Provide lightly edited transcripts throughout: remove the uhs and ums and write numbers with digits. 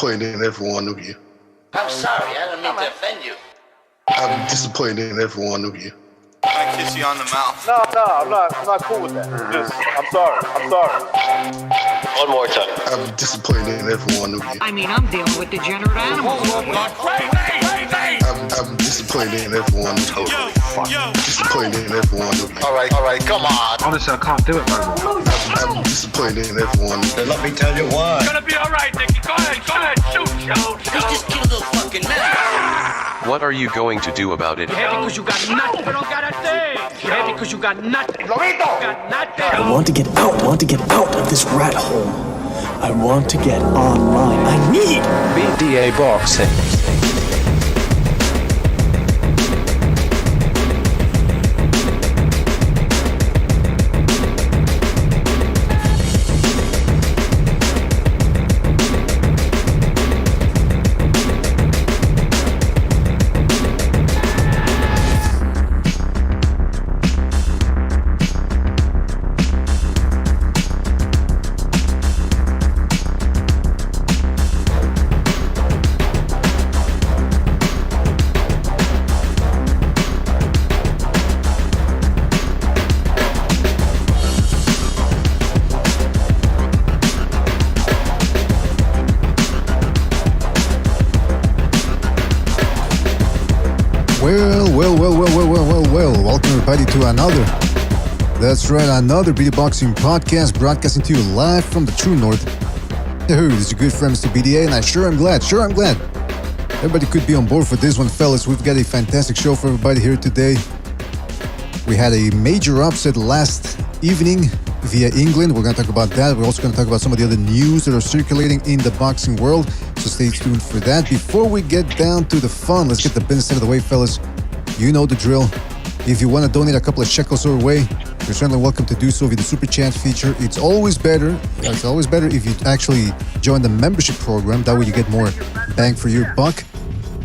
disappointed in every one of you. I'm sorry, I don't mean to offend you. I'm disappointed in every one of you. I kiss you on the mouth. No, I'm not cool with that. I'm sorry. One more time. I'm disappointed in every one of you. I mean, I'm dealing with degenerate animals. I'm disappointed in every one of you. Disappointed in every one of you. All right, come on. Honestly, I can't do it, man. I'm disappointed in every one of you. Let me tell you why. It's gonna be all right, Nicky. Go ahead, shoot. We just killed a fucking man. What are you going to do about it? You're heavy because you got nothing. You don't got a thing. You're heavy because you got nothing. Lobito! Got nothing. I want to get out of this rat hole. I want to get online. I need BDA boxing. Well, welcome everybody to another BD Boxing podcast broadcasting to you live from the True North. Hey, this is your good friend Mr. BDA, and I'm glad everybody could be on board for this one, fellas. We've got a fantastic show for everybody here today. We had a major upset last evening via England. We're going to talk about that. We're also going to talk about some of the other news that are circulating in the boxing world, so stay tuned for that. Before we get down to the fun, let's get the business out of the way, fellas. You know the drill. If you want to donate a couple of shekels our way, you're certainly welcome to do so via the Super Chat feature. It's always better if you actually join the membership program. That way you get more bang for your buck.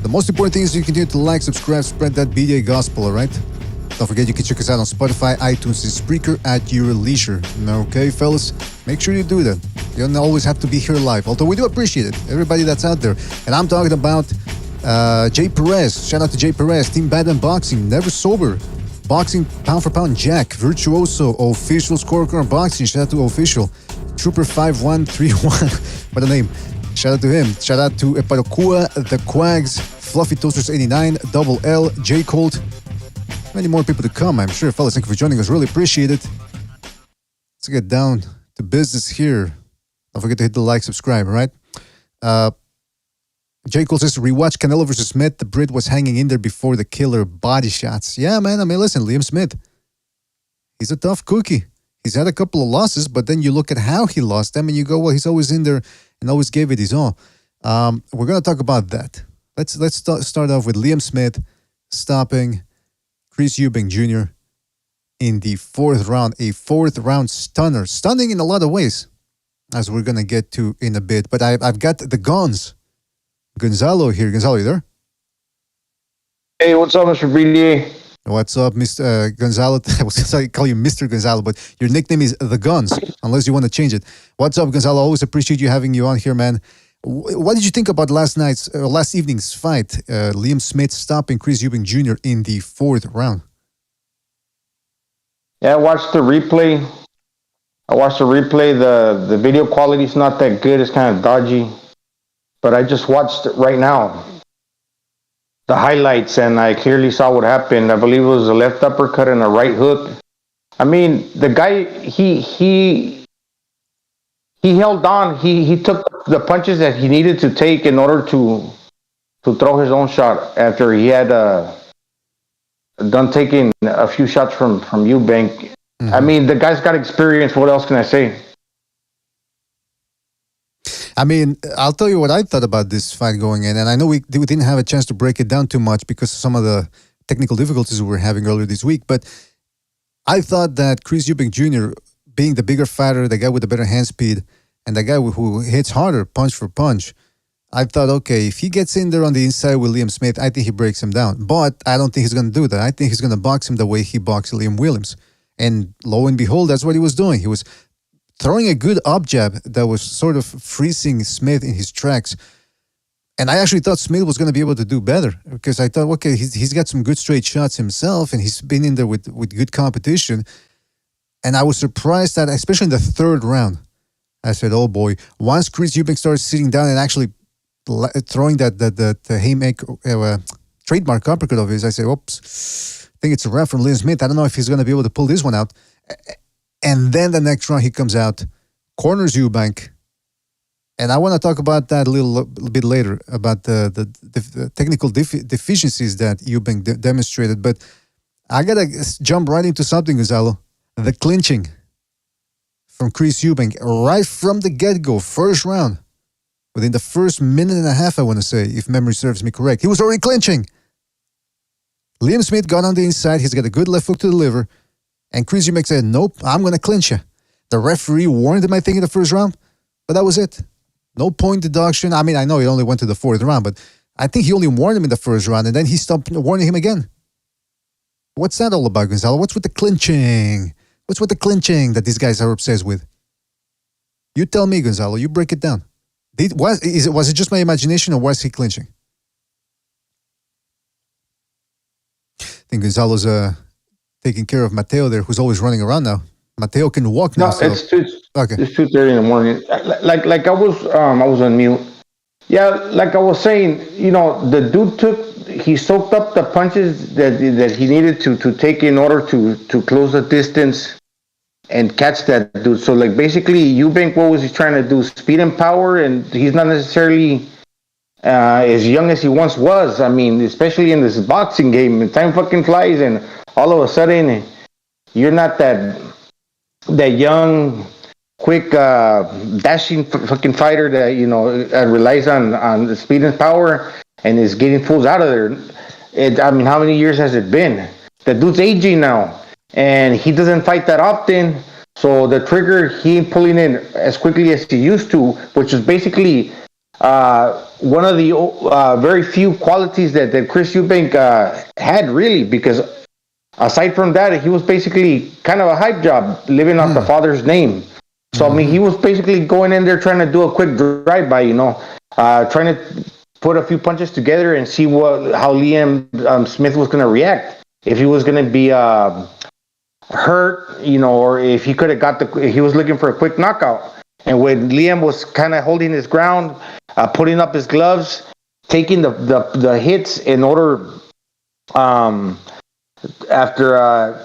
The most important thing is you continue to like, subscribe, spread that BDA gospel, all right? Don't forget you can check us out on Spotify, iTunes, and Spreaker at your leisure. Okay, fellas? Make sure you do that. You don't always have to be here live, although we do appreciate it, everybody that's out there. And I'm talking about Jay Perez. Shout out to Jay Perez, Team Bad and Boxing, Never Sober, Boxing Pound for Pound Jack, Virtuoso, Official Scorecard Boxing. Shout out to Official, Trooper 5131, what a name. Shout out to him. Shout out to Eparokua, The Quags, Fluffy Toasters 89, Double L, J Colt. Many more people to come, I'm sure. Fellas, thank you for joining us. Really appreciate it. Let's get down to business here. Don't forget to hit the like, subscribe, all right? J. Cole says, rewatch Canelo versus Smith. The Brit was hanging in there before the killer body shots. Yeah, man. I mean, listen, Liam Smith, he's a tough cookie. He's had a couple of losses, but then you look at how he lost them and you go, well, he's always in there and always gave it his all. We're going to talk about that. Let's start off with Liam Smith stopping Chris Eubank Jr. in the fourth round. A fourth round stunner. Stunning in a lot of ways, as we're going to get to in a bit. But I've got the guns. Gonzalo here. Gonzalo, you there? Hey, what's up, Mr. BDA? What's up, Mr. Gonzalo? I was going to call you Mr. Gonzalo, but your nickname is The Guns, unless you want to change it. What's up, Gonzalo? Always appreciate you having you on here, man. What did you think about last evening's fight? Liam Smith stopping Chris Eubank Jr. in the fourth round. Yeah, I watched the replay. The video quality is not that good. It's kind of dodgy. But I just watched it right now, the highlights, and I clearly saw what happened. I believe it was a left uppercut and a right hook. I mean, the guy, he held on. He took the punches that he needed to take in order to throw his own shot after he had done taking a few shots from Eubank. Mm-hmm. I mean, the guy's got experience. What else can I say? I mean, I'll tell you what I thought about this fight going in, and I know we didn't have a chance to break it down too much because of some of the technical difficulties we were having earlier this week, but I thought that Chris Eubank Jr., being the bigger fighter, the guy with the better hand speed, and the guy who hits harder punch for punch, I thought, okay, if he gets in there on the inside with Liam Smith, I think he breaks him down. But I don't think he's going to do that. I think he's going to box him the way he boxed Liam Williams. And lo and behold, that's what he was doing. He was throwing a good up jab that was sort of freezing Smith in his tracks. And I actually thought Smith was going to be able to do better because I thought, okay, he's got some good straight shots himself and he's been in there with good competition. And I was surprised that, especially in the third round, I said, oh boy, once Chris Eubank started sitting down and actually throwing the haymaker, trademark uppercut of his, I said, oops, I think it's a wrap from Liam Smith. I don't know if he's going to be able to pull this one out. And then the next round he comes out, corners Eubank. And I want to talk about that a little bit later, about the technical deficiencies that Eubank demonstrated. But I got to jump right into something, Gonzalo. The clinching from Chris Eubank right from the get-go, first round. Within the first minute and a half, I want to say, if memory serves me correct. He was already clinching. Liam Smith got on the inside. He's got a good left hook to the liver. And Chris Eubank said, nope, I'm going to clinch you. The referee warned him, I think, in the first round. But that was it. No point deduction. I mean, I know he only went to the fourth round, but I think he only warned him in the first round, and then he stopped warning him again. What's that all about, Gonzalo? What's with the clinching? What's with the clinching that these guys are obsessed with? You tell me, Gonzalo. You break it down. Was it just my imagination, or was he clinching? I think Gonzalo's taking care of Mateo there, who's always running around now. Mateo can walk now. No, So. it's Okay. it's 2:30 in the morning. Like I was on mute. Yeah, like I was saying, the dude he soaked up the punches that he needed to take in order to close the distance and catch that dude. So like basically Eubank, what was he trying to do? Speed and power, and he's not necessarily as young as he once was. I mean, especially in this boxing game, and time fucking flies, and all of a sudden you're not that young, quick, dashing fucking fighter that relies on the speed and power and is getting fools out of there. I mean, how many years has it been? The dude's aging now, and he doesn't fight that often. So the trigger, he ain't pulling in as quickly as he used to, which is basically one of the very few qualities that Chris Eubank had, really, because aside from that, he was basically kind of a hype job, living off the father's name. So, I mean, he was basically going in there trying to do a quick drive-by, trying to put a few punches together and see how Liam Smith was going to react. If he was going to be hurt, or if he could have he was looking for a quick knockout. And when Liam was kind of holding his ground, putting up his gloves, taking the hits in order... after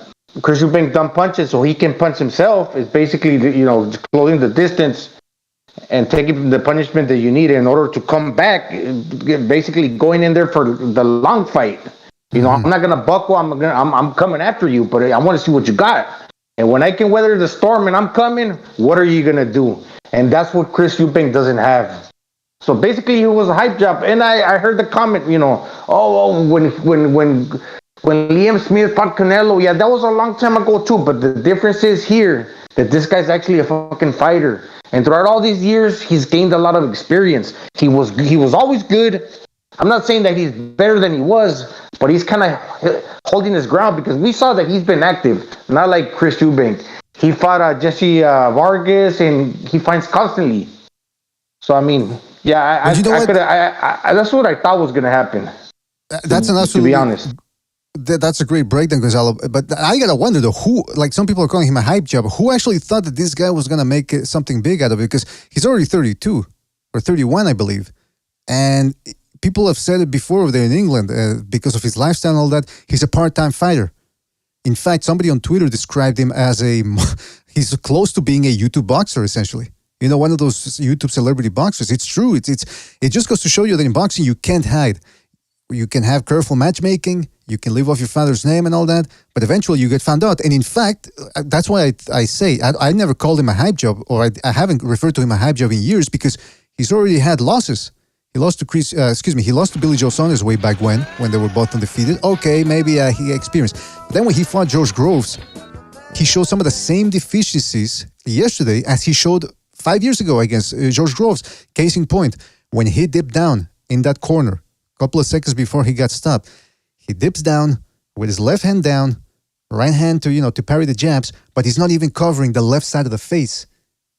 Chris Eubank done punches so he can punch himself, is basically closing the distance and taking the punishment that you need in order to come back, basically going in there for the long fight. I'm not gonna buckle. I'm coming after you, but I want to see what you got. And when I can weather the storm and I'm coming, what are you gonna do? And that's what Chris Eubank doesn't have. So basically, he was a hype job. And I heard the comment, when Liam Smith fought Canelo, yeah, that was a long time ago too. But the difference is here that this guy's actually a fucking fighter. And throughout all these years, he's gained a lot of experience. He was always good. I'm not saying that he's better than he was, but he's kind of holding his ground because we saw that he's been active. Not like Chris Eubank. He fought Jesse Vargas, and he fights constantly. So I mean, yeah, that's what I thought was gonna happen. That's an absolute. To be honest. That's a great breakdown, Gonzalo. But I gotta wonder though, who, like some people are calling him a hype job, who actually thought that this guy was gonna make something big out of it? Because he's already 32 or 31, I believe, and people have said it before over there in England because of his lifestyle and all that. He's a part-time fighter. In fact, somebody on Twitter described him as he's close to being a YouTube boxer, essentially. One of those YouTube celebrity boxers. It's true. It just goes to show you that in boxing you can't hide. You can have careful matchmaking. You can live off your father's name and all that, but eventually you get found out. And in fact, that's why I say I never called him a hype job, or I haven't referred to him a hype job in years, because he's already had losses. He lost to he lost to Billy Joe Saunders way back when they were both undefeated. Okay, maybe he experienced. But then when he fought George Groves, he showed some of the same deficiencies yesterday as he showed 5 years ago against George Groves. Case in point, when he dipped down in that corner, a couple of seconds before he got stopped, he dips down with his left hand down, right hand to parry the jabs, but he's not even covering the left side of the face.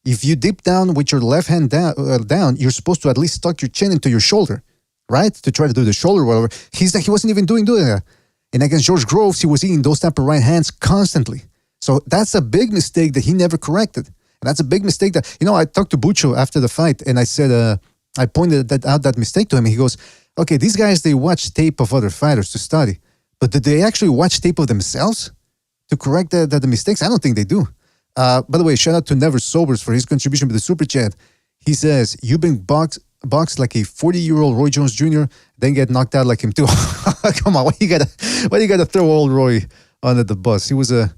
If you dip down with your left hand down, you're supposed to at least tuck your chin into your shoulder. right? To try to do the shoulder or whatever. He wasn't even doing that. And against George Groves, he was eating those type of right hands constantly. So that's a big mistake that he never corrected. And that's a big mistake that, I talked to Bucho after the fight and I said, I pointed out that mistake to him. And he goes, okay, these guys, they watch tape of other fighters to study. But did they actually watch tape of themselves to correct the mistakes? I don't think they do. By the way, shout out to Never Sobers for his contribution to the Super Chat. He says, Eubank boxed like a 40-year-old Roy Jones Jr., then get knocked out like him too. Come on, why you gotta throw old Roy under the bus? He was a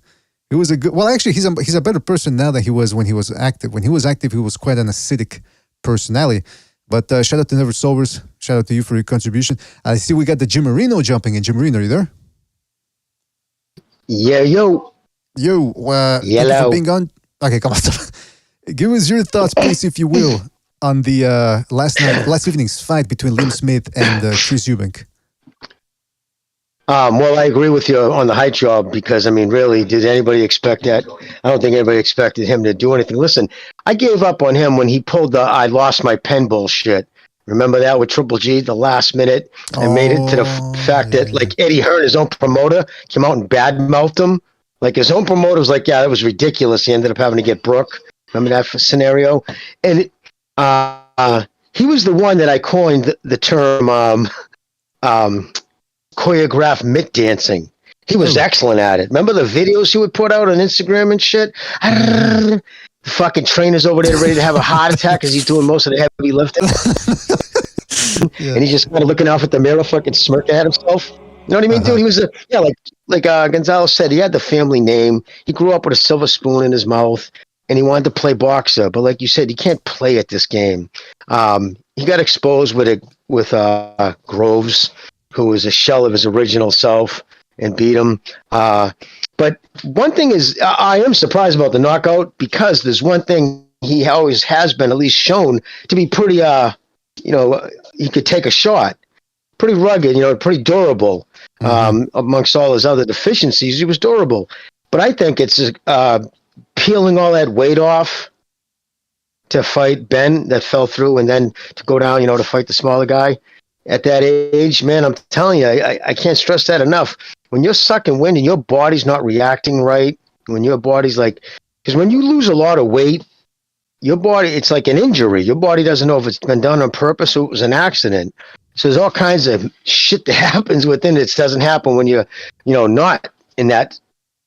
good. Well, actually, he's a better person now than he was when he was active. When he was active, he was quite an acidic personality. But shout out to Never Sobers. Shout out to you for your contribution. I see we got the Jim Marino jumping in. Jim Marino, are you there? Yeah, yo. Thank you for being on. Okay, come on. Give us your thoughts, please, if you will, on the last evening's fight between Liam Smith and Chris Eubank. Well, I agree with you on the height job because, really, did anybody expect that? I don't think anybody expected him to do anything. Listen, I gave up on him when he pulled the I lost my pen bullshit. Remember that with Triple G, the last minute, and made it to the fact that, like, Eddie Hearn, his own promoter, came out and badmouthed him. Like, his own promoter was like, yeah, that was ridiculous. He ended up having to get Brooke. Remember that scenario? And he was the one that I coined the term choreographed mitt dancing. He was excellent at it. Remember the videos he would put out on Instagram and shit? The fucking trainer's over there ready to have a heart attack because he's doing most of the heavy lifting. And he's just kind of looking off at the mirror, fucking smirking at himself. You know what I mean, dude? He was like Gonzalo said, he had the family name. He grew up with a silver spoon in his mouth, and he wanted to play boxer. But like you said, he can't play at this game. He got exposed with Groves, who was a shell of his original self, and beat him. But one thing is, I am surprised about the knockout because there's one thing he always has been at least shown to be pretty, he could take a shot. Pretty rugged, pretty durable. Amongst all his other deficiencies, he was durable. But I think it's peeling all that weight off to fight Ben that fell through and then to go down, to fight the smaller guy. At that age, man, I'm telling you, I can't stress that enough. When you're sucking wind and your body's not reacting right, when your body's because when you lose a lot of weight, your body, it's like an injury. Your body doesn't know if it's been done on purpose or it was an accident. So there's all kinds of shit that happens within it. It doesn't happen when you're, not in that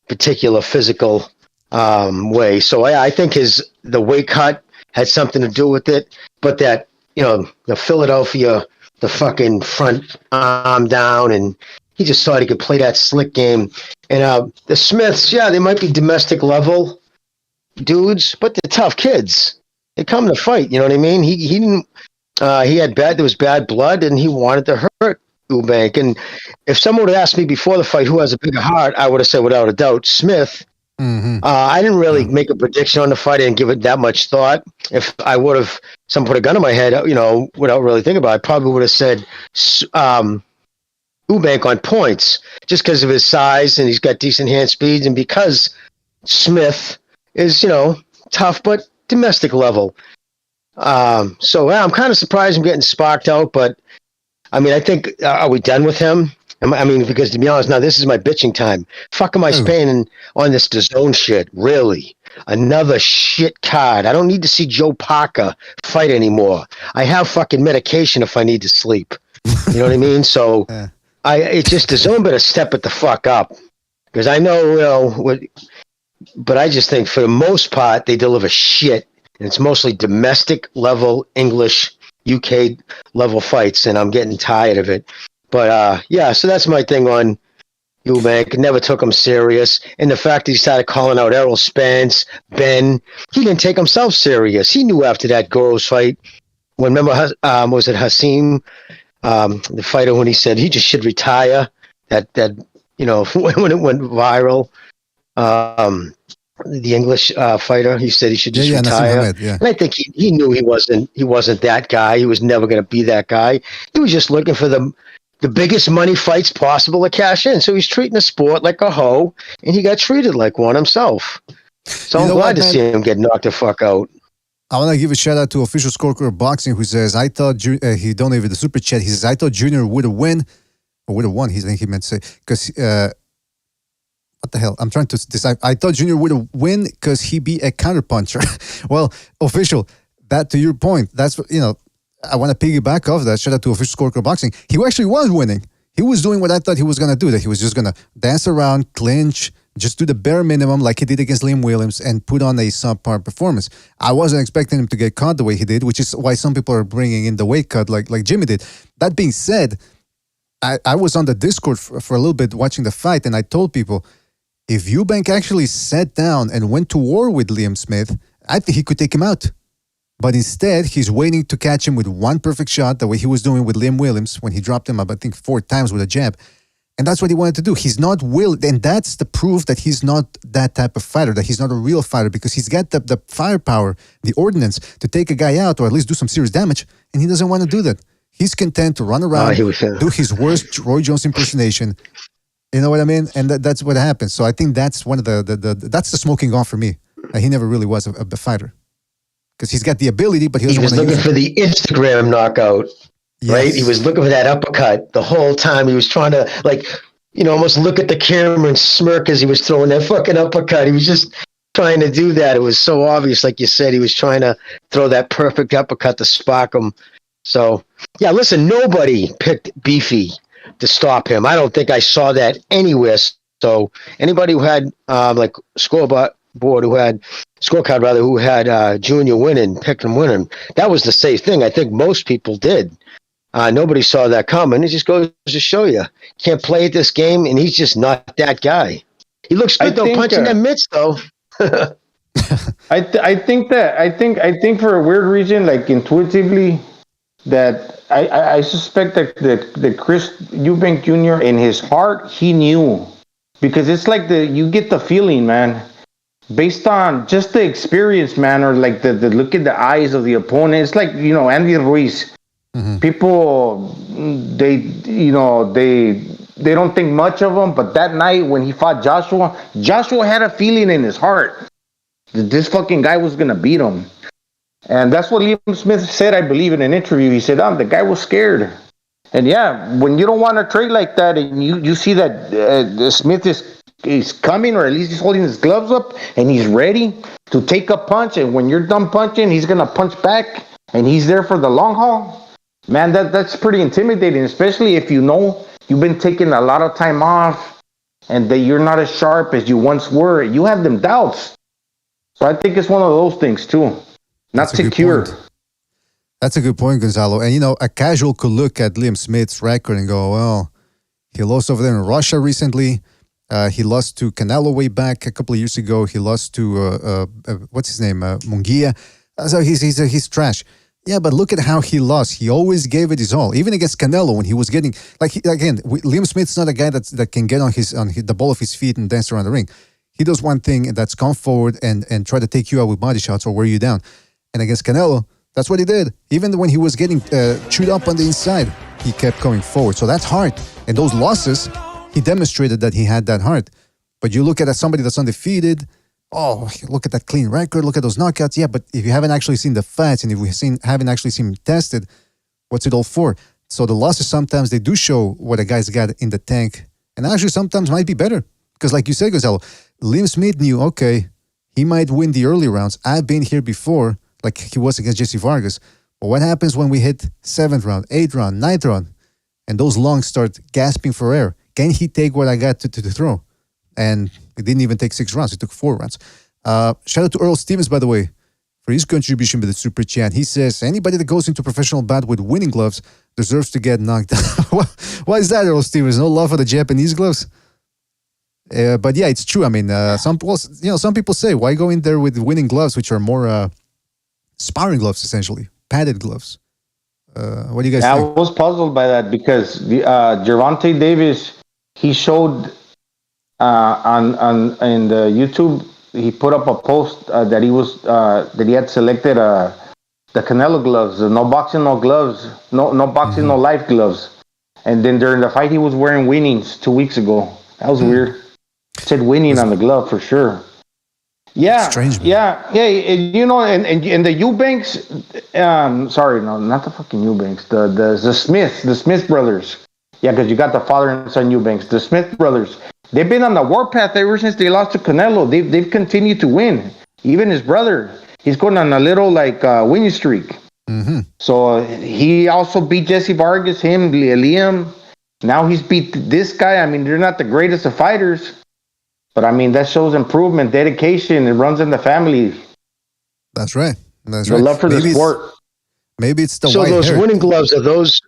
particular physical way. So I think the weight cut had something to do with it. But that, the Philadelphia, the fucking front arm down, and he just thought he could play that slick game. And the Smiths, they might be domestic level dudes, but they're tough kids. They come to fight, you know what I mean? He didn't. There was bad blood, and he wanted to hurt Eubank. And if someone would have asked me before the fight who has a bigger heart, I would have said without a doubt Smith. I didn't really make a prediction on the fight. I didn't give it that much thought. If I would have, someone put a gun in my head, without really thinking about it, I probably would have said Eubank on points, just because of his size and he's got decent hand speeds, and because Smith is, tough but domestic level. So I'm kind of surprised I'm getting sparked out, but I think, are we done with him? Because to be honest, now this is my bitching time. Fuck am I spending on this DAZN shit? Really? Another shit card. I don't need to see Joe Parker fight anymore. I have fucking medication if I need to sleep. You know what I mean? So it's just DAZN better step it the fuck up. Because I know, but I just think for the most part, they deliver shit. And it's mostly domestic level English, UK level fights, and I'm getting tired of it. But so that's my thing on Eubank. Never took him serious. And the fact that he started calling out Errol Spence, Ben, he didn't take himself serious. He knew after that Groves fight, remember, was it Hasim, the fighter, when he said he just should retire, that when it went viral, the English fighter, he said he should just retire. Ahmed, And I think he knew he wasn't that guy. He was never going to be that guy. He was just looking for the biggest money fights possible to cash in. So he's treating the sport like a hoe, and he got treated like one himself. So I'm glad to see him get knocked the fuck out. I want to give a shout out to Official Scorecard Boxing, who says, I thought, he donated the super chat. He says, I thought Junior would have won, or would have won. I think he meant to say, because, what the hell? I'm trying to decide. I thought Junior would have won because he be a counterpuncher. Well, Official, that to your point, that's, I want to piggyback off that. Shout out to Official Scorecard Boxing. He actually was winning. He was doing what I thought he was going to do, that he was just going to dance around, clinch, just do the bare minimum like he did against Liam Williams and put on a subpar performance. I wasn't expecting him to get caught the way he did, which is why some people are bringing in the weight cut like Jimmy did. That being said, I was on the Discord for a little bit watching the fight, and I told people, if Eubank actually sat down and went to war with Liam Smith, I think he could take him out. But instead, he's waiting to catch him with one perfect shot, the way he was doing with Liam Williams when he dropped him up, I think, 4 times with a jab. And that's what he wanted to do. He's not and that's the proof that he's not that type of fighter, that he's not a real fighter, because he's got the firepower, the ordnance to take a guy out or at least do some serious damage, and he doesn't want to do that. He's content to run around, do his worst Roy Jones impersonation. You know what I mean? And that's what happens. So I think that's one of that's the smoking gun for me. He never really was a fighter. Because he's got the ability, but he was looking for the Instagram knockout. Yes. Right? He was looking for that uppercut the whole time. He was trying to, almost look at the camera and smirk as he was throwing that fucking uppercut. He was just trying to do that. It was so obvious, like you said. He was trying to throw that perfect uppercut to spark him. So, yeah, listen, nobody picked Beefy to stop him. I don't think I saw that anywhere. So anybody who had, scoreboard who had Junior winning, picked him winning, that was the safe thing. I think most people did. Nobody saw that coming. It just goes to show you. Can't play at this game, and he's just not that guy. He looks good, though, punching them mitts, though. I think for a weird reason, like intuitively, that I suspect that Chris Eubank Jr. in his heart, he knew. Because it's like you get the feeling, man, based on just the experience, man, or like the look in the eyes of the opponent. It's like, Andy Ruiz. Mm-hmm. People, they don't think much of him, but that night when he fought Joshua had a feeling in his heart that this fucking guy was going to beat him. And that's what Liam Smith said, I believe, in an interview. He said, the guy was scared. And yeah, when you don't want to trade like that and you see that Smith is coming, or at least he's holding his gloves up and he's ready to take a punch, and when you're done punching, he's going to punch back and he's there for the long haul. Man, that's pretty intimidating, especially if you've been taking a lot of time off and that you're not as sharp as you once were. You have them doubts. So I think it's one of those things too. Not secure. That's a good point, Gonzalo. And, a casual could look at Liam Smith's record and go, well, he lost over there in Russia recently. He lost to Canelo way back a couple of years ago. He lost to, what's his name, Munguia. So he's trash. Yeah, but look at how he lost. He always gave it his all, even against Canelo when he was getting Liam Smith's not a guy that can get on the ball of his feet and dance around the ring. He does one thing, and that's come forward and try to take you out with body shots or wear you down. And against Canelo, that's what he did. Even when he was getting chewed up on the inside, he kept coming forward. So that's heart. And those losses, he demonstrated that he had that heart. But you look at somebody that's undefeated. Oh, look at that clean record. Look at those knockouts. Yeah, but if you haven't actually seen the fights and if we haven't actually seen him tested, what's it all for? So the losses sometimes they do show what a guy's got in the tank, and actually sometimes might be better. Because like you said, Gonzalo, Liam Smith knew, okay, he might win the early rounds. I've been here before, like he was against Jesse Vargas. But what happens when we hit 7th round, 8th round, 9th round, and those lungs start gasping for air? Can he take what I got to throw? And it didn't even take 6 rounds. It took 4 rounds. Shout out to Earl Stevens, by the way, for his contribution with the super chat. He says, anybody that goes into professional bout with winning gloves deserves to get knocked out. Why is that, Earl Stevens? No love for the Japanese gloves? But yeah, it's true. I mean, some people say, why go in there with winning gloves, which are more sparring gloves, essentially, padded gloves? What do you guys think? I was puzzled by that because Gervonta Davis, he showed on the YouTube, he put up a post that he had selected the Canelo gloves, no boxing, no gloves, no boxing, no life gloves, and then during the fight he was wearing winnings 2 weeks ago. That was weird. It said winning on the glove for sure. Yeah, Strange, man. yeah. And the Eubanks, sorry, no, not the fucking Eubanks, the Smith brothers. Yeah, because you got the father and son Eubanks, the Smith brothers. They've been on the warpath ever since they lost to Canelo. They've continued to win. Even his brother, he's going on a little winning streak. Mm-hmm. So he also beat Jesse Vargas, Liam. Now he's beat this guy. I mean, they're not the greatest of fighters. But I mean, that shows improvement, dedication. It runs in the family. That's right. That's The right. love for the sport. Maybe it's the So white those hair. winning gloves, are those?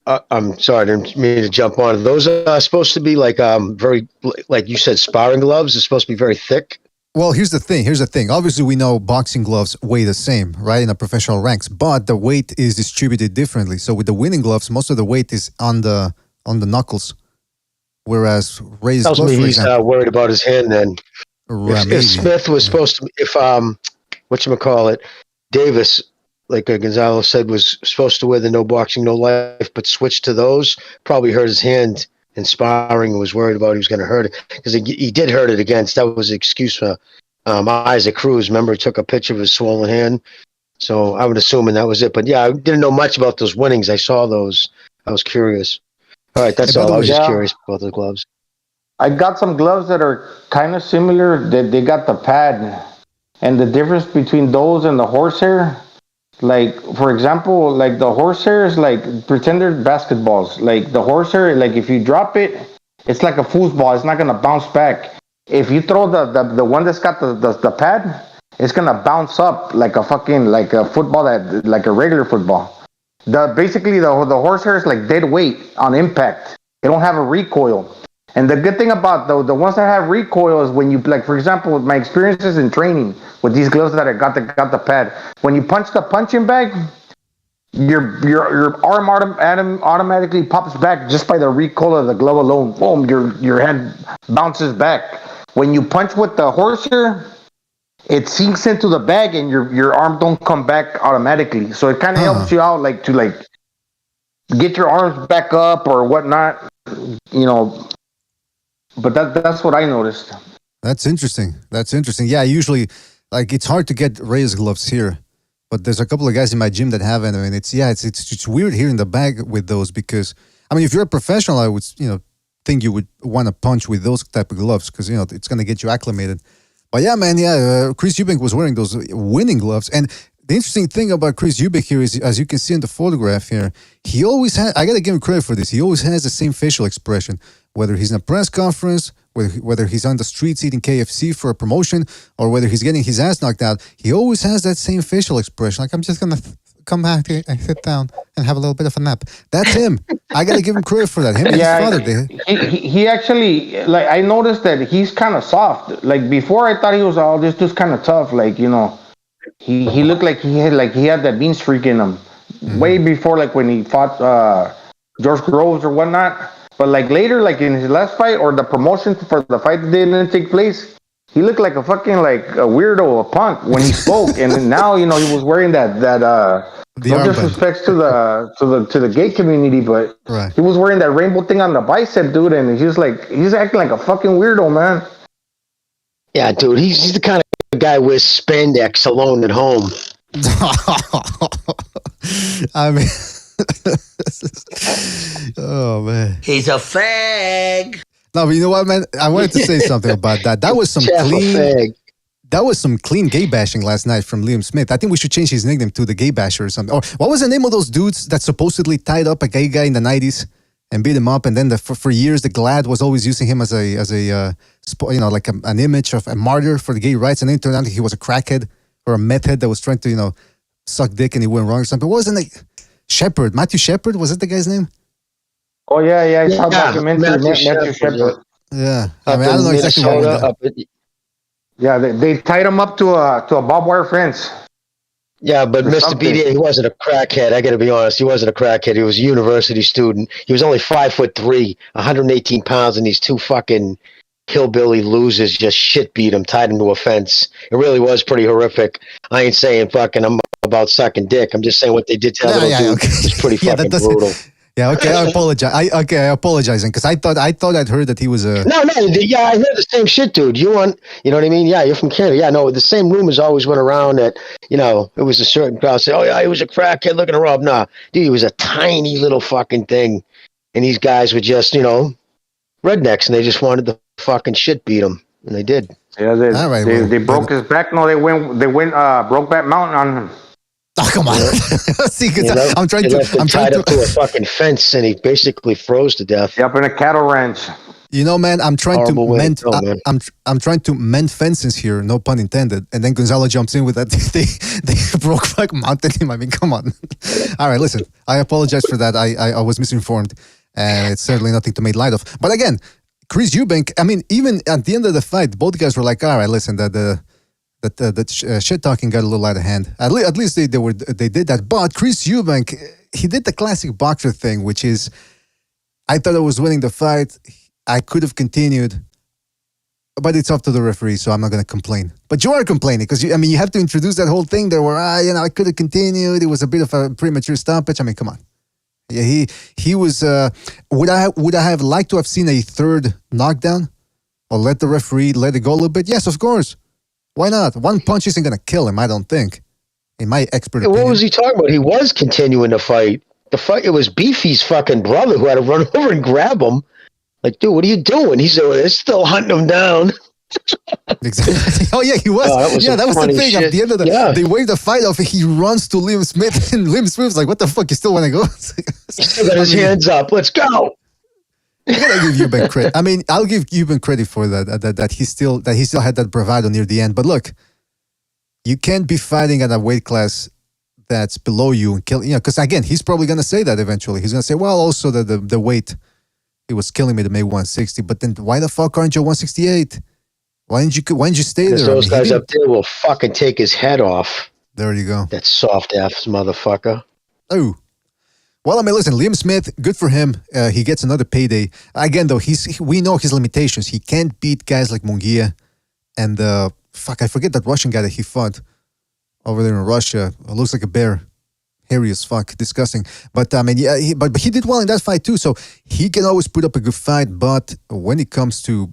I'm sorry, I didn't mean to jump on. Those are supposed to be very, like you said, sparring gloves. They're supposed to be very thick. Well, here's the thing. Obviously, we know boxing gloves weigh the same, right, in the professional ranks, but the weight is distributed differently. So with the winning gloves, most of the weight is on the knuckles, whereas Ray's Tells gloves, me for he's example, worried about his hand. Then if Smith was supposed to, if whatchamacallit, Davis, like Gonzalo said, was supposed to wear the no boxing, no life, but switched to those, probably hurt his hand in sparring and was worried about he was going to hurt it. Because he did hurt it against. That was the excuse for Isaac Cruz. Remember, he took a picture of his swollen hand. So I would assume that was it. But yeah, I didn't know much about those winnings. I saw those. I was curious. All right, that's all. I was just curious about the gloves. I got some gloves that are kind of similar. They got the pad. And the difference between those and the horsehair, like, for example, like the horsehair is like pretender basketballs. Like the horsehair, like if you drop it, it's like a foosball. It's not going to bounce back. If you throw the one that's got the pad, it's going to bounce up like a football, like a regular football. Basically the horsehair is like dead weight on impact. They don't have a recoil. And the good thing about the ones that have recoil is when you, like, for example, with my experiences in training with these gloves that I got the pad, when you punch the punching bag, your arm automatically pops back just by the recoil of the glove alone. Boom, your hand bounces back. When you punch with the horsehair, it sinks into the bag and your arm don't come back automatically. So it kind of helps you out, to get your arms back up or whatnot, But that's what I noticed. That's interesting. Yeah, usually, it's hard to get Reyes gloves here, but there's a couple of guys in my gym that have it. I mean, it's weird here in the bag with those because, I mean, if you're a professional, I would, think you would want to punch with those type of gloves because, it's going to get you acclimated. But yeah, man, Chris Eubank was wearing those winning gloves. And the interesting thing about Chris Eubank here is, as you can see in the photograph here, he always had, I got to give him credit for this, he always has the same facial expression. Whether he's in a press conference, whether he's on the streets eating KFC for a promotion, or whether he's getting his ass knocked out, he always has that same facial expression. Like, I'm just going to come back and sit down and have a little bit of a nap. That's him. I got to give him credit for that. Him and his father. He actually, I noticed that he's kind of soft. Like, before I thought he was just kind of tough. Like, he looked like he had that mean streak in him. Mm-hmm. Way before, when he fought George Groves or whatnot. But later, in his last fight or the promotion for the fight that didn't take place, he looked like a fucking a weirdo, a punk when he spoke. And now he was wearing that no disrespect to the gay community, but right. He was wearing that rainbow thing on the bicep, dude, and he's acting like a fucking weirdo, man. Yeah, dude, he's the kind of guy with spandex alone at home. I mean. Oh man, he's a fag. No, but you know what, man? I wanted to say something about that. That was some clean gay bashing last night from Liam Smith. I think we should change his nickname to the Gay Basher or something. Or what was the name of those dudes that supposedly tied up a gay guy in the 90s and beat him up? And then for years, the Glad was always using him as an image of a martyr for the gay rights. And then it turned out he was a crackhead or a meth head that was trying to suck dick and he went wrong or something. What wasn't it? Shepard, Matthew Shepard, was that the guy's name? Oh yeah, I saw documentary Matthew Shepard. Yeah, I mean, I don't know exactly what. Yeah, they tied him up to a barbed wire fence. Yeah, but Mr. BDA, he wasn't a crackhead. I got to be honest, he wasn't a crackhead. He was a university student. He was only 5'3", 118 pounds, and these two fucking hillbilly losers just shit beat him, tied him to a fence. It really was pretty horrific. I ain't saying fucking I'm about sucking dick. I'm just saying what they did to him was pretty fucking brutal. Yeah, okay, I apologize. I apologizing because I thought I'd heard that he was a. No, yeah, I heard the same shit, dude. You know what I mean? Yeah, you're from Canada. Yeah, no, the same rumors always went around that, it was a certain crowd say, oh yeah, he was a crackhead looking to rob. Nah, dude, he was a tiny little fucking thing, and these guys were just, rednecks, and they just wanted to fucking shit beat him, and they did. Yeah, they broke his back. No, they went Brokeback Mountain on him. Oh, come on. See, I'm trying to up to a fucking fence, and he basically froze to death. Up in a cattle ranch. Man, I'm trying Horrible to mend. man. I'm trying to mend fences here, no pun intended. And then Gonzalo jumps in with that. They broke back mountain him. I mean, come on. All right, listen. I apologize for that. I was misinformed, and it's certainly nothing to make light of. But again, Chris Eubank. I mean, even at the end of the fight, both guys were like, "All right, listen, that shit talking got a little out of hand." At least they did that. But Chris Eubank, he did the classic boxer thing, which is, I thought I was winning the fight. I could have continued, but it's up to the referee, so I'm not going to complain. But you are complaining because you have to introduce that whole thing there where I could have continued. It was a bit of a premature stoppage. I mean, come on. Yeah, he was. Would I have liked to have seen a third knockdown, or let the referee let it go a little bit? Yes, of course. Why not? One punch isn't going to kill him, I don't think. In my expert opinion. What was he talking about? He was continuing to fight. It was Beefy's fucking brother who had to run over and grab him. Like, dude, what are you doing? He's still hunting him down. Exactly. Oh, yeah, he was. That was the thing. Shit. At the end of they waved the fight off, and he runs to Liam Smith, and Liam Smith's like, what the fuck? You still want to go? He still got his hands up. Let's go. I gotta give Eubank credit. I mean, I'll give Eubank credit for that he still had that bravado near the end. But look, you can't be fighting at a weight class that's below you and kill. Because again, he's probably gonna say that eventually. He's gonna say, well, also the weight, it was killing me to make 160. But then why the fuck aren't you 168? Why didn't you stay there? Those guys up there will fucking take his head off. There you go. That soft ass motherfucker. Oh. Well, I mean, listen, Liam Smith, good for him. He gets another payday. Again, though, we know his limitations. He can't beat guys like Munguia and I forget that Russian guy that he fought over there in Russia. Looks like a bear, hairy as fuck, disgusting. But I mean, yeah, but he did well in that fight too. So he can always put up a good fight. But when it comes to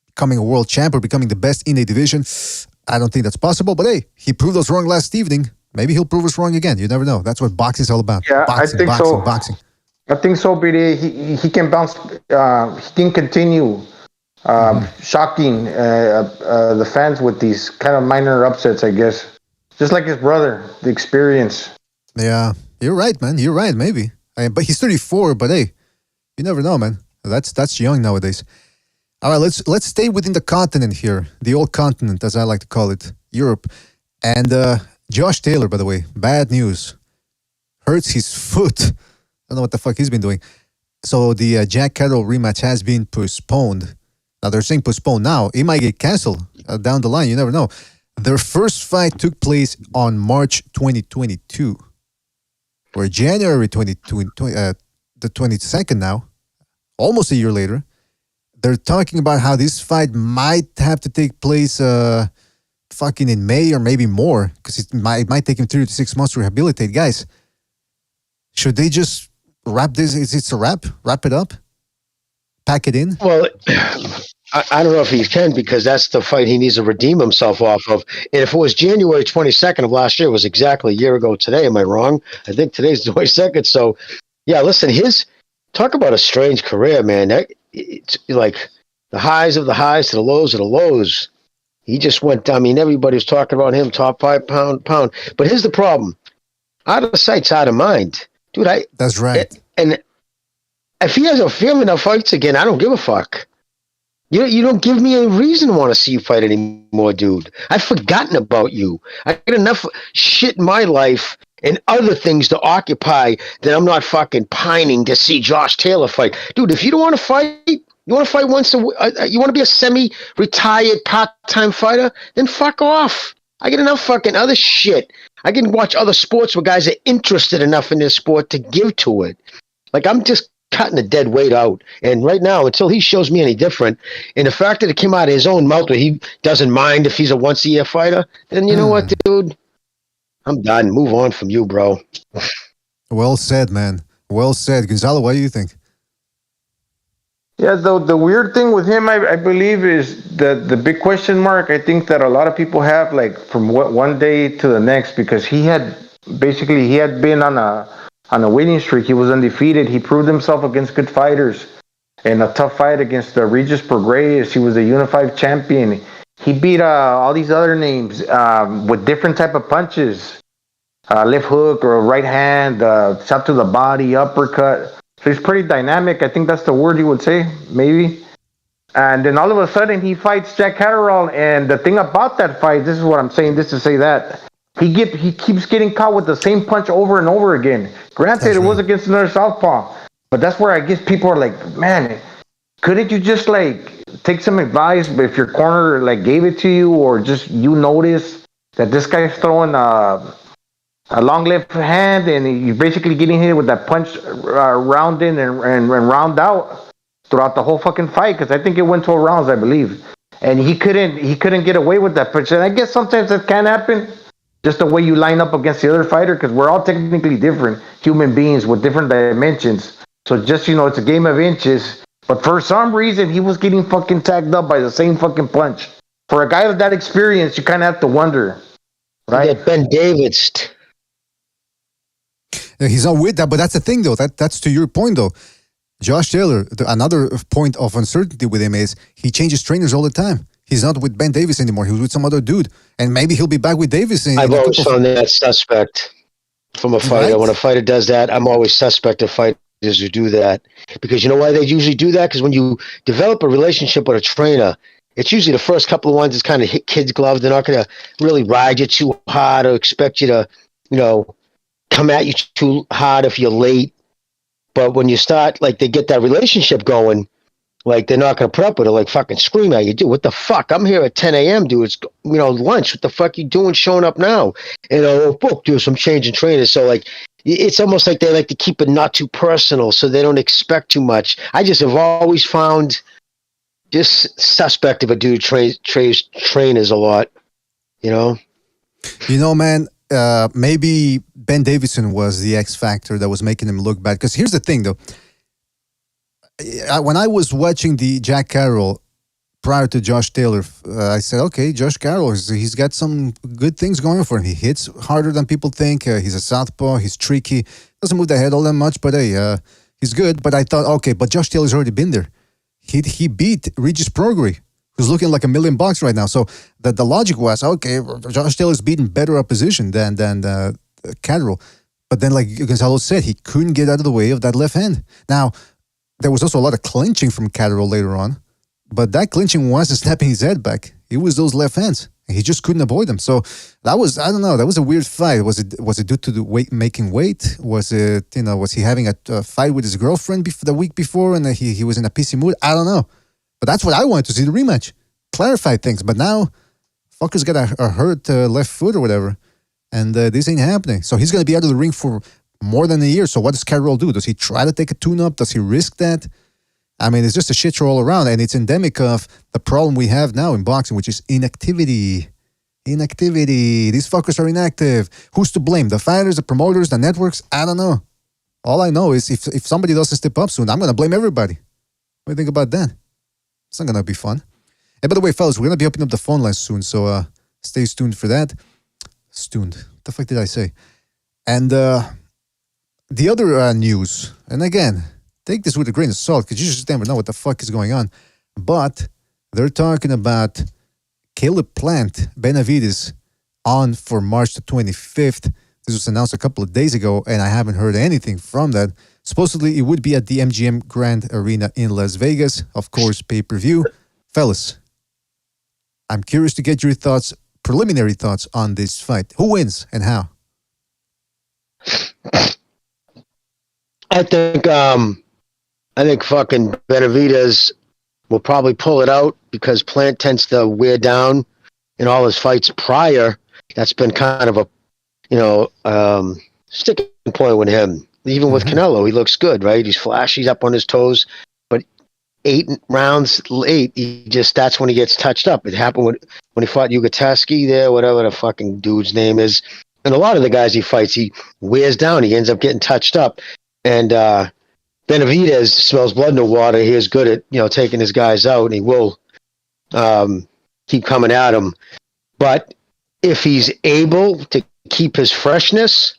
becoming a world champ or becoming the best in a division, I don't think that's possible. But hey, he proved us wrong last evening. Maybe he'll prove us wrong again. You never know. That's what boxing's all about. Yeah, boxing, I think so. Boxing. I think so, BD. He can bounce. He can continue shocking the fans with these kind of minor upsets, I guess. Just like his brother, the experience. Yeah, you're right, man. You're right, maybe. But he's 34. But hey, you never know, man. That's young nowadays. All right, let's stay within the continent here, the old continent, as I like to call it, Europe, and. Josh Taylor, by the way, bad news. Hurts his foot. I don't know what the fuck he's been doing. So the Jack Catterall rematch has been postponed. Now they're saying postponed now. It might get canceled down the line. You never know. Their first fight took place on March 2022. Or January 2020, the 22nd now. Almost a year later. They're talking about how this fight might have to take place fucking in May or maybe more, because it might take him 3 to 6 months to rehabilitate. Guys, should they just wrap this? Is it a wrap? Wrap it up? Pack it in? Well, I don't know if he can, because that's the fight he needs to redeem himself off of. And if it was January 22nd of last year, it was exactly a year ago today. Am I wrong? I think today's the 22nd. So, yeah, listen, talk about a strange career, man. It's like the highs of the highs to the lows of the lows. He just went, I mean, everybody was talking about him, top 5 pound. But here's the problem. Out of sight, out of mind. Dude, That's right. And if he has a feeling enough fights again, I don't give a fuck. You don't give me a reason to want to see you fight anymore, dude. I've forgotten about you. I got enough shit in my life and other things to occupy that I'm not fucking pining to see Josh Taylor fight. Dude, if you don't want to fight, you want to fight once you want to be a semi-retired part-time fighter? Then fuck off. I get enough fucking other shit. I can watch other sports where guys are interested enough in this sport to give to it. Like, I'm just cutting the dead weight out. And right now, until he shows me any different, and the fact that it came out of his own mouth where he doesn't mind if he's a once-a-year fighter, then you know what, dude? I'm done. Move on from you, bro. Well said, man. Well said. Gonzalo, what do you think? Yeah, the weird thing with him, I believe, is the big question mark. I think that a lot of people have, like, from one day to the next, because he had been on a winning streak. He was undefeated. He proved himself against good fighters in a tough fight against Regis Prograis. He was a unified champion. He beat all these other names with different type of punches, left hook or right hand, shot to the body, uppercut. So he's pretty dynamic. I think that's the word you would say, maybe. And then all of a sudden he fights Jack Catterall. And the thing about that fight, this is what I'm saying, this to say that, he keeps getting caught with the same punch over and over again. Granted, it was against another southpaw. But that's where I guess people are like, man, couldn't you just like take some advice if your corner like gave it to you, or just you notice that this guy's throwing a long left hand, and you're basically getting hit with that punch round in and round out throughout the whole fucking fight, because I think it went 12 rounds, I believe, and he couldn't get away with that punch. And I guess sometimes that can happen, just the way you line up against the other fighter, because we're all technically different human beings with different dimensions. So just, it's a game of inches. But for some reason, he was getting fucking tagged up by the same fucking punch. For a guy with that experience, you kind of have to wonder, right? Yeah, Ben Davis. He's not with that, but that's the thing, though. That's to your point, though. Josh Taylor, another point of uncertainty with him is he changes trainers all the time. He's not with Ben Davis anymore. He was with some other dude. And maybe he'll be back with Davis. I've always found that suspect from a fighter. Right? When a fighter does that, I'm always suspect of fighters who do that. Because you know why they usually do that? Because when you develop a relationship with a trainer, it's usually the first couple of ones that's kind of hit kids' gloves. They're not going to really ride you too hard or expect you to, come at you too hard if you're late. But when you start, like, they get that relationship going, like, they're not going to put up with it, like, fucking scream at you, dude, what the fuck? I'm here at 10 a.m., dude. It's, lunch. What the fuck you doing showing up now? And, fuck, dude, so I'm changing trainers. So, like, it's almost like they like to keep it not too personal so they don't expect too much. I just have always found just suspect if a dude trains trainers a lot, man, maybe Ben Davison was the X factor that was making him look bad. Because here's the thing, though. When I was watching the Jack Carroll prior to Josh Taylor, I said, okay, Josh Carroll, he's got some good things going for him. He hits harder than people think. He's a southpaw. He's tricky. Doesn't move the head all that much, but hey, he's good. But I thought, okay, but Josh Taylor's already been there. He beat Regis Prograis, who's looking like $1 million right now. So the logic was, okay, Josh Taylor's beating better opposition than Catterall. But then, like Gonzalo said, he couldn't get out of the way of that left hand. Now, there was also a lot of clinching from Catterall later on, but that clinching wasn't snapping his head back. It was those left hands. He just couldn't avoid them. So that was, I don't know, that was a weird fight. Was it due to the making weight? Was it, was he having a fight with his girlfriend the week before and he was in a pissy mood? I don't know. But that's what I wanted to see, the rematch. Clarify things. But now, fucker's got a hurt left foot or whatever. And this ain't happening. So he's going to be out of the ring for more than a year. So what does Catterall do? Does he try to take a tune-up? Does he risk that? I mean, it's just a shit show all around. And it's endemic of the problem we have now in boxing, which is inactivity. Inactivity. These fuckers are inactive. Who's to blame? The fighters, the promoters, the networks? I don't know. All I know is if somebody doesn't step up soon, I'm going to blame everybody. What do you think about that? It's not going to be fun. And by the way, fellas, we're going to be opening up the phone lines soon, so stay tuned for that. Tuned. What the fuck did I say? And the other news, and again, take this with a grain of salt, because you just never know what the fuck is going on. But they're talking about Caleb Plant Benavides on for March the 25th. This was announced a couple of days ago, and I haven't heard anything from that. Supposedly, it would be at the MGM Grand Arena in Las Vegas. Of course, pay-per-view. Fellas, I'm curious to get your thoughts, preliminary thoughts on this fight. Who wins and how? I think fucking Benavides will probably pull it out because Plant tends to wear down in all his fights prior. That's been kind of a, sticking point with him. Even with Canelo, he looks good, right? He's flashy, he's up on his toes. But 8 rounds late, that's when he gets touched up. It happened when he fought Yugataski there, whatever the fucking dude's name is. And a lot of the guys he fights, he wears down. He ends up getting touched up. And Benavidez smells blood in the water. He is good at taking his guys out, and he will keep coming at him. But if he's able to keep his freshness,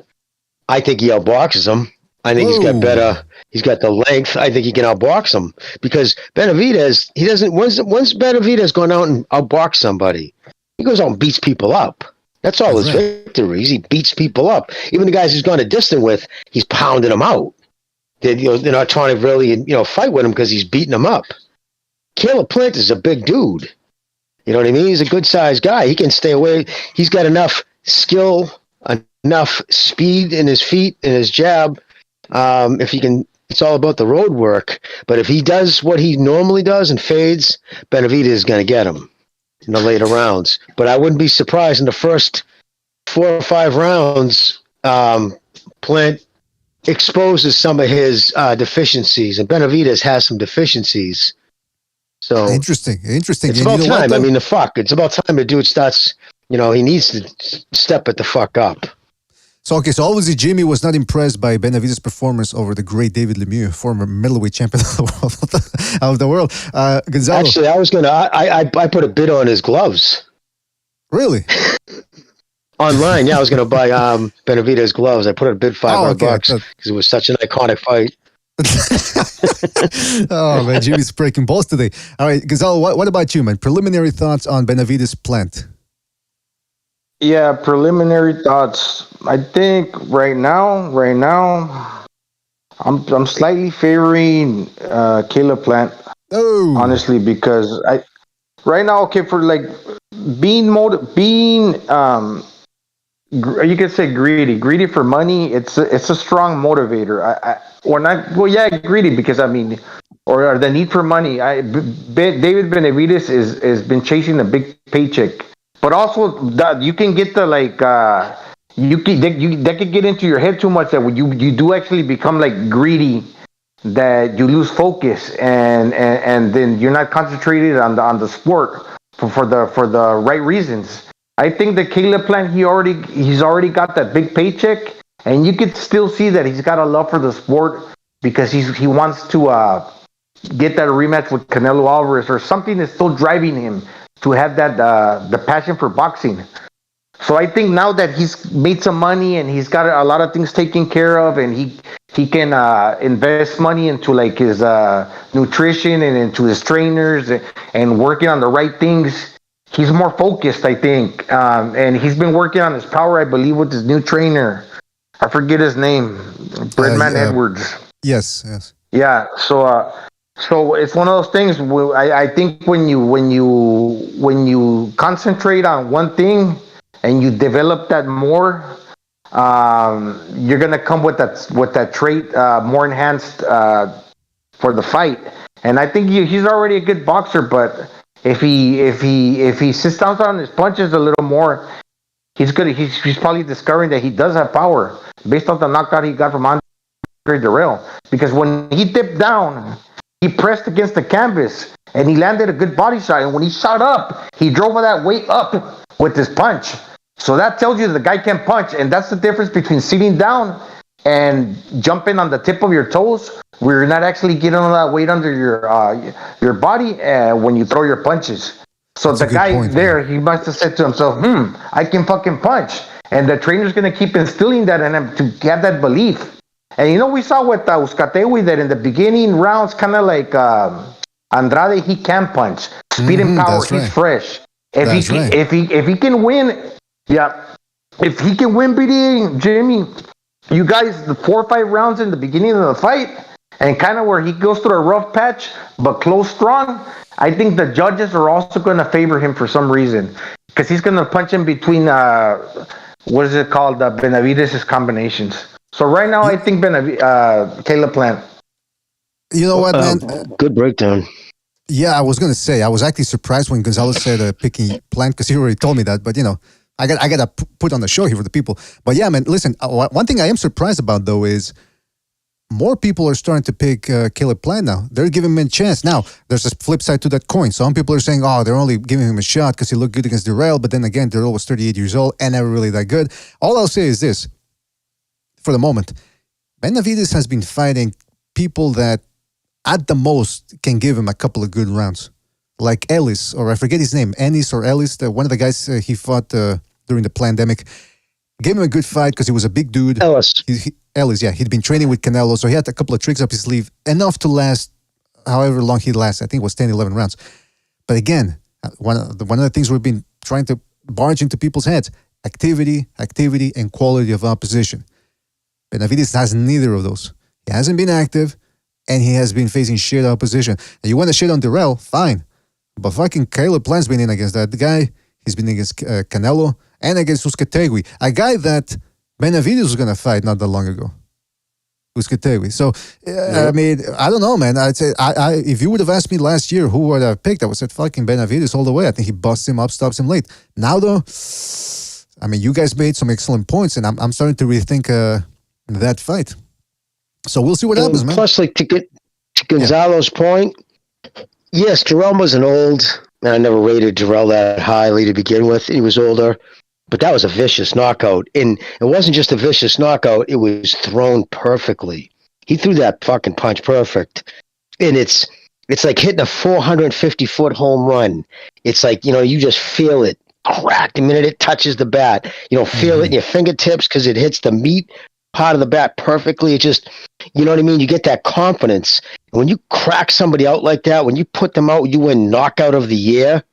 I think he outboxes him. I think he's got better. He's got the length. I think he can outbox him because Benavidez. He doesn't. Once Benavidez gone out and outbox somebody, he goes out and beats people up. That's all his victories. He beats people up. Even the guys he's gone a distance with, he's pounding them out. They're not trying to really fight with him because he's beating them up. Caleb Plant is a big dude. You know what I mean? He's a good sized guy. He can stay away. He's got enough skill, enough speed in his feet and his jab. If he can, it's all about the road work. But if he does what he normally does and fades, Benavidez is going to get him in the later rounds. But I wouldn't be surprised in the first 4 or 5 rounds, Plant exposes some of his deficiencies, and Benavidez has some deficiencies. So interesting. It's about time. I mean, it's about time the dude starts. He needs to step it the fuck up. So obviously Jimmy was not impressed by Benavidez' performance over the great David Lemieux, former middleweight champion of the world. Gonzalo. Actually, I put a bid on his gloves. Really? Online, yeah, I was going to buy Benavidez' gloves. I put a bid $500 because it was such an iconic fight. Oh man, Jimmy's breaking balls today. All right, Gonzalo, what about you, man? Preliminary thoughts on Benavidez' Plant? Yeah, preliminary thoughts. I think right now, I'm slightly favoring Caleb Plant. Oh, honestly, because right now, for like being you could say greedy for money. It's a strong motivator. Greedy because or the need for money. David Benavidez has been chasing a big paycheck. But also, you can get the that could get into your head too much that when you do actually become like greedy, that you lose focus and then you're not concentrated on the sport for the right reasons. I think that Caleb Plant he's already got that big paycheck, and you could still see that he's got a love for the sport because he wants to get that rematch with Canelo Alvarez or something that's still driving him to have that the passion for boxing. So I think now that he's made some money and he's got a lot of things taken care of, and he can invest money into like his nutrition and into his trainers and working on the right things. He's more focused, I think, and he's been working on his power, I believe, with his new trainer. I forget his name, Breadman Edwards. Yes. Yeah. So it's one of those things. I think when you concentrate on one thing and you develop that more, you're gonna come with that trait more enhanced for the fight. And I think he's already a good boxer, but if he sits down on his punches a little more, he's probably discovering that he does have power based on the knockout he got from Andre Dirrell. Because when he dipped down, he pressed against the canvas and he landed a good body shot. And when he shot up, he drove that weight up with his punch. So that tells you that the guy can punch. And that's the difference between sitting down and jumping on the tip of your toes, where you're not actually getting all that weight under your body when you throw your punches. So that's the guy point, there, he must have said to himself, I can fucking punch. And the trainer's going to keep instilling that in him to have that belief. And we saw with Uzcategui that in the beginning rounds, kind of like Andrade, he can punch. Speed and power, he's fresh. If he can win, if he can win, BD, Jimmy, you guys, the 4 or 5 rounds in the beginning of the fight, and kind of where he goes through a rough patch, but close strong, I think the judges are also going to favor him for some reason. Because he's going to punch in between, Benavidez' combinations. So right now, I think Caleb Plant. You know what, man? Good breakdown. Yeah, I was going to say, I was actually surprised when Gonzalo said picking Plant, because he already told me that, but I got to put on the show here for the people. But yeah, man, listen, one thing I am surprised about, though, is more people are starting to pick Caleb Plant now. They're giving him a chance. Now, there's a flip side to that coin. Some people are saying, they're only giving him a shot because he looked good against Dirrell. But then again, Dirrell was 38 years old and never really that good. All I'll say is this, for the moment, Benavidez has been fighting people that, at the most, can give him a couple of good rounds. Like Ellis, or I forget his name, Ennis or Ellis, one of the guys he fought during the pandemic. Gave him a good fight because he was a big dude. Ellis. Ellis, yeah. He'd been training with Canelo, so he had a couple of tricks up his sleeve, enough to last however long he lasts. I think it was 10, 11 rounds. But again, one of the things we've been trying to barge into people's heads, activity, and quality of opposition. Benavidez has neither of those. He hasn't been active, and he has been facing shit opposition. Now, you want to shit on Dirrell? Fine. But fucking Caleb Plant's been in against that guy. He's been against Canelo and against Uzcategui, a guy that Benavidez was going to fight not that long ago. Uzcategui. So, I mean, I don't know, man. I'd say, if you would have asked me last year who would I have picked, I would have said fucking Benavidez all the way. I think he busts him up, stops him late. Now, though, I mean, you guys made some excellent points, and I'm starting to rethink that fight. So we'll see what happens, man. Plus, like, to Gonzalo's point, yes, Dirrell wasn't old, and I never rated Dirrell that highly to begin with. He was older, but that was a vicious knockout. And it wasn't just a vicious knockout, it was thrown perfectly. He threw that fucking punch perfect. And it's like hitting a 450-foot home run. It's like, you just feel it crack the minute it touches the bat. You don't feel it in your fingertips because it hits the meat part of the bat perfectly. It just, you know what I mean? You get that confidence. When you crack somebody out like that, when you put them out, you win knockout of the year.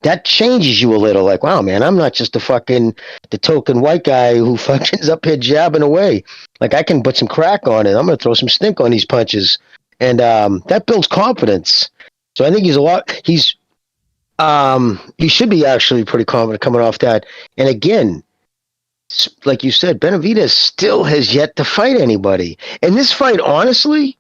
That changes you a little. Like, wow, man, I'm not just the token white guy who fucking up here jabbing away. Like, I can put some crack on it. I'm going to throw some stink on these punches. And that builds confidence. So I think he should be actually pretty confident coming off that. And again, like you said, Benavidez still has yet to fight anybody. And this fight, honestly,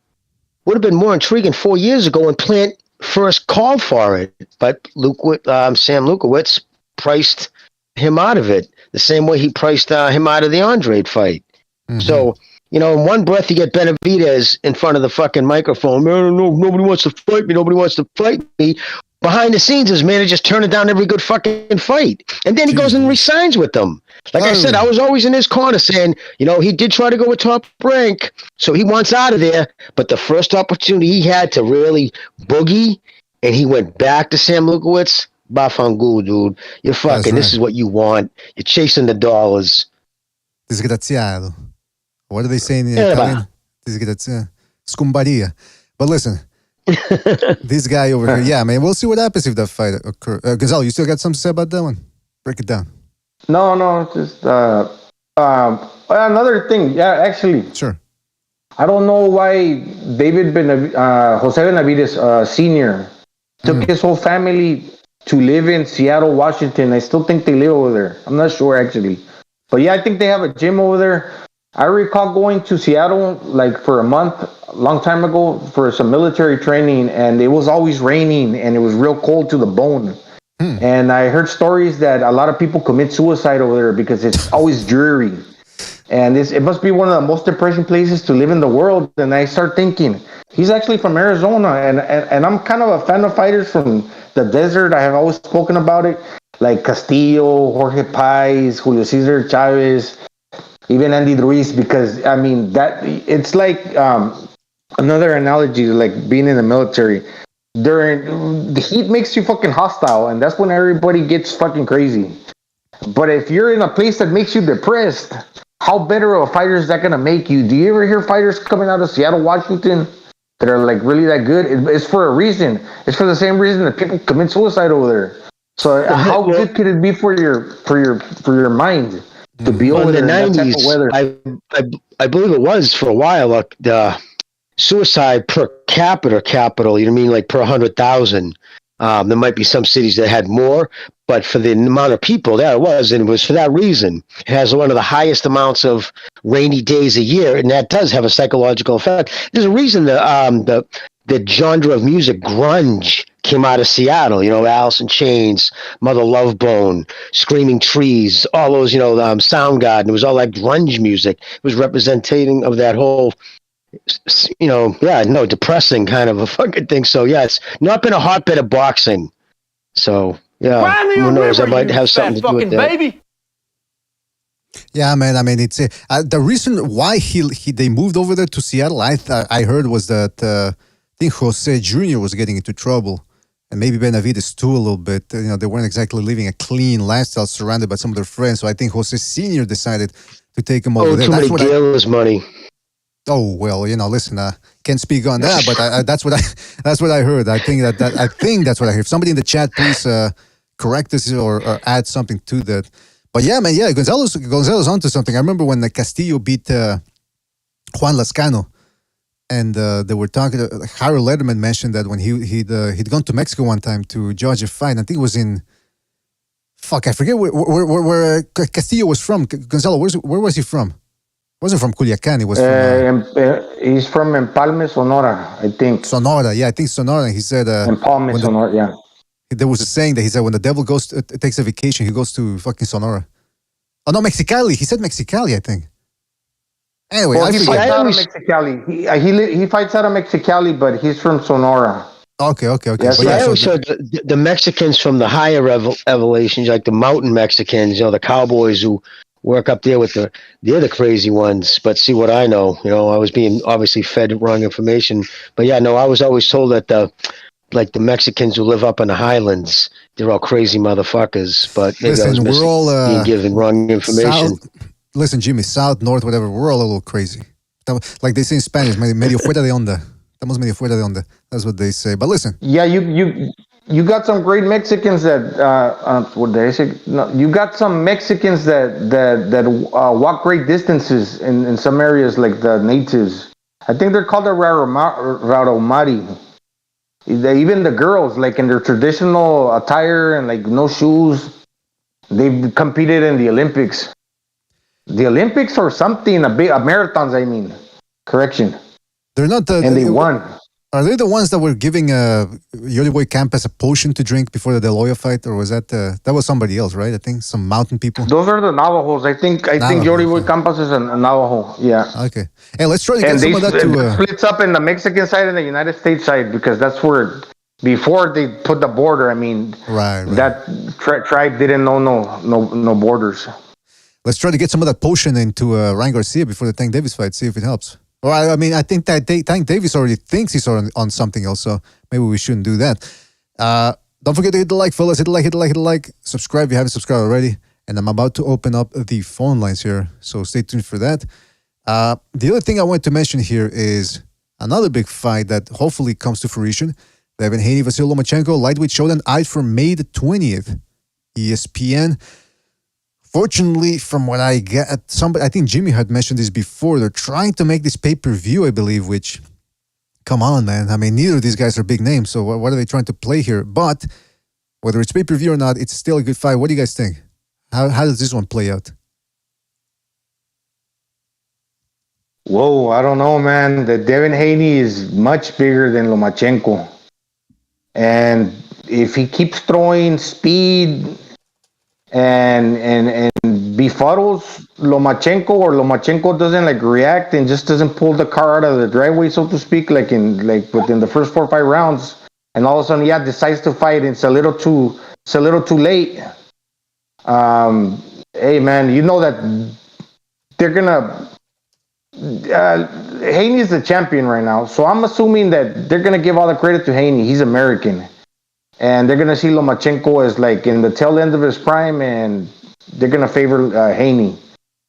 would have been more intriguing 4 years ago when Plant first called for it. But Sam Lukowitz priced him out of it the same way he priced him out of the Andrade fight. Mm-hmm. So, in one breath you get Benavidez in front of the fucking microphone. Man, no, nobody wants to fight me. Nobody wants to fight me. Behind the scenes, his manager's turning down every good fucking fight. And then he goes and resigns with them. Like I said, I was always in his corner saying, he did try to go with Top Rank, so he wants out of there. But the first opportunity he had to really boogie, and he went back to Sam Lukowitz, Bafangu, dude. You're fucking, This is what you want. You're chasing the dollars. Disgraziado. What are they saying in Italian? Disgraziado. Scumbaria. But listen. This guy over here, yeah, man. We'll see what happens if that fight occurs. Gonzalo, you still got something to say about that one? Break it down. No, just another thing. Yeah, actually, sure. I don't know why Jose Benavidez Senior took his whole family to live in Seattle, Washington. I still think they live over there. I'm not sure actually, but yeah, I think they have a gym over there. I recall going to Seattle like for a month, a long time ago, for some military training, and it was always raining and it was real cold to the bone. And I heard stories that a lot of people commit suicide over there because it's always dreary. And it must be one of the most depressing places to live in the world. And I start thinking, he's actually from Arizona, and I'm kind of a fan of fighters from the desert. I have always spoken about it, like Castillo, Jorge Pais, Julio Cesar Chavez, even Andy Ruiz, because I mean that it's like another analogy to like being in the military. During the heat makes you fucking hostile, and that's when everybody gets fucking crazy. But if you're in a place that makes you depressed, how better of a fighter is that gonna make you? Do you ever hear fighters coming out of Seattle, Washington, that are like really that good? It's for a reason. It's for the same reason that people commit suicide over there. So how good could it be for your mind to be over there in that type of weather? I believe it was for a while. Like the suicide per capita, you know what I mean, like per 100,000. There might be some cities that had more, but for the amount of people, there it was, and it was for that reason. It has one of the highest amounts of rainy days a year, and that does have a psychological effect. There's a reason the genre of music, grunge, came out of Seattle. Alice in Chains, Mother Love Bone, Screaming Trees, all those, Soundgarden. It was all that grunge music. It was representing of that whole depressing kind of a fucking thing. So yeah, it's not been a hotbed of boxing. So yeah, who knows? I might have something to do with that. Baby. Yeah, man. I mean, it's the reason why they moved over there to Seattle. I heard was that I think Jose Jr. was getting into trouble, and maybe Benavides too a little bit. They weren't exactly living a clean lifestyle, surrounded by some of their friends. So I think Jose Sr. decided to take him over there. Too many dealers' money. Oh well, listen, can't speak on that, but that's what I heard. I think that's what I heard. If somebody in the chat, please correct this or add something to that. But yeah, man, Gonzalo's onto something. I remember when Castillo beat Juan Lascano, and they were talking. Harold Letterman mentioned that when he'd gone to Mexico one time to judge a fight. I think it was in. Fuck, I forget where Castillo was from. Gonzalo, where was he from? Wasn't from Culiacan. He was from. He's from Empalme, Sonora, I think. Sonora, yeah, I think Sonora. He said. Empalme, Sonora, yeah. There was a saying that he said when the devil takes a vacation, he goes to fucking Sonora. Oh no, Mexicali. He said Mexicali, I think. Anyway, he fights out of Mexicali. He fights out of Mexicali, but he's from Sonora. Okay. Yes, I always heard the Mexicans from the higher elevations, like the mountain Mexicans, the cowboys who work up there they're the crazy ones. But see what I know, I was being obviously fed wrong information. But yeah, no, I was always told that the Mexicans who live up in the highlands, they're all crazy motherfuckers. But maybe we're all being given wrong information. Listen, Jimmy, south, north, whatever, we're all a little crazy. Like they say in Spanish, medio fuera de onda. Estamos medio fuera de onda. That's what they say. But listen. Yeah, you got some great Mexicans that what they say. No, you got some Mexicans that walk great distances in some areas, like the natives. I think they're called the Raromari. Even the girls, like in their traditional attire and like no shoes, they've competed in the Olympics. The Olympics or something, marathons, I mean. Correction. They're not and they won. Are they the ones that were giving Yoli Boy Campos a potion to drink before the De Loya fight, or was that was somebody else, right? I think some mountain people. Those are the Navajos. I think Yoli Boy Campos is a Navajo. Yeah. Okay. Hey, let's try to get some of that to. Splits up in the Mexican side and the United States side because that's where before they put the border. I mean, right. That tribe didn't know no borders. Let's try to get some of that potion into Ryan Garcia before the Tank Davis fight. See if it helps. Well, I mean, I think that Tank Davis already thinks he's on something else, so maybe we shouldn't do that. Don't forget to hit the like, fellas. Hit the like. Subscribe if you haven't subscribed already. And I'm about to open up the phone lines here, so stay tuned for that. The other thing I wanted to mention here is another big fight that hopefully comes to fruition. Devin Haney, Vasily Lomachenko, lightweight showdown eyed for May the 20th. ESPN. Fortunately, from what I get, I think Jimmy had mentioned this before. They're trying to make this pay-per-view, I believe. Which, come on, man. I mean, neither of these guys are big names. So what are they trying to play here? But whether it's pay-per-view or not, it's still a good fight. What do you guys think? How does this one play out? Whoa, I don't know, man. The Devin Haney is much bigger than Lomachenko, and if he keeps throwing speed and befuddles Lomachenko doesn't like react and just doesn't pull the car out of the driveway, so to speak, within the first 4 or 5 rounds, and all of a sudden decides to fight. It's a little too late. Hey man, you know that they're gonna Haney's the champion right now, so I'm assuming that they're gonna give all the credit to Haney. He's American. And they're going to see Lomachenko as like in the tail end of his prime, and they're going to favor Haney.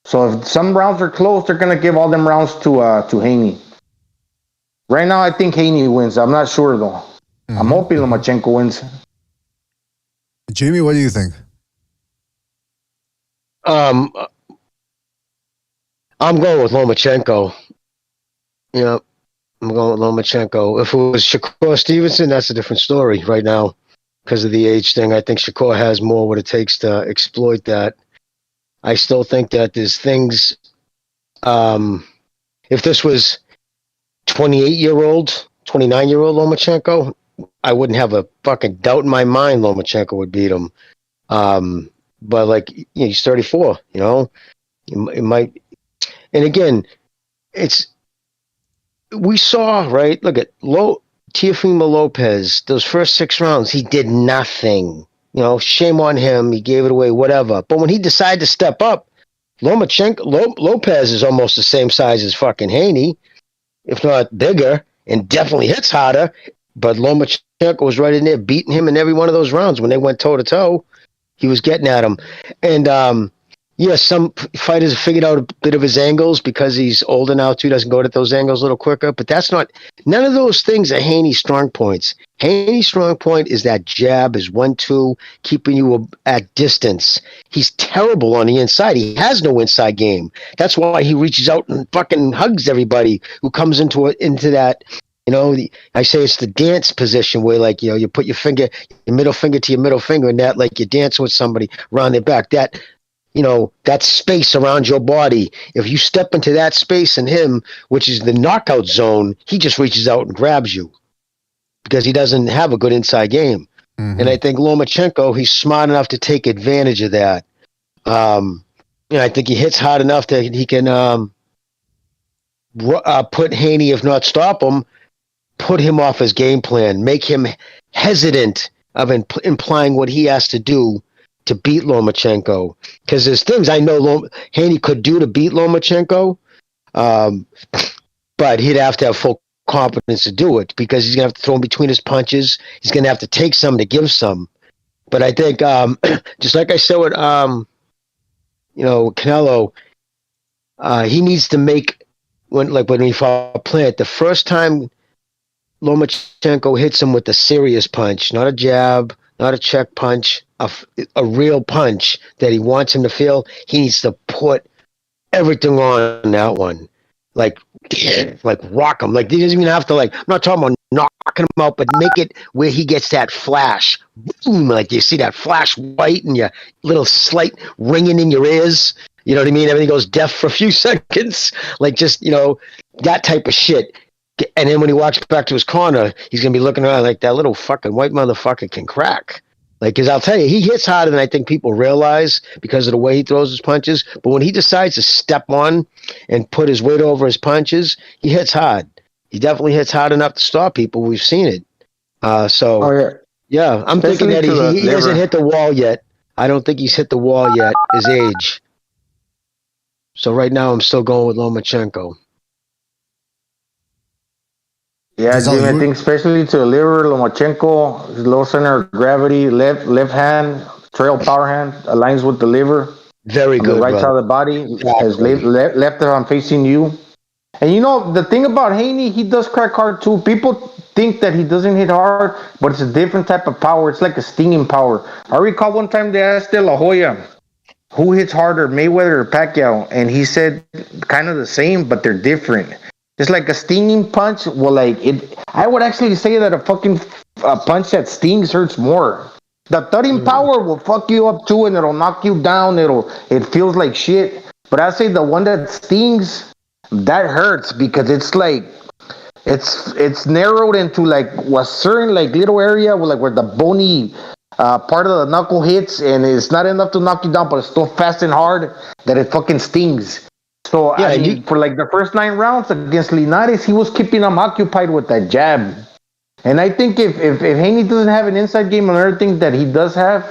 So if some rounds are close, they're going to give all them rounds to Haney. Right now, I think Haney wins. I'm not sure, though. Mm-hmm. I'm hoping Lomachenko wins. Jimmy, what do you think? I'm going with Lomachenko. Yeah. I'm going with Lomachenko. If it was Shakur Stevenson, that's a different story right now because of the age thing. I think Shakur has more what it takes to exploit that. I still think that there's things. If this was 28-year-old, 29-year-old Lomachenko, I wouldn't have a fucking doubt in my mind Lomachenko would beat him. But he's 34. It might. And again, we saw, right? Look at Teofimo Lopez, those first 6 rounds, he did nothing. Shame on him. He gave it away, whatever. But when he decided to step up, Lopez is almost the same size as fucking Haney, if not bigger, and definitely hits harder. But Lomachenko was right in there beating him in every one of those rounds when they went toe to toe. He was getting at him, and some fighters have figured out a bit of his angles because he's older now too. Doesn't go at those angles a little quicker, but that's not. None of those things are Haney's strong points. Haney's strong point is that jab, is 1-2, keeping you at distance. He's terrible on the inside. He has no inside game. That's why he reaches out and fucking hugs everybody who comes into that. I say it's the dance position where, like, you put your middle finger to your middle finger, and that, like, you're dancing with somebody around their back. That, that space around your body. If you step into that space in him, which is the knockout zone, he just reaches out and grabs you because he doesn't have a good inside game. Mm-hmm. And I think Lomachenko, he's smart enough to take advantage of that. I think he hits hard enough that he can put Haney, if not stop him, put him off his game plan, make him hesitant of implying what he has to do to beat Lomachenko. Because there's things I know Haney could do to beat Lomachenko, but he'd have to have full confidence to do it because he's going to have to throw him between his punches. He's going to have to take some to give some. But I think, just like I said with, Canelo, he needs to make, when he fought Plant, the first time Lomachenko hits him with a serious punch, not a jab, not a check punch, a real punch that he wants him to feel. He needs to put everything on that one, like rock him. Like, he doesn't even have to, I'm not talking about knocking him out, but make it where he gets that flash, boom, like you see that flash white and your little slight ringing in your ears. You know what I mean? Everything goes deaf for a few seconds, that type of shit. And then when he walks back to his corner, he's going to be looking around like that little fucking white motherfucker can crack. Because I'll tell you, he hits harder than I think people realize because of the way he throws his punches. But when he decides to step on and put his weight over his punches, he hits hard. He definitely hits hard enough to stop people. We've seen it. I'm thinking that he hasn't hit the wall yet. I don't think he's hit the wall yet, his age. So right now I'm still going with Lomachenko. Yeah, Jim, I think especially to the liver, Lomachenko, his low center of gravity, left hand, trail power hand, aligns with the liver. Very good. The right side of the body, his left arm facing you. And the thing about Haney, he does crack hard too. People think that he doesn't hit hard, but it's a different type of power. It's like a stinging power. I recall one time they asked De La Hoya, who hits harder, Mayweather or Pacquiao? And he said kind of the same, but they're different. It's like a stinging punch. Well, I would actually say that a fucking punch that stings hurts more. The thudding power will fuck you up too, and it'll knock you down. It feels like shit. But I say the one that stings, that hurts because it's narrowed into a certain little area where the bony part of the knuckle hits, and it's not enough to knock you down, but it's still fast and hard that it fucking stings. So, for the first 9 rounds against Linares, he was keeping him occupied with that jab. And I think if Haney doesn't have an inside game and everything that he does have,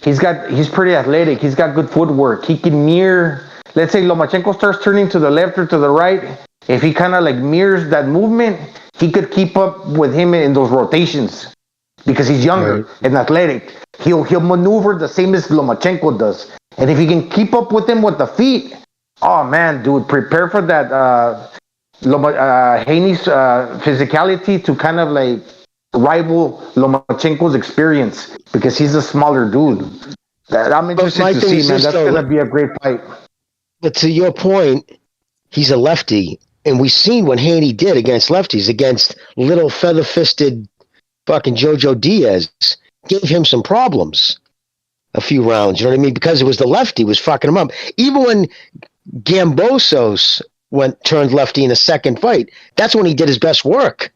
he's pretty athletic. He's got good footwork. He can mirror. Let's say Lomachenko starts turning to the left or to the right. If he kind of mirrors that movement, he could keep up with him in those rotations because he's younger and athletic. He'll maneuver the same as Lomachenko does. And if he can keep up with him with the feet, oh man, dude, prepare for that Haney's physicality to kind of rival Lomachenko's experience because he's a smaller dude. I'm interested to see, man. That's going to be a great fight. But to your point, he's a lefty, and we've seen what Haney did against lefties, against little feather-fisted fucking Jojo Diaz. Gave him some problems a few rounds, you know what I mean? Because it was the lefty was fucking him up. Even when Gambosos turned lefty in the second fight, that's when he did his best work.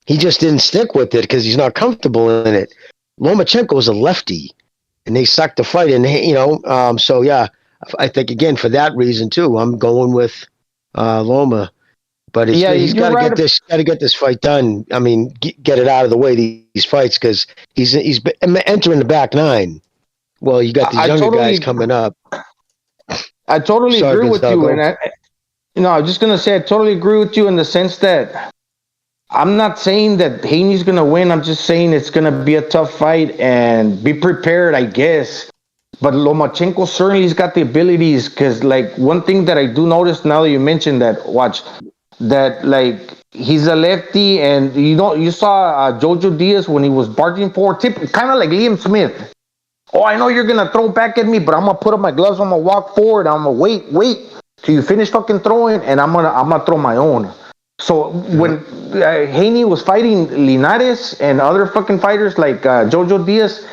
He just didn't stick with it because he's not comfortable in it. Lomachenko was a lefty, and they sucked the fight. And so yeah, I think again for that reason too, I'm going with Loma. But he's got to get this fight done. I mean, get it out of the way, these fights, because he's entering the back 9. Well, you got these younger guys coming up. I totally Sorry, agree Vince with you, Doggo. and I'm just gonna say I totally agree with you in the sense that I'm not saying that Haney's gonna win. I'm just saying it's gonna be a tough fight, and be prepared, I guess. But Lomachenko certainly's got the abilities, because like one thing that I do notice now that you mentioned that, watch that, like he's a lefty, and you saw Jojo Diaz when he was barging forward, kind of like Liam Smith. Oh, I know you're gonna throw back at me, but I'm gonna put up my gloves. I'm gonna walk forward. I'm gonna wait till you finish fucking throwing, and I'm gonna throw my own. So when Haney was fighting Linares and other fucking fighters like Jojo Diaz,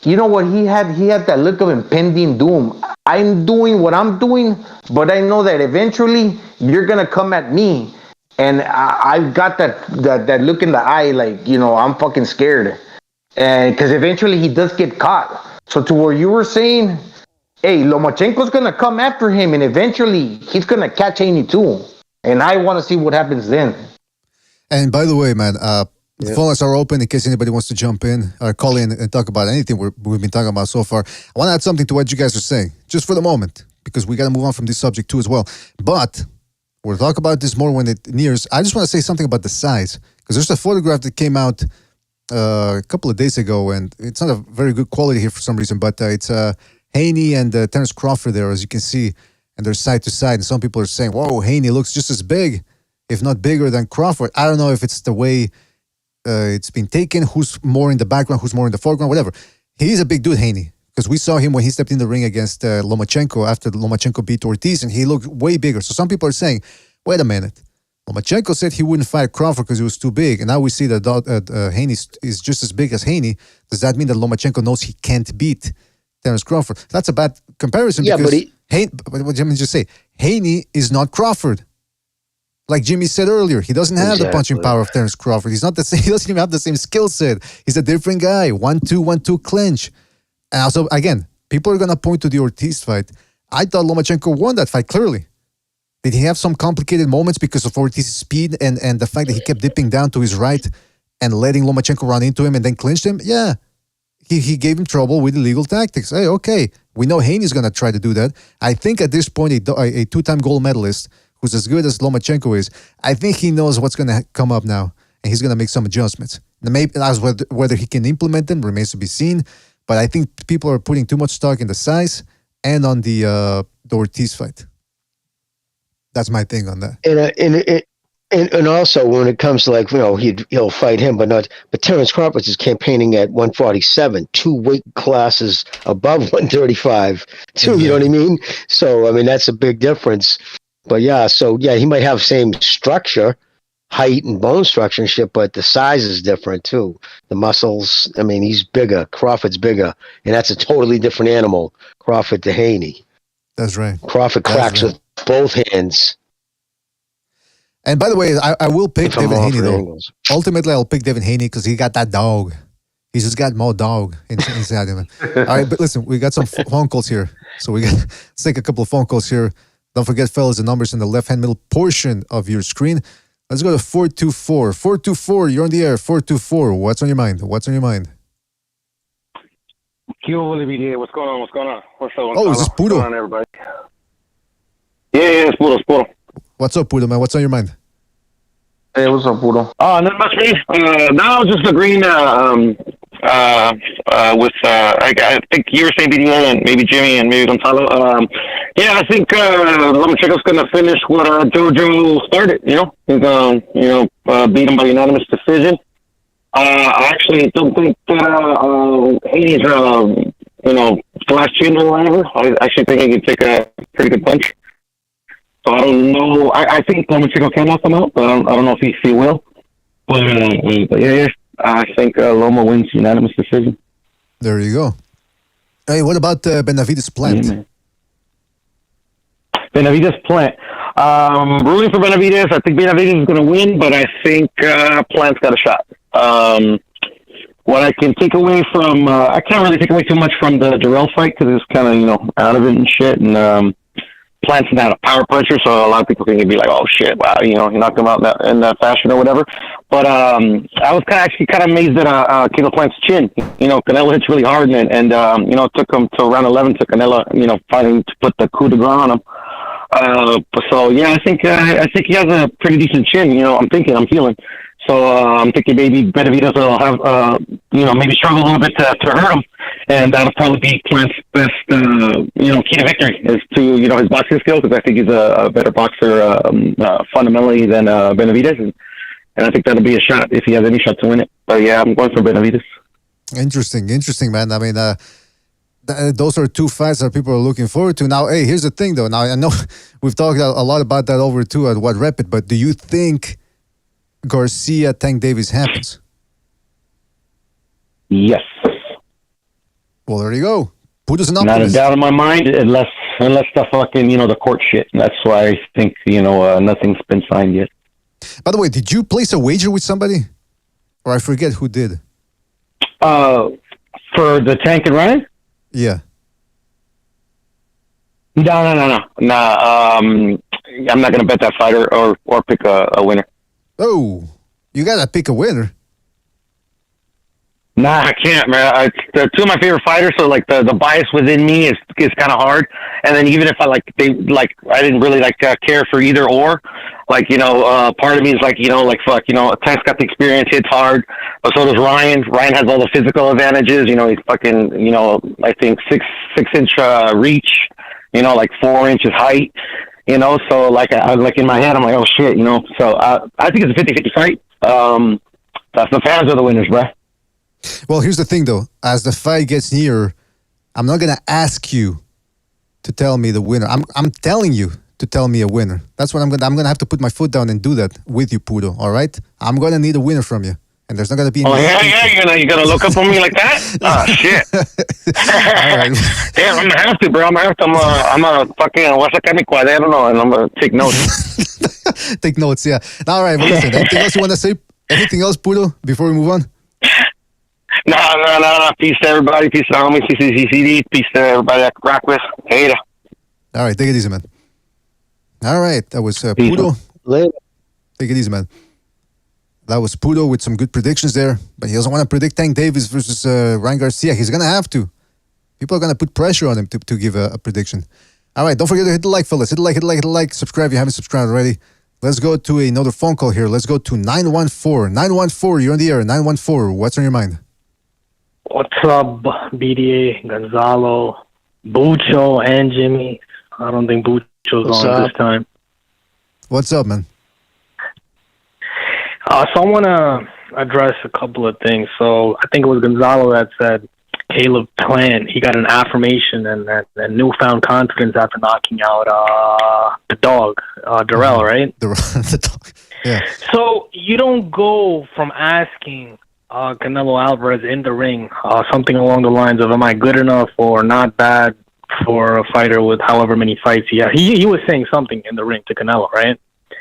you know what he had? He had that look of impending doom. I'm doing what I'm doing, but I know that eventually you're gonna come at me, and I've got that look in the eye, like I'm fucking scared, and because eventually he does get caught. So to where you were saying, hey, Lomachenko's gonna come after him, and eventually he's gonna catch Haney too, and I want to see what happens then. And by the way, man, the phone lines are open in case anybody wants to jump in or call in and talk about anything we've been talking about so far. I want to add something to what you guys are saying, just for the moment, because we got to move on from this subject too as well. But we'll talk about this more when it nears. I just want to say something about the size, because there's a photograph that came out a couple of days ago, and it's not a very good quality here for some reason, but it's Haney and Terence Crawford there, as you can see, and they're side to side. And some people are saying, whoa, Haney looks just as big, if not bigger than Crawford. I don't know if it's the way it's been taken, who's more in the background, who's more in the foreground, whatever. He's a big dude, Haney, because we saw him when he stepped in the ring against Lomachenko after Lomachenko beat Ortiz, and he looked way bigger. So some people are saying, wait a minute, Lomachenko said he wouldn't fight Crawford because he was too big, and now we see that Haney is just as big as Haney. Does that mean that Lomachenko knows he can't beat Terence Crawford? That's a bad comparison. Yeah, because but let me just say, Haney is not Crawford. Like Jimmy said earlier, he doesn't have the punching power of Terence Crawford. He's not the same. He doesn't even have the same skill set. He's a different guy. 1-2, 1-2 clinch. And also, again, people are gonna point to the Ortiz fight. I thought Lomachenko won that fight clearly. Did he have some complicated moments because of Ortiz's speed and the fact that he kept dipping down to his right and letting Lomachenko run into him and then clinched him? Yeah. He gave him trouble with illegal tactics. Hey, okay. We know Haney's going to try to do that. I think at this point, a two-time gold medalist who's as good as Lomachenko is, I think he knows what's going to come up now, and he's going to make some adjustments. And maybe that's whether he can implement them remains to be seen, but I think people are putting too much stock in the size and on the Ortiz fight. That's my thing on that. And also when it comes to he'll fight him, but Terence Crawford is campaigning at 147, 2 weight classes above 135 too. You know what I mean? So I mean that's a big difference. But he might have same structure, height and bone structure and shit, but the size is different too. The muscles. I mean, he's bigger. Crawford's bigger, and that's a totally different animal. Crawford to Haney. That's right. Crawford cracks with both hands. And by the way, I will pick Devin Haney though. Angles. Ultimately, I'll pick Devin Haney because he got that dog. He's just got more dog inside him. All right, but listen, we got some phone calls here. So let's take a couple of phone calls here. Don't forget, fellas, the numbers in the left-hand middle portion of your screen. Let's go to 424. 424, you're on the air. 424, what's on your mind? What's on your mind? What's going on? What's going on? Is this Puro? What's going on, everybody? Yeah, it's Puro. What's up, Puro, man? What's on your mind? Hey, what's up, Puro? Not much, me. Now just agreeing with I think you were saying BDA and maybe Jimmy and maybe Gonzalo. I think Lomachenko's going to finish what Jojo started. He's beat him by unanimous decision. I actually don't think that Haney's flash chin or whatever. I actually think he can take a pretty good punch. So I don't know. I think Lomachenko can knock him out, but I don't know if he will. But I think Loma wins unanimous decision. There you go. Hey, what about Benavidez Plant? Benavidez Plant. Rooting for Benavidez. I think Benavidez is going to win, but I think Plant's got a shot. What I can take away from, I can't really take away too much from the Durrell fight because it was kind of, out of it and shit. And Plant's not a power puncher, so a lot of people can be like, "Oh shit, wow, you know, he knocked him out in that fashion or whatever." But I was actually kind of amazed at Caleb Plant's chin. You know, Canelo hits really hard, and you know, it took him to round 11 to Canelo, you know, finally to put the coup de grace on him. So yeah, I think he has a pretty decent chin. You know, I'm feeling. So I'm thinking maybe Benavidez will have, you know, maybe struggle a little bit to hurt him, and that'll probably be Plant's best, you know, key to victory is to, you know, his boxing skill, because I think he's a better boxer fundamentally than Benavidez, and I think that'll be a shot if he has any shot to win it. But yeah, I'm going for Benavidez. Interesting, man. I mean, those are two fights that people are looking forward to. Now, hey, here's the thing, though. Now, I know we've talked a lot about that over too at What Rep It, but do you think Garcia Tank Davis happens? Yes. Well, there you go. Put us an Not optimist. a doubt in my mind, unless the fucking, you know, the court shit. That's why I think, you know, nothing's been signed yet. By the way, did you place a wager with somebody? Or I forget who did. For the Tank and Ryan? Yeah. No. I'm not gonna bet that fighter or pick a winner. Oh, you gotta pick a winner. Nah, I can't, man. They're two of my favorite fighters, so like the bias within me is kind of hard. And then even if I I didn't really care for either or. Like, you know, part of me is like, you know, like fuck, you know, Tank's got the experience, hits hard, but so does Ryan. Ryan has all the physical advantages. You know, he's fucking, you know, I think 6-inch reach. You know, like 4 inches height. You know, so like I like in my head, I'm like, oh shit, you know. So I think it's a 50-50 fight. That's the fans are the winners, bro. Well, here's the thing, though. As the fight gets nearer, I'm not gonna ask you to tell me the winner. I'm telling you to tell me a winner. That's what I'm gonna have to put my foot down and do that with you, Pudo. All right? I'm gonna need a winner from you, and there's not gonna be. Oh yeah, you're gonna look up on me like that? Oh shit! All right. Damn, I'm gonna have to, bro. I'm gonna fucking what's a mi cuaderno, and I'm gonna take notes. Take notes, yeah. All right, well, listen. Anything else you want to say? Anything else, Pudo? Before we move on. No. Peace to everybody. Peace to the homies. CCCD. Peace to everybody I rock with. Later. All right, take it easy, man. All right, that was Pudo. Later. Take it easy, man. That was Pudo with some good predictions there, but he doesn't want to predict Tank Davis versus Ryan Garcia. He's going to have to. People are going to put pressure on him to give a prediction. All right, don't forget to hit the like, fellas. Hit the like. Subscribe if you haven't subscribed already. Let's go to another phone call here. Let's go to 914. 914, you're on the air. 914, what's on your mind? What's up, BDA, Gonzalo, Bucho, and Jimmy? I don't think Bucho's on this time. What's up, man? So I want to address a couple of things. So I think it was Gonzalo that said Caleb Plant, he got an affirmation and newfound confidence after knocking out the dog, Darrell, right? The dog, yeah. So you don't go from asking Canelo Alvarez in the ring something along the lines of, am I good enough or not bad for a fighter with however many fights he has? He was saying something in the ring to Canelo, right?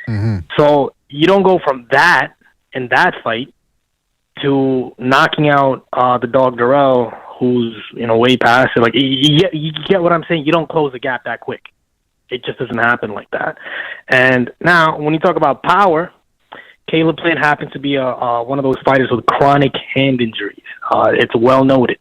Mm-hmm. So you don't go from that in that fight to knocking out the dog Darrell, who's, you know, way past it. Like, you get what I'm saying? You don't close the gap that quick. It just doesn't happen like that. And now, when you talk about power, Caleb Plant happens to be one of those fighters with chronic hand injuries. It's well noted.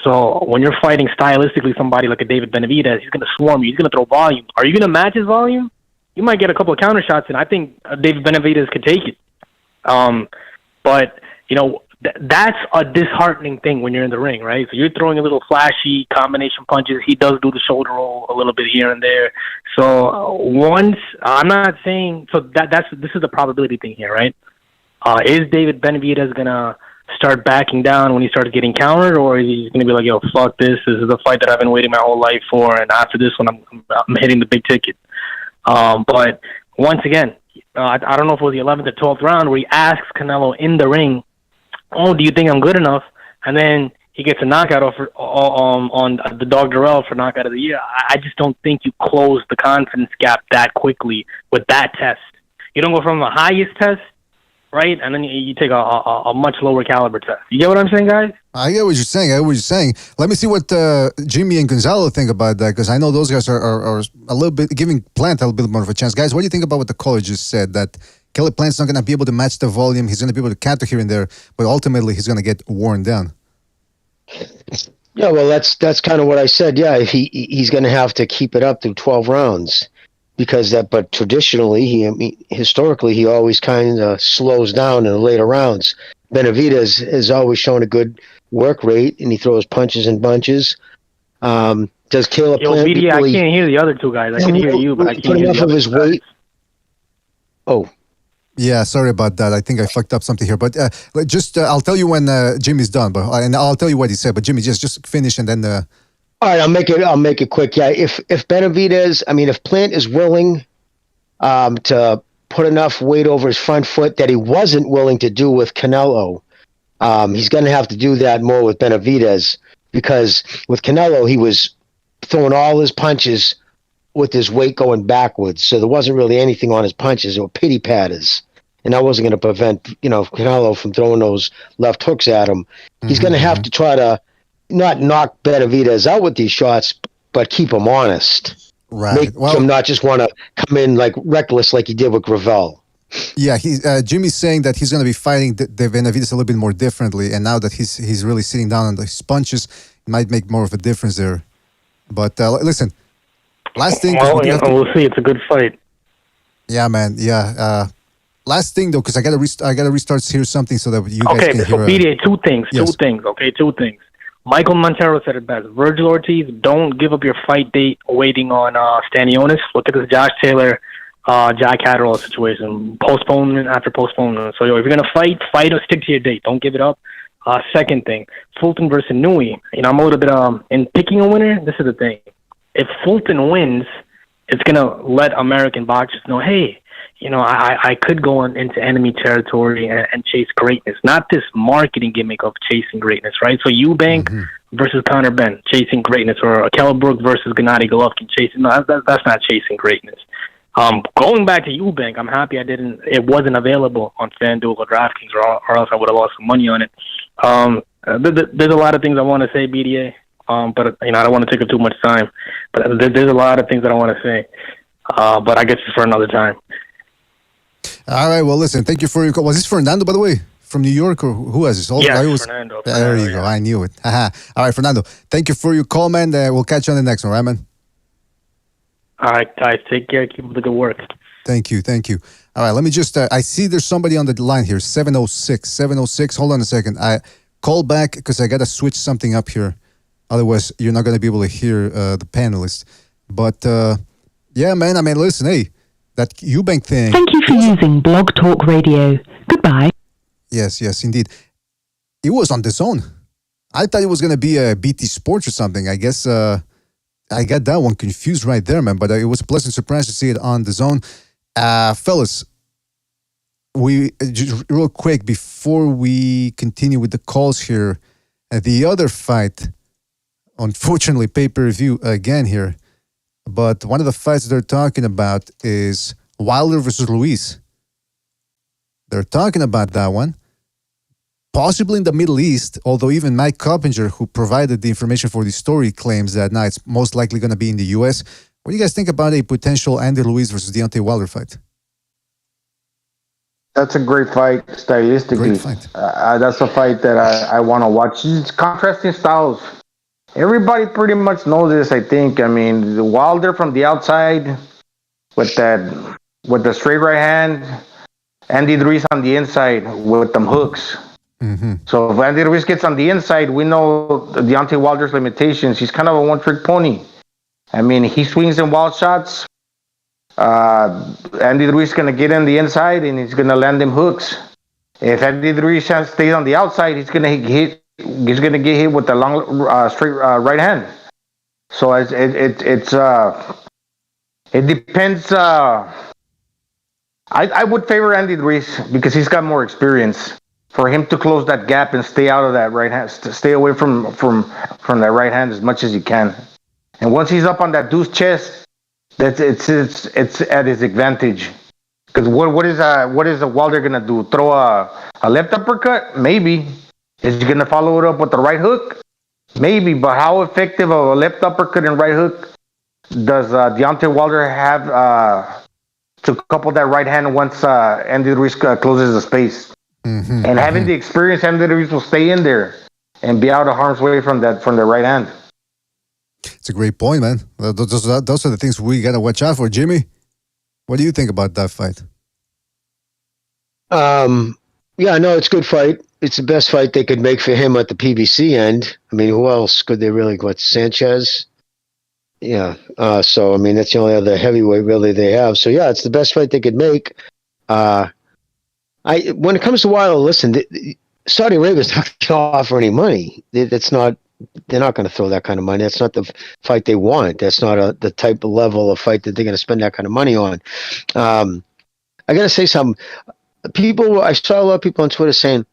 So when you're fighting stylistically somebody like a David Benavidez, he's going to swarm you. He's going to throw volume. Are you going to match his volume? You might get a couple of counter shots, and I think David Benavidez could take it. But, you know, that's a disheartening thing when you're in the ring, right? So you're throwing a little flashy combination punches. He does do the shoulder roll a little bit here and there. So once, I'm not saying, so this is the probability thing here, right? Is David Benavidez going to start backing down when he starts getting countered, or is he going to be like, yo, fuck this. This is the fight that I've been waiting my whole life for, and after this one, I'm hitting the big ticket. But once again, I don't know if it was the 11th or 12th round where he asks Canelo in the ring, oh, do you think I'm good enough? And then he gets a knockout on the dog Darrell for knockout of the year. I just don't think you close the confidence gap that quickly with that test. You don't go from the highest test, right? And then you take a much lower caliber test. You get what I'm saying, guys? I get what you're saying. Let me see what Jimmy and Gonzalo think about that, because I know those guys are a little bit giving Plant a little bit more of a chance. Guys, what do you think about what the caller just said, that Kelly Plant's not going to be able to match the volume? He's going to be able to counter here and there, but ultimately he's going to get worn down. Yeah, well, that's kind of what I said. Yeah, he's going to have to keep it up through 12 rounds, because but traditionally, historically, he always kind of slows down in the later rounds. Benavidez has always shown a good work rate, and he throws punches in bunches. Does Caleb Plant? BD, I can't hear the other two guys. I can hear you, but I can't hear enough of his weight. Oh. Yeah, sorry about that. I think I fucked up something here. But I'll tell you when Jimmy's done. And I'll tell you what he said. But Jimmy, just finish and then. All right, I'll make it quick. Yeah, if Benavidez, if Plant is willing to put enough weight over his front foot that he wasn't willing to do with Canelo, he's going to have to do that more with Benavidez, because with Canelo he was throwing all his punches with his weight going backwards, so there wasn't really anything on his punches. They were pity patters, and that wasn't going to prevent Canelo from throwing those left hooks at him. He's going to have to try to not knock Benavidez out with these shots, but keep him honest. Right. Make him not just want to come in like reckless like he did with Gravel. Yeah, Jimmy's saying that he's going to be fighting the Benavidez a little bit more differently, and now that he's really sitting down on his punches, it might make more of a difference there. But listen, last thing. Well, we'll see. It's a good fight. Yeah, man. Yeah. Last thing though, because I gotta restart here something so that you guys can hear. Okay, so BDA, two things. Michael Montero said it best. Virgil Ortiz, don't give up your fight date waiting on Stanionis. Look at this Josh Taylor, Jack Catterall situation. Postponement after postponement. So if you're going to fight or stick to your date. Don't give it up. Second thing, Fulton versus Inoue. I'm a little bit, in picking a winner, this is the thing. If Fulton wins, it's going to let American boxers know, hey, I could go into enemy territory and chase greatness. Not this marketing gimmick of chasing greatness, right? So Eubank versus Conor Benn, chasing greatness, or Kell Brook versus Gennady Golovkin, chasing. No, that's not chasing greatness. Going back to Eubank, I'm happy it wasn't available on FanDuel or DraftKings, or else I would have lost some money on it. There's a lot of things I want to say, BDA, but I don't want to take up too much time. But there's a lot of things that I want to say, but I guess it's for another time. All right, well, listen, thank you for your call. Was this Fernando, by the way, from New York, or who was this? Fernando. There you go. I knew it. All right, Fernando, thank you for your call, man. We'll catch you on the next one, right, man? All right, guys, take care. Keep up the good work. Thank you. All right, let me just, I see there's somebody on the line here, 706. Hold on a second. I call back because I got to switch something up here. Otherwise, you're not going to be able to hear the panelists. But, yeah, man, listen, hey, that Eubank thing. Thank you for using Blog Talk Radio. Goodbye. Yes, indeed. It was on DAZN. I thought it was going to be a BT Sports or something. I guess I got that one confused right there, man. But it was a pleasant surprise to see it on DAZN. Fellas, we just real quick before we continue with the calls here, the other fight, unfortunately, pay-per-view again here. But one of the fights they're talking about is Wilder versus Ruiz. They're talking about that one, possibly in the Middle East, although even Mike Coppinger, who provided the information for the story, claims that now it's most likely going to be in the U.S. What do you guys think about a potential Andy Ruiz versus Deontay Wilder fight? That's a great fight, stylistically. Great fight. That's a fight that I want to watch. It's contrasting styles. Everybody pretty much knows this, I think. The Wilder from the outside with the straight right hand, Andy Ruiz on the inside with them hooks. So if Andy Ruiz gets on the inside, we know Deontay Wilder's limitations. He's kind of a one-trick pony. He swings in wild shots. Andy Ruiz is going to get in the inside and he's going to land them hooks. If Andy Ruiz stays on the outside, he's going to get hit with the long straight right hand. So it depends. I would favor Andy Ruiz because he's got more experience. For him to close that gap and stay out of that right hand, stay away from that right hand as much as he can. And once he's up on that deuce chest, it's at his advantage Because what is Wilder gonna do? Throw a left uppercut? Maybe. Is he gonna follow it up with the right hook? Maybe. But how effective of a left uppercut and right hook does Deontay Wilder have to couple that right hand once Andy Ruiz closes the space? And having the experience, Andy Ruiz will stay in there and be out of harm's way from the right hand. It's a great point, man. Those are the things we gotta watch out for. Jimmy, what do you think about that fight? Yeah, no, it's a good fight. It's the best fight they could make for him at the PBC end. I mean, who else could they really? What, Sanchez? Yeah. So I mean, that's the only other heavyweight really they have. So yeah, it's the best fight they could make. When it comes to Wilder, listen, Saudi Arabia's not going to offer any money. That's not. They're not going to throw that kind of money. That's not the fight they want. That's not the type of level of fight that they're going to spend that kind of money on. I got to say something. I saw a lot of people on Twitter saying,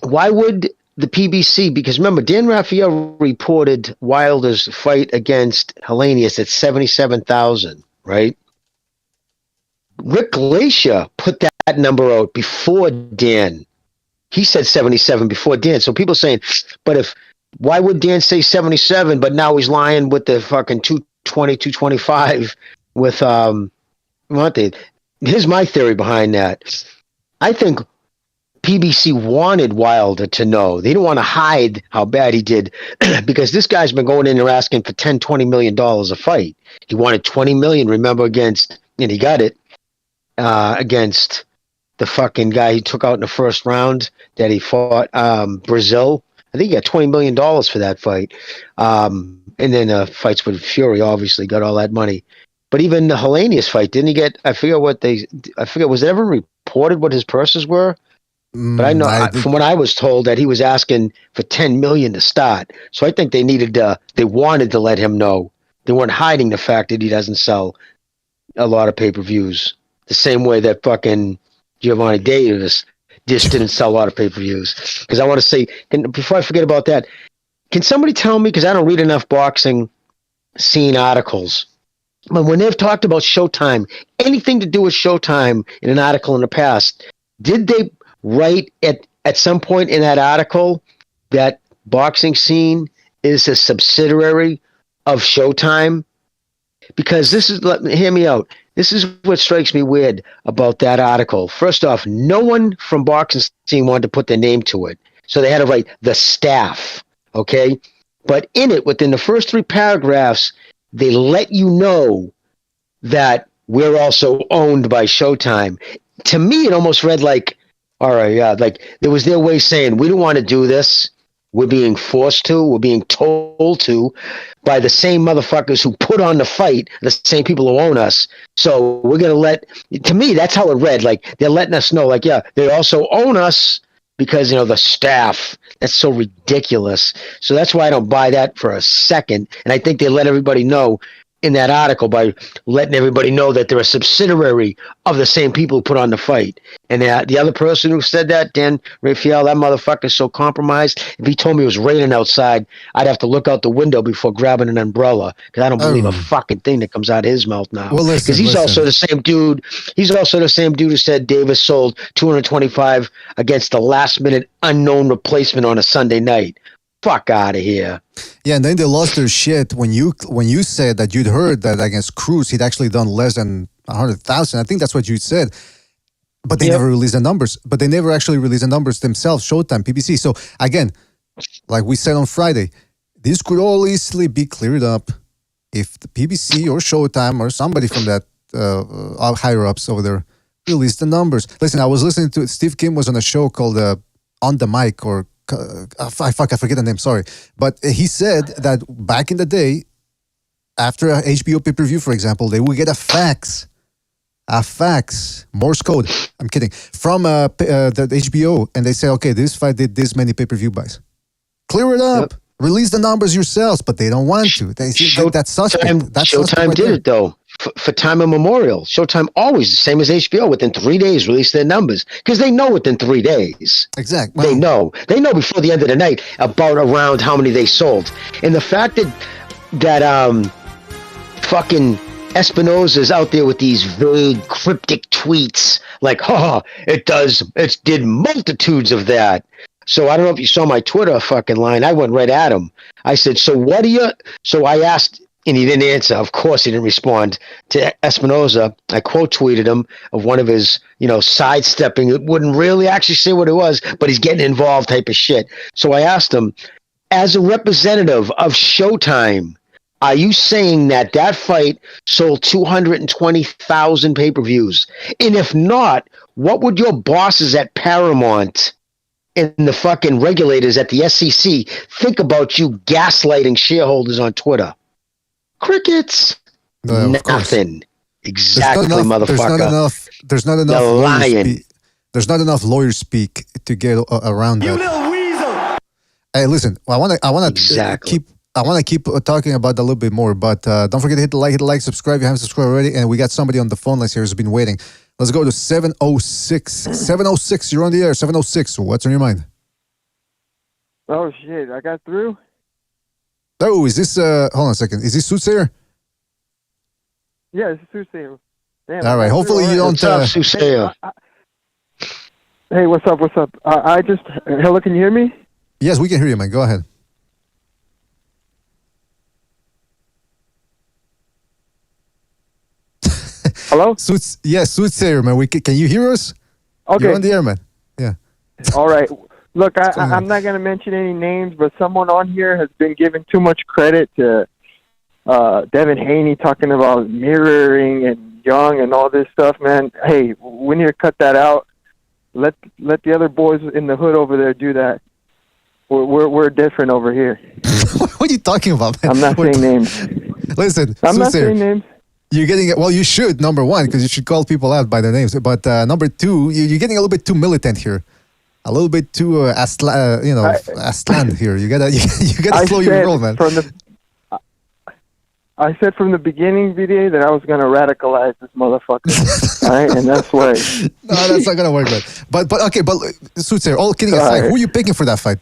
why would the PBC, because remember, Dan Raphael reported Wilder's fight against Helenius at 77,000, right? Rick Glacier put that number out before Dan. He said 77 before Dan. So people saying, why would Dan say 77, but now he's lying with the fucking 220, 225 with, here's my theory behind that. I think PBC wanted Wilder to know. They didn't want to hide how bad he did because this guy's been going in there asking for $10, $20 million a fight. He wanted $20 million, remember, and he got it, against the fucking guy he took out in the first round that he fought, Brazil. I think he got $20 million for that fight. And then fights with Fury, obviously, got all that money. But even the Helenius fight, didn't he get, I forget, was it ever reported what his purses were? But I know from what I was told that he was asking for $10 million to start. So I think they wanted to let him know. They weren't hiding the fact that he doesn't sell a lot of pay-per-views. The same way that fucking Giovanni Davis just didn't sell a lot of pay-per-views. Because I want to say, before I forget about that, can somebody tell me, because I don't read enough boxing scene articles, but when they've talked about Showtime, anything to do with Showtime in an article in the past, did they write at some point in that article that Boxing Scene is a subsidiary of Showtime? Because hear me out. This is what strikes me weird about that article. First off, no one from Boxing Scene wanted to put their name to it. So they had to write the staff, okay? But in it, within the first 3 paragraphs, they let you know that we're also owned by Showtime. To me, it almost read like, all right, yeah, like there was their way saying, we don't want to do this. We're being forced to, we're being told to by the same motherfuckers who put on the fight, the same people who own us. So we're going to to me, that's how it read. Like they're letting us know, like, yeah, they also own us because, the staff, that's so ridiculous. So that's why I don't buy that for a second. And I think they let everybody know in that article by letting everybody know that they're a subsidiary of the same people who put on the fight. And the other person who said that, Dan Raphael, that motherfucker's so compromised. If he told me it was raining outside, I'd have to look out the window before grabbing an umbrella because I don't believe a fucking thing that comes out of his mouth now. Well, because he's also the same dude. He's also the same dude who said Davis sold 225 against the last-minute unknown replacement on a Sunday night. Fuck out of here. Yeah, and then they lost their shit when you said that you'd heard that against Cruz he'd actually done less than 100,000. I think that's what you said. But they never released the numbers. But they never actually released the numbers themselves, Showtime, PBC. So again, like we said on Friday, this could all easily be cleared up if the PBC or Showtime or somebody from that higher ups over there released the numbers. Listen, I was listening to Steve Kim was on a show called On the Mic or I forget the name, sorry. But he said that back in the day, after a HBO pay-per-view, for example, they would get a fax, Morse code, I'm kidding, from the HBO, and they say, okay, this fight did this many pay-per-view buys. Clear it up. Yep. Release the numbers yourselves, but they don't want to. They see that's suspect. Showtime did it, though. For time immemorial. Showtime always, the same as HBO, within 3 days release their numbers because they know within 3 days. Exactly. They know before the end of the night about around how many they sold. And the fact that fucking Espinosa's out there with these vague, cryptic tweets like, it did multitudes of that. So I don't know if you saw my Twitter fucking line. I went right at him. I said, so I asked, and he didn't answer. Of course he didn't respond to Espinosa. I quote tweeted him of one of his, sidestepping. It wouldn't really actually say what it was, but he's getting involved type of shit. So I asked him, as a representative of Showtime, are you saying that fight sold 220,000 pay-per-views? And if not, what would your bosses at Paramount and the fucking regulators at the SEC think about you gaslighting shareholders on Twitter? Crickets. Nothing. Exactly, motherfucker. There's not enough. Lying. There's not enough lawyer speak to get around that. You little weasel! Hey, listen. I want to keep talking about that a little bit more, but don't forget to hit the like, subscribe if you haven't subscribed already. And we got somebody on the phone lines here who's been waiting. Let's go to 706. 706, you're on the air. 706, what's on your mind? Oh, shit, I got through? Oh, is this, hold on a second. Is this Soothsayer? Yeah, this is Soothsayer. Damn, all right, hopefully you don't... Soothsayer. Hey, what's up? Hello, can you hear me? Yes, we can hear you, man. Go ahead. Hello? Soothsayer, man. Can you hear us? Okay. You're on the air, man. Yeah. All right. Look, I'm not going to mention any names, but someone on here has been giving too much credit to Devin Haney talking about mirroring and Young and all this stuff, man. Hey, we need to cut that out. Let the other boys in the hood over there do that. We're different over here. What are you talking about, man? I'm not saying names. Listen, I'm not saying names. You're getting it. Well, you should, number one, because you should call people out by their names. But number two, you're getting a little bit too militant here. A little bit too Aslan here. You gotta slow your roll, man. I said from the beginning, VDA, that I was gonna radicalize this motherfucker. All right, and that's why. No, that's not gonna work, man. But okay, but Soothsayer, all kidding aside, who are you picking for that fight?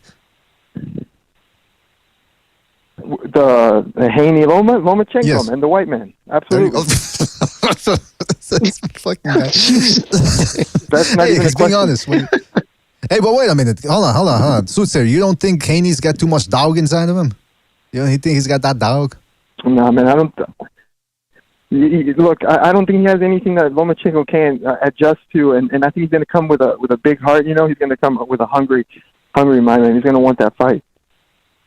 The Haney Lomachenko, yes. Man, the white man. Absolutely. That's fucking bad. That's not even he's being honest. Hey, but wait a minute. Hold on. Soothsayer, you don't think Haney's got too much dog inside of him? You think he's got that dog? No, man, I don't. Look, I don't think he has anything that Lomachenko can adjust to, and I think he's going to come with a big heart. He's going to come with a hungry mind, and he's going to want that fight.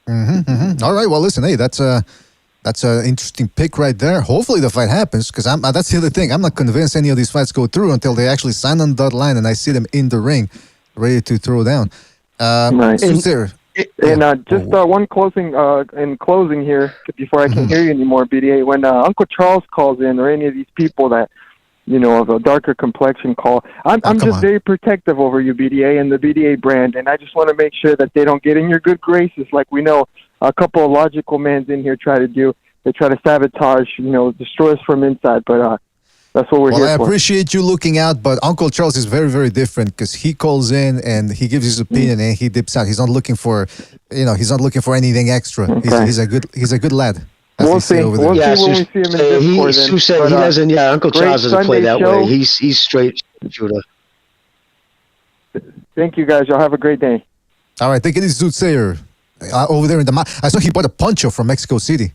All right. Well, listen. Hey, that's an interesting pick right there. Hopefully the fight happens, because that's the other thing. I'm not convinced any of these fights go through until they actually sign on the dotted line and I see them in the ring, ready to throw down. Right. And just one closing in closing here before I can hear you anymore, BDA. When Uncle Charles calls in, or any of these people that of a darker complexion call, I'm just very protective over you, BDA, and the BDA brand, and I just want to make sure that they don't get in your good graces, like we know a couple of logical men in here try to do. They try to sabotage, destroy us from inside, but. That's what we're here for. I appreciate you looking out, but Uncle Charles is very, very different, because he calls in and he gives his opinion and he dips out. He's not looking for, he's not looking for anything extra. Okay. He's a good lad. We'll see. We'll see when we see him in Discord. He doesn't. Yeah, Uncle Charles doesn't play that way. He's straight shooter. Thank you, guys. Y'all have a great day. All right, take it easy, Soothsayer. Over there in the I saw he bought a poncho from Mexico City.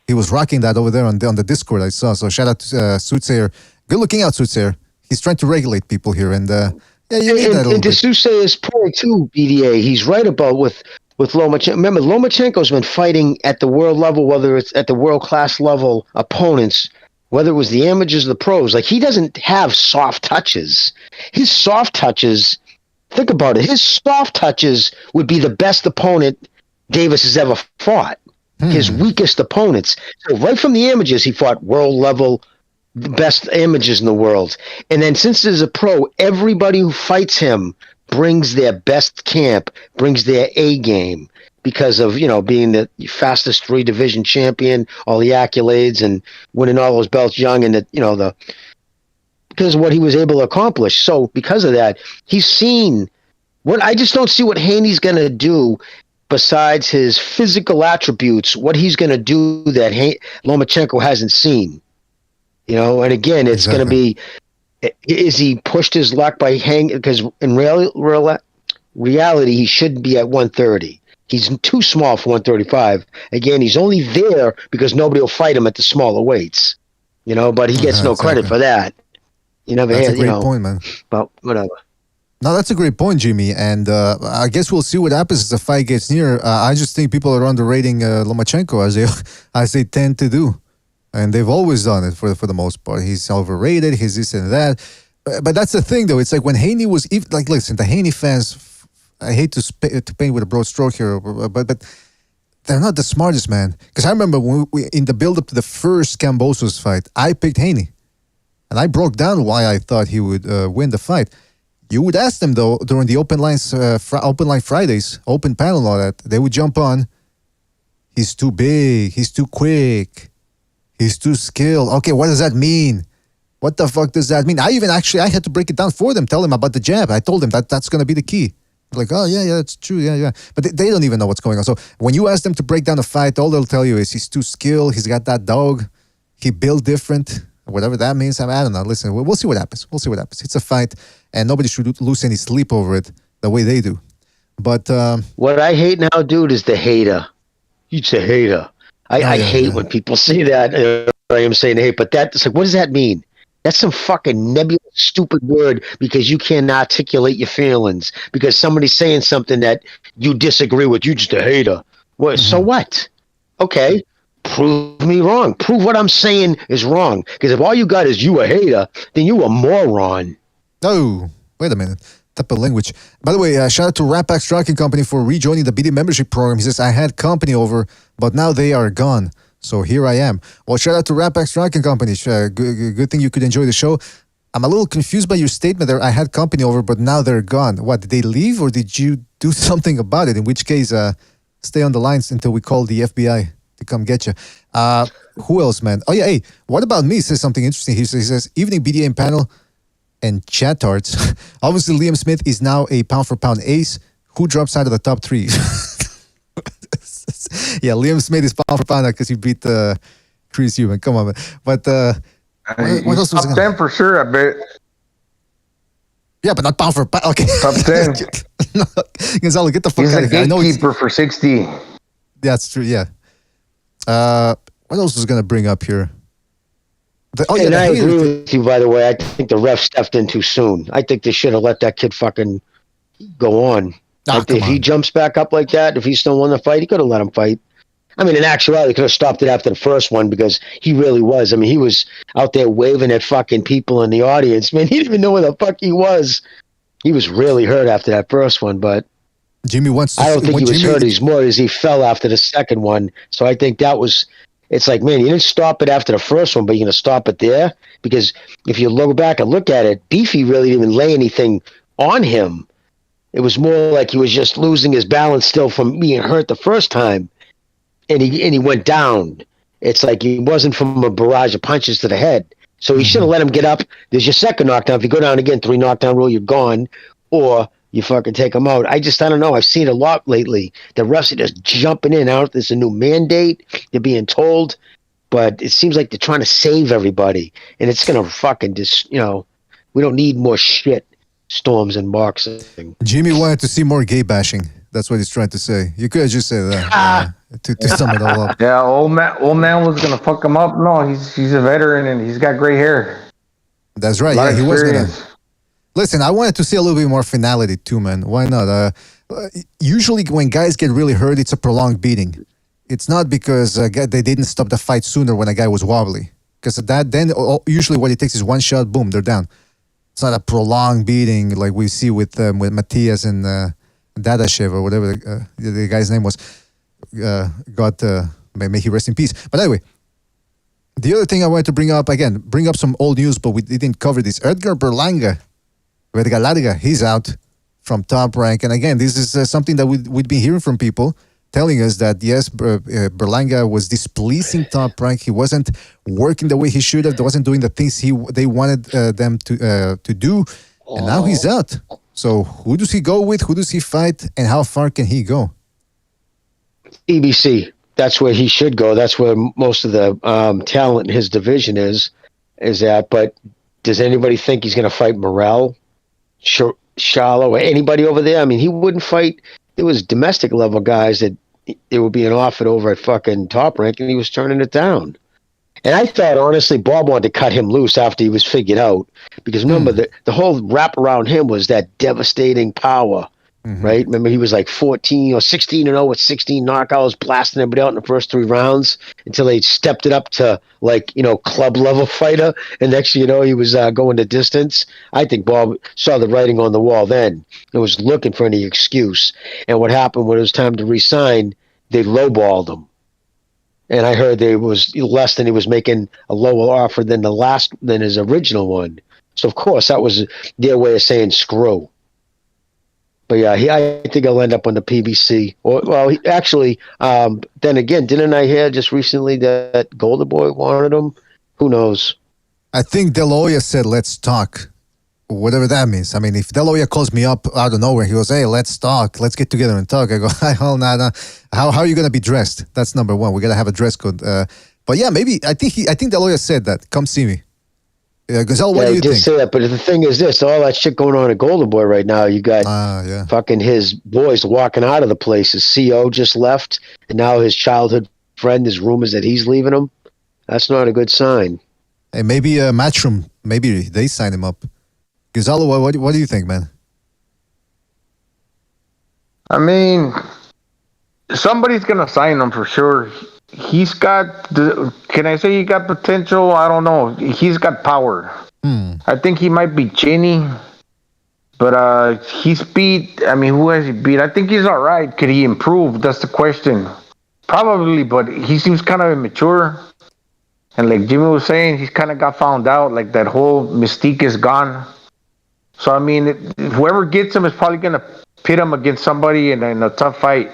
He was rocking that over there on the Discord, I saw. So shout out to Soothsayer. Good looking out, Soothsayer. He's trying to regulate people here, and you need that a little bit. And to Soothsayer's point too, BDA, he's right about with Lomachenko. Remember, Lomachenko's been fighting at the world level, whether it's at the world class level opponents, whether it was the amateurs or the pros. Like, he doesn't have soft touches. His soft touches, think about it. His soft touches would be the best opponent Davis has ever fought. His weakest opponents. So right from the amateurs, he fought world level, the best amateurs in the world. And then since there's a pro, everybody who fights him brings their best camp, brings their A game, because of, being the fastest 3-division champion, all the accolades and winning all those belts young, and because of what he was able to accomplish. So because of that, he's seen I just don't see what Haney's going to do. Besides his physical attributes, what he's going to do that Lomachenko hasn't seen. You know, and again, it's going to be, is he pushed his luck by hanging? Because in reality, he shouldn't be at 130. He's too small for 135. Again, he's only there because nobody will fight him at the smaller weights. You know, but he gets no credit for that. You never That's had, a great point, man. But whatever. No, that's a great point, Jimmy. And I guess we'll see what happens as the fight gets near. I just think people are underrating Lomachenko as they tend to do. And they've always done it for the most part. He's overrated. He's this and that. But that's the thing, though. It's like when Haney was like, listen, the Haney fans. I hate to paint with a broad stroke here, but they're not the smartest, man. Because I remember when in the build-up to the first Kambosos fight, I picked Haney, and I broke down why I thought he would win the fight. You would ask them though during the open line Fridays, open panel, and all that. They would jump on. He's too big. He's too quick. He's too skilled. Okay, what does that mean? What the fuck does that mean? I had to break it down for them, tell them about the jab. I told them that's going to be the key. Like, oh, yeah, that's true, yeah. But they don't even know what's going on. So when you ask them to break down a fight, all they'll tell you is he's too skilled, he's got that dog, he built different, whatever that means. I don't know. Listen, we'll see what happens. It's a fight, and nobody should lose any sleep over it the way they do. But what I hate now, dude, is the hater. You're a hater. I hate when people say that. I am saying hate, but it's like, what does that mean? That's some fucking nebulous, stupid word because you can't articulate your feelings because somebody's saying something that you disagree with. You're just a hater. Well, so what? Okay, prove me wrong. Prove what I'm saying is wrong. Because if all you got is you a hater, then you a moron. Oh, wait a minute. Type of language. By the way, shout out to Rapax Trucking Company for rejoining the BD membership program. He says, I had company over, but now they are gone. So here I am. Well, shout out to Rapax Trucking Company. Good thing you could enjoy the show. I'm a little confused by your statement there. I had company over, but now they're gone. What, did they leave or did you do something about it? In which case, stay on the lines until we call the FBI to come get you. Who else, man? Oh, yeah, hey, what about me? He says something interesting. He says, evening BDA panel and chat tarts. Obviously, Liam Smith is now a pound-for-pound ace. Who drops out of the top 3? Yeah, Liam Smith is pound-for-pound because he beat Chris Eubank. Come on, man. But what else was top 10 for sure, I bet. Yeah, but not pound-for-pound. Okay. Top 10. No, Gonzalo, get the fuck out of here. He's a gatekeeper for 60. That's true, yeah. What else was going to bring up here? I agree with you, by the way. I think the ref stepped in too soon. I think they should have let that kid fucking go on. If he jumps back up like that, if he still won the fight, he could have let him fight. I mean, in actuality, he could have stopped it after the first one because he really was. I mean, he was out there waving at fucking people in the audience. Man, he didn't even know where the fuck he was. He was really hurt after that first one, but Jimmy wants to, I don't think he was hurt as more as he fell after the second one. So I think that was, it's like, man, you didn't stop it after the first one, but you're going to stop it there? Because if you look back and look at it, Beefy really didn't even lay anything on him. It was more like he was just losing his balance still from being hurt the first time. And he went down. It's like he wasn't from a barrage of punches to the head. So he should have let him get up. There's your second knockdown. If you go down again, 3 knockdown rule, you're gone. Or you fucking take him out. I don't know. I've seen a lot lately. The refs are just jumping in and out. There's a new mandate. They're being told. But it seems like they're trying to save everybody. And it's going to fucking just, we don't need more shit storms in boxing. Jimmy wanted to see more gay bashing. That's what he's trying to say. You could have just said that to sum it all up. Yeah, old man was gonna fuck him up. No, he's a veteran and he's got gray hair. That's right. Yeah, he was gonna. Listen, I wanted to see a little bit more finality too, man. Why not? Usually, when guys get really hurt, it's a prolonged beating. It's not because they didn't stop the fight sooner when a guy was wobbly. Because then usually what it takes is one shot, boom, they're down. It's not a prolonged beating like we see with Matias and Dadashev or whatever the guy's name was. May he rest in peace. But anyway, the other thing I wanted to bring up some old news, but we didn't cover this. Edgar Berlanga, he's out from Top Rank. And again, this is something that we'd been hearing from people telling us that, yes, Berlanga was displeasing Top Rank. He wasn't working the way he should have. He wasn't doing the things they wanted them to do. And now he's out. So who does he go with? Who does he fight? And how far can he go? EBC. That's where he should go. That's where most of the talent in his division is. is that. But does anybody think he's going to fight Morrell, Charlo, or anybody over there? I mean, he wouldn't fight. There was domestic level guys that they were being offered over at fucking Top Rank, and he was turning it down. And I thought, honestly, Bob wanted to cut him loose after he was figured out. Because remember, the whole wrap around him was that devastating power, right? Remember, he was like 14 or 16-0 with 16 knockouts, blasting everybody out in the first 3 rounds until they stepped it up to, like, club-level fighter. And next thing you know, he was going the distance. I think Bob saw the writing on the wall then and was looking for any excuse. And what happened when it was time to resign, they lowballed him. And I heard there was less than he was making a lower offer than his original one. So of course that was their way of saying screw. But yeah, I think he'll end up on the PBC. Then again, didn't I hear just recently that Golden Boy wanted him? Who knows? I think De La Hoya said, "Let's talk." Whatever that means. I mean, if De La Hoya calls me up out of nowhere, he goes, "Hey, let's talk. Let's get together and talk." I go, "Hell, nah. How are you gonna be dressed? That's number one. We gotta have a dress code." But yeah, maybe I think De La Hoya said that. Come see me. Gazelle, what do you think? Say that, but the thing is this: all that shit going on at Golden Boy right now. You got fucking his boys walking out of the place. His CO just left, and now his childhood friend. There's rumors that he's leaving him. That's not a good sign. Hey, maybe Matchroom. Maybe they sign him up. Gonzalo, what do you think, man? I mean, somebody's gonna sign him for sure. He's got. Can I say he got potential? I don't know. He's got power. I think he might be chinny, but he's beat. I mean, who has he beat? I think he's all right. Could he improve? That's the question. Probably, but he seems kind of immature. And like Jimmy was saying, he's kind of got found out. Like that whole mystique is gone. So, I mean, whoever gets him is probably going to pit him against somebody in a tough fight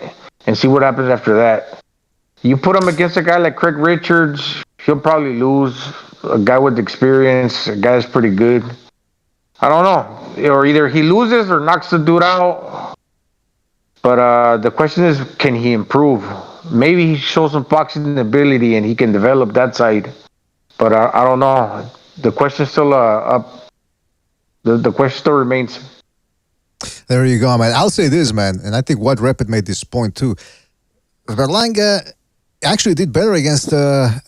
and see what happens after that. You put him against a guy like Craig Richards, he'll probably lose. A guy with experience, a guy that's pretty good. I don't know. Or either he loses or knocks the dude out. But the question is, can he improve? Maybe he shows some boxing ability and he can develop that side. But I don't know. The question's still up. The question still remains. There you go, man. I'll say this, man, and I think White Rapid made this point too. Berlanga actually did better against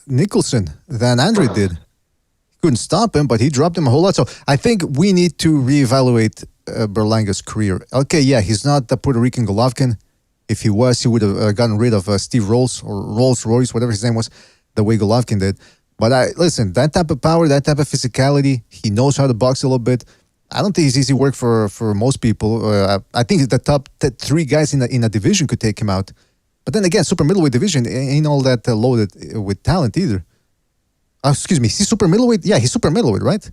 Nicholson than Andre did. He couldn't stop him, but he dropped him a whole lot. So I think we need to reevaluate Berlanga's career. Okay, yeah, he's not the Puerto Rican Golovkin. If he was, he would have gotten rid of Steve Rolls or Rolls-Royce, whatever his name was, the way Golovkin did. But listen, that type of power, that type of physicality, he knows how to box a little bit. I don't think it's easy work for most people. I think the top 3 guys in a division could take him out. But then again, super middleweight division ain't all that loaded with talent either. Excuse me, is he super middleweight? Yeah, he's super middleweight, right?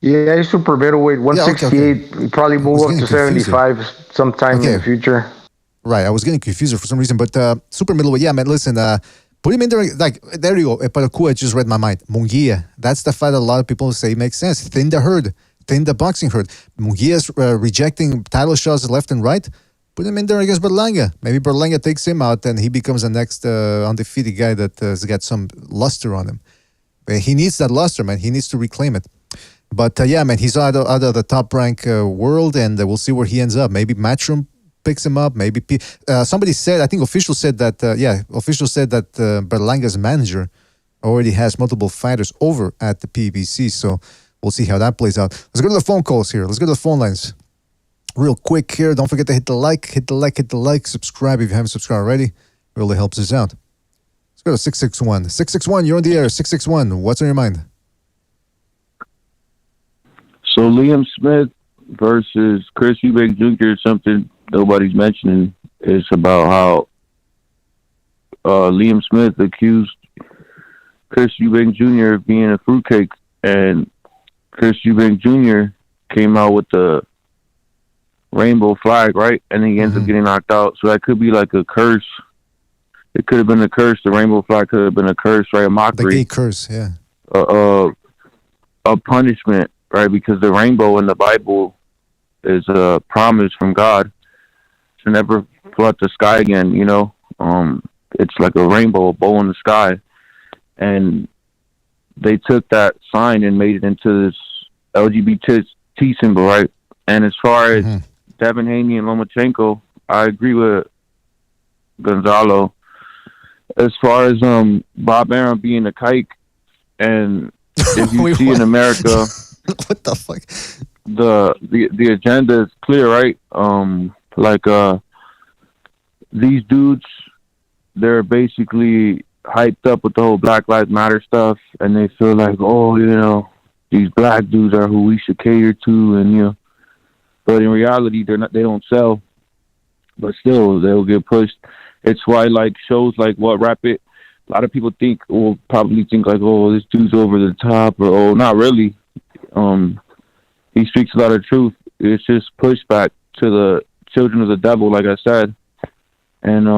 Yeah, he's super middleweight, 168. Okay. He probably move up to 75 sometime in the future. Right, I was getting confused for some reason. But super middleweight, yeah, man, listen, put him in there, like, there you go. Eparacuya just read my mind. Munguia, that's the fight that a lot of people say makes sense. Thin the herd, thin the boxing herd. Munguia's rejecting title shots left and right. Put him in there against Berlanga. Maybe Berlanga takes him out and he becomes the next undefeated guy that has got some luster on him. But he needs that luster, man. He needs to reclaim it. But yeah, man, he's out of the top rank world, and we'll see where he ends up. Maybe Matchroom picks him up. Maybe somebody said, I think official said that Berlanga's manager already has multiple fighters over at the PBC. So we'll see how that plays out. Let's go to the phone calls here. Let's go to the phone lines real quick here. Don't forget to hit the like, subscribe if you haven't subscribed already. It really helps us out. Let's go to 661. 661, you're on the air. 661, what's on your mind? So Liam Smith versus Chris Eubank Jr. is something nobody's mentioning. It's about how Liam Smith accused Chris Eubank Jr. of being a fruitcake, and Chris Eubank Jr. came out with the rainbow flag, right? And he ends up getting knocked out. So that could be like a curse. It could have been a curse. The rainbow flag could have been a curse, right? A mockery. The gay curse, yeah. A punishment, right? Because the rainbow in the Bible is a promise from God to never flood the sky again, you know? It's like a rainbow, a bow in the sky. And they took that sign and made it into this LGBT symbol, right? And as far as Devin Haney and Lomachenko, I agree with Gonzalo. As far as Bob Arum being a kike, and if you see in America, what the fuck? The agenda is clear, right? These dudes, they're basically hyped up with the whole Black Lives Matter stuff, and they feel like, oh, you know, these black dudes are who we should cater to, and you know, but in reality, they don't sell, but still they'll get pushed. It's why like shows like What Rap It, a lot of people will probably think like, oh, this dude's over the top, or oh, not really. He speaks a lot of truth. It's just pushback to the children of the devil, like I said. And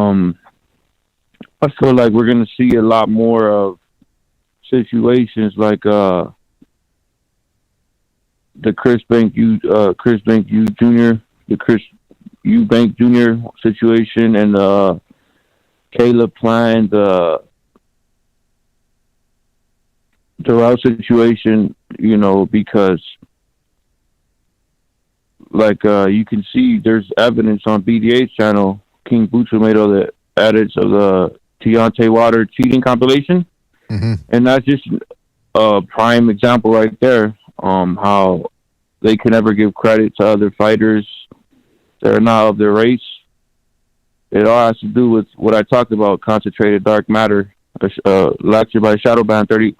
I feel like we're gonna see a lot more of situations like the Chris Bank Jr., the Chris Eubank Jr. situation, and Caleb Klein, the Darrell situation, you know, because like you can see there's evidence on BDA's channel. King Bucho made all the edits of the Deontay Wilder cheating compilation, and that's just a prime example right there. How they can never give credit to other fighters that are not of their race. It all has to do with what I talked about: concentrated dark matter. Lecture by Shadowban 33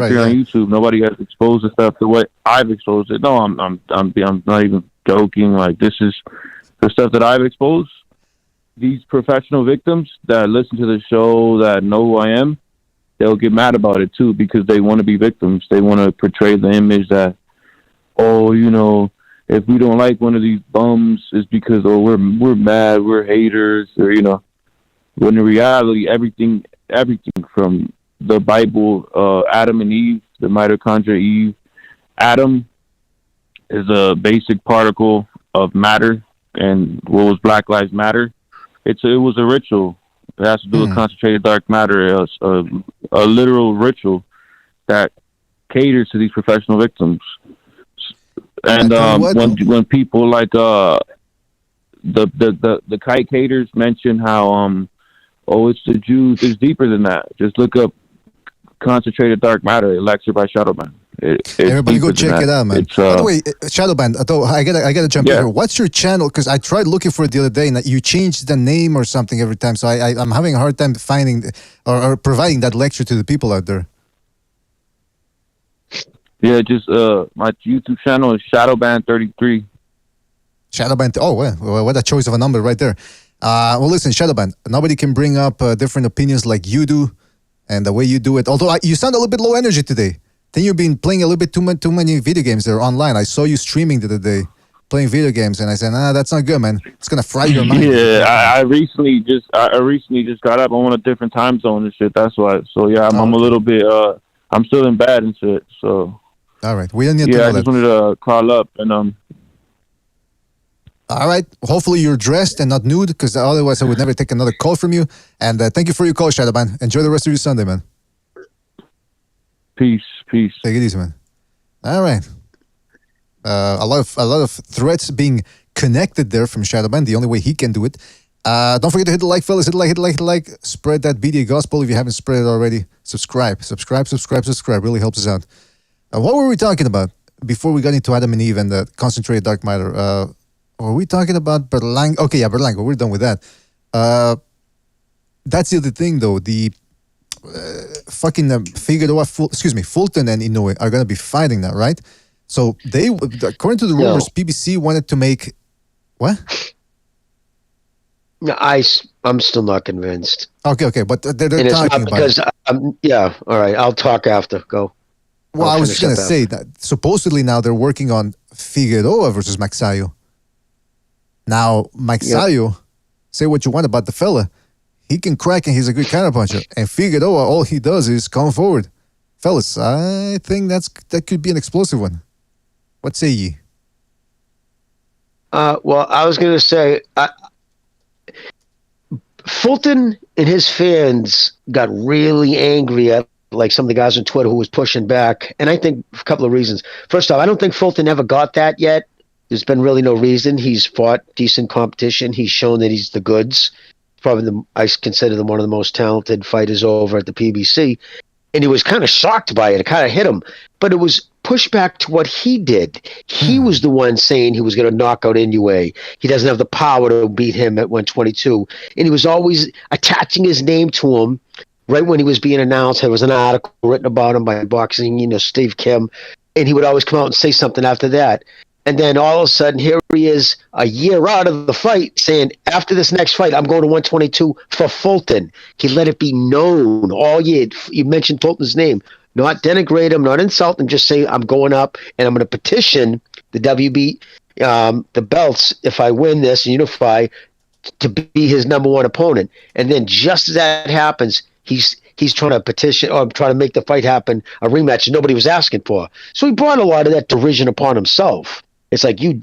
right, on YouTube. Nobody has exposed the stuff the way I've exposed it. No, I'm not even joking. Like, this is the stuff that I've exposed. These professional victims that listen to the show, that know who I am, they'll get mad about it too, because they want to be victims. They want to portray the image that, oh, you know, if we don't like one of these bums, it's because, oh, we're mad, we're haters, or, you know, when in reality, everything from the Bible, Adam and Eve, the mitochondria Eve, Adam is a basic particle of matter, and what was Black Lives Matter? It was a ritual. It has to do with concentrated dark matter, a literal ritual that caters to these professional victims. And when people like the kike haters mention how oh, it's the Jews, it's deeper than that. Just look up Concentrated Dark Matter, a lecture by Shadowban. Everybody go check it out, man. By the way, Shadowban, I gotta jump in here. What's your channel? Because I tried looking for it the other day, and you changed the name or something every time. So I'm having a hard time finding or providing that lecture to the people out there. Yeah, just my YouTube channel is Shadowban 33. Shadowban. Oh, well, what a choice of a number right there. Well, listen, Shadowban, nobody can bring up different opinions like you do, and the way you do it. Although you sound a little bit low energy today. Then you've been playing a little bit too many video games there online. I saw you streaming the other day, playing video games, and I said, nah, that's not good, man. It's gonna fry your mind. Yeah, I recently just got up. I'm on a different time zone and shit. That's why. So yeah, I'm a little bit. I'm still in bed and shit. So. All right, we don't need to know I just wanted to call up and All right. Hopefully you're dressed and not nude, because otherwise I would never take another call from you. And thank you for your call, Shadowban. Enjoy the rest of your Sunday, man. Peace. Take it easy, man. All right. A lot of threats being connected there from Shadowban. The only way he can do it. Don't forget to hit the like, fellas. Hit the like. Spread that BDA gospel if you haven't spread it already. Subscribe. Really helps us out. What were we talking about before we got into Adam and Eve and the concentrated dark matter? Were we talking about Berlanga? Okay, yeah, Berlanga. We're done with that. That's the other thing, though. The fucking Figueroa, Fulton and Inoue are going to be fighting now, right? So they, according to the rumors, PBC wanted to make what? I'm still not convinced. Okay, but they're and it's talking not because about it. Yeah, all right. I'll talk after. Go. Well, I was just going to say that supposedly now they're working on Figueroa versus Maxayo. Now, Maxayo, say what you want about the fella. He can crack and he's a good counterpuncher. And Figueroa, all he does is come forward. Fellas, I think that could be an explosive one. What say ye? Well, I was going to say, Fulton and his fans got really angry at like some of the guys on Twitter who was pushing back. And I think a couple of reasons. First off, I don't think Fulton ever got that yet. There's been really no reason. He's fought decent competition. He's shown that he's the goods. Probably I consider him one of the most talented fighters over at the PBC. And he was kind of shocked by it. It kind of hit him. But it was pushback to what he did. He was the one saying he was going to knock out Inoue. He doesn't have the power to beat him at 122. And he was always attaching his name to him right when he was being announced. There was an article written about him by Boxing, Steve Kim. And he would always come out and say something after that. And then all of a sudden, here he is a year out of the fight saying, after this next fight, I'm going to 122 for Fulton. He let it be known all year. You mentioned Fulton's name. Not denigrate him, not insult him, just say, I'm going up and I'm going to petition the WB, the belts, if I win this and unify, to be his number one opponent. And then just as that happens, he's trying to petition or trying to make the fight happen, a rematch that nobody was asking for. So he brought a lot of that derision upon himself. It's like you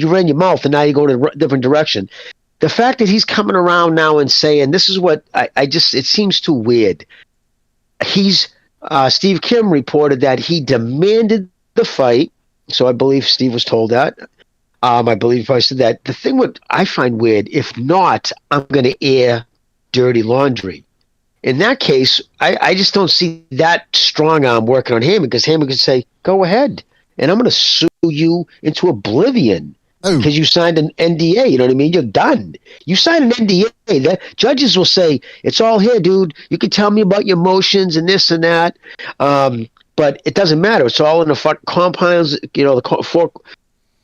ran your mouth and now you're going in a different direction. The fact that he's coming around now and saying, this is what it seems too weird. Steve Kim reported that he demanded the fight. So I believe Steve was told that. I believe I said that. The thing what I find weird, if not, I'm going to air dirty laundry. In that case, I just don't see that strong arm working on Heyman, because Heyman could say, go ahead, and I'm going to sue you into oblivion because you signed an NDA. You know what I mean? You're done. You signed an NDA. The judges will say, it's all here, dude. You can tell me about your emotions and this and that, but it doesn't matter. It's all in the confines, the four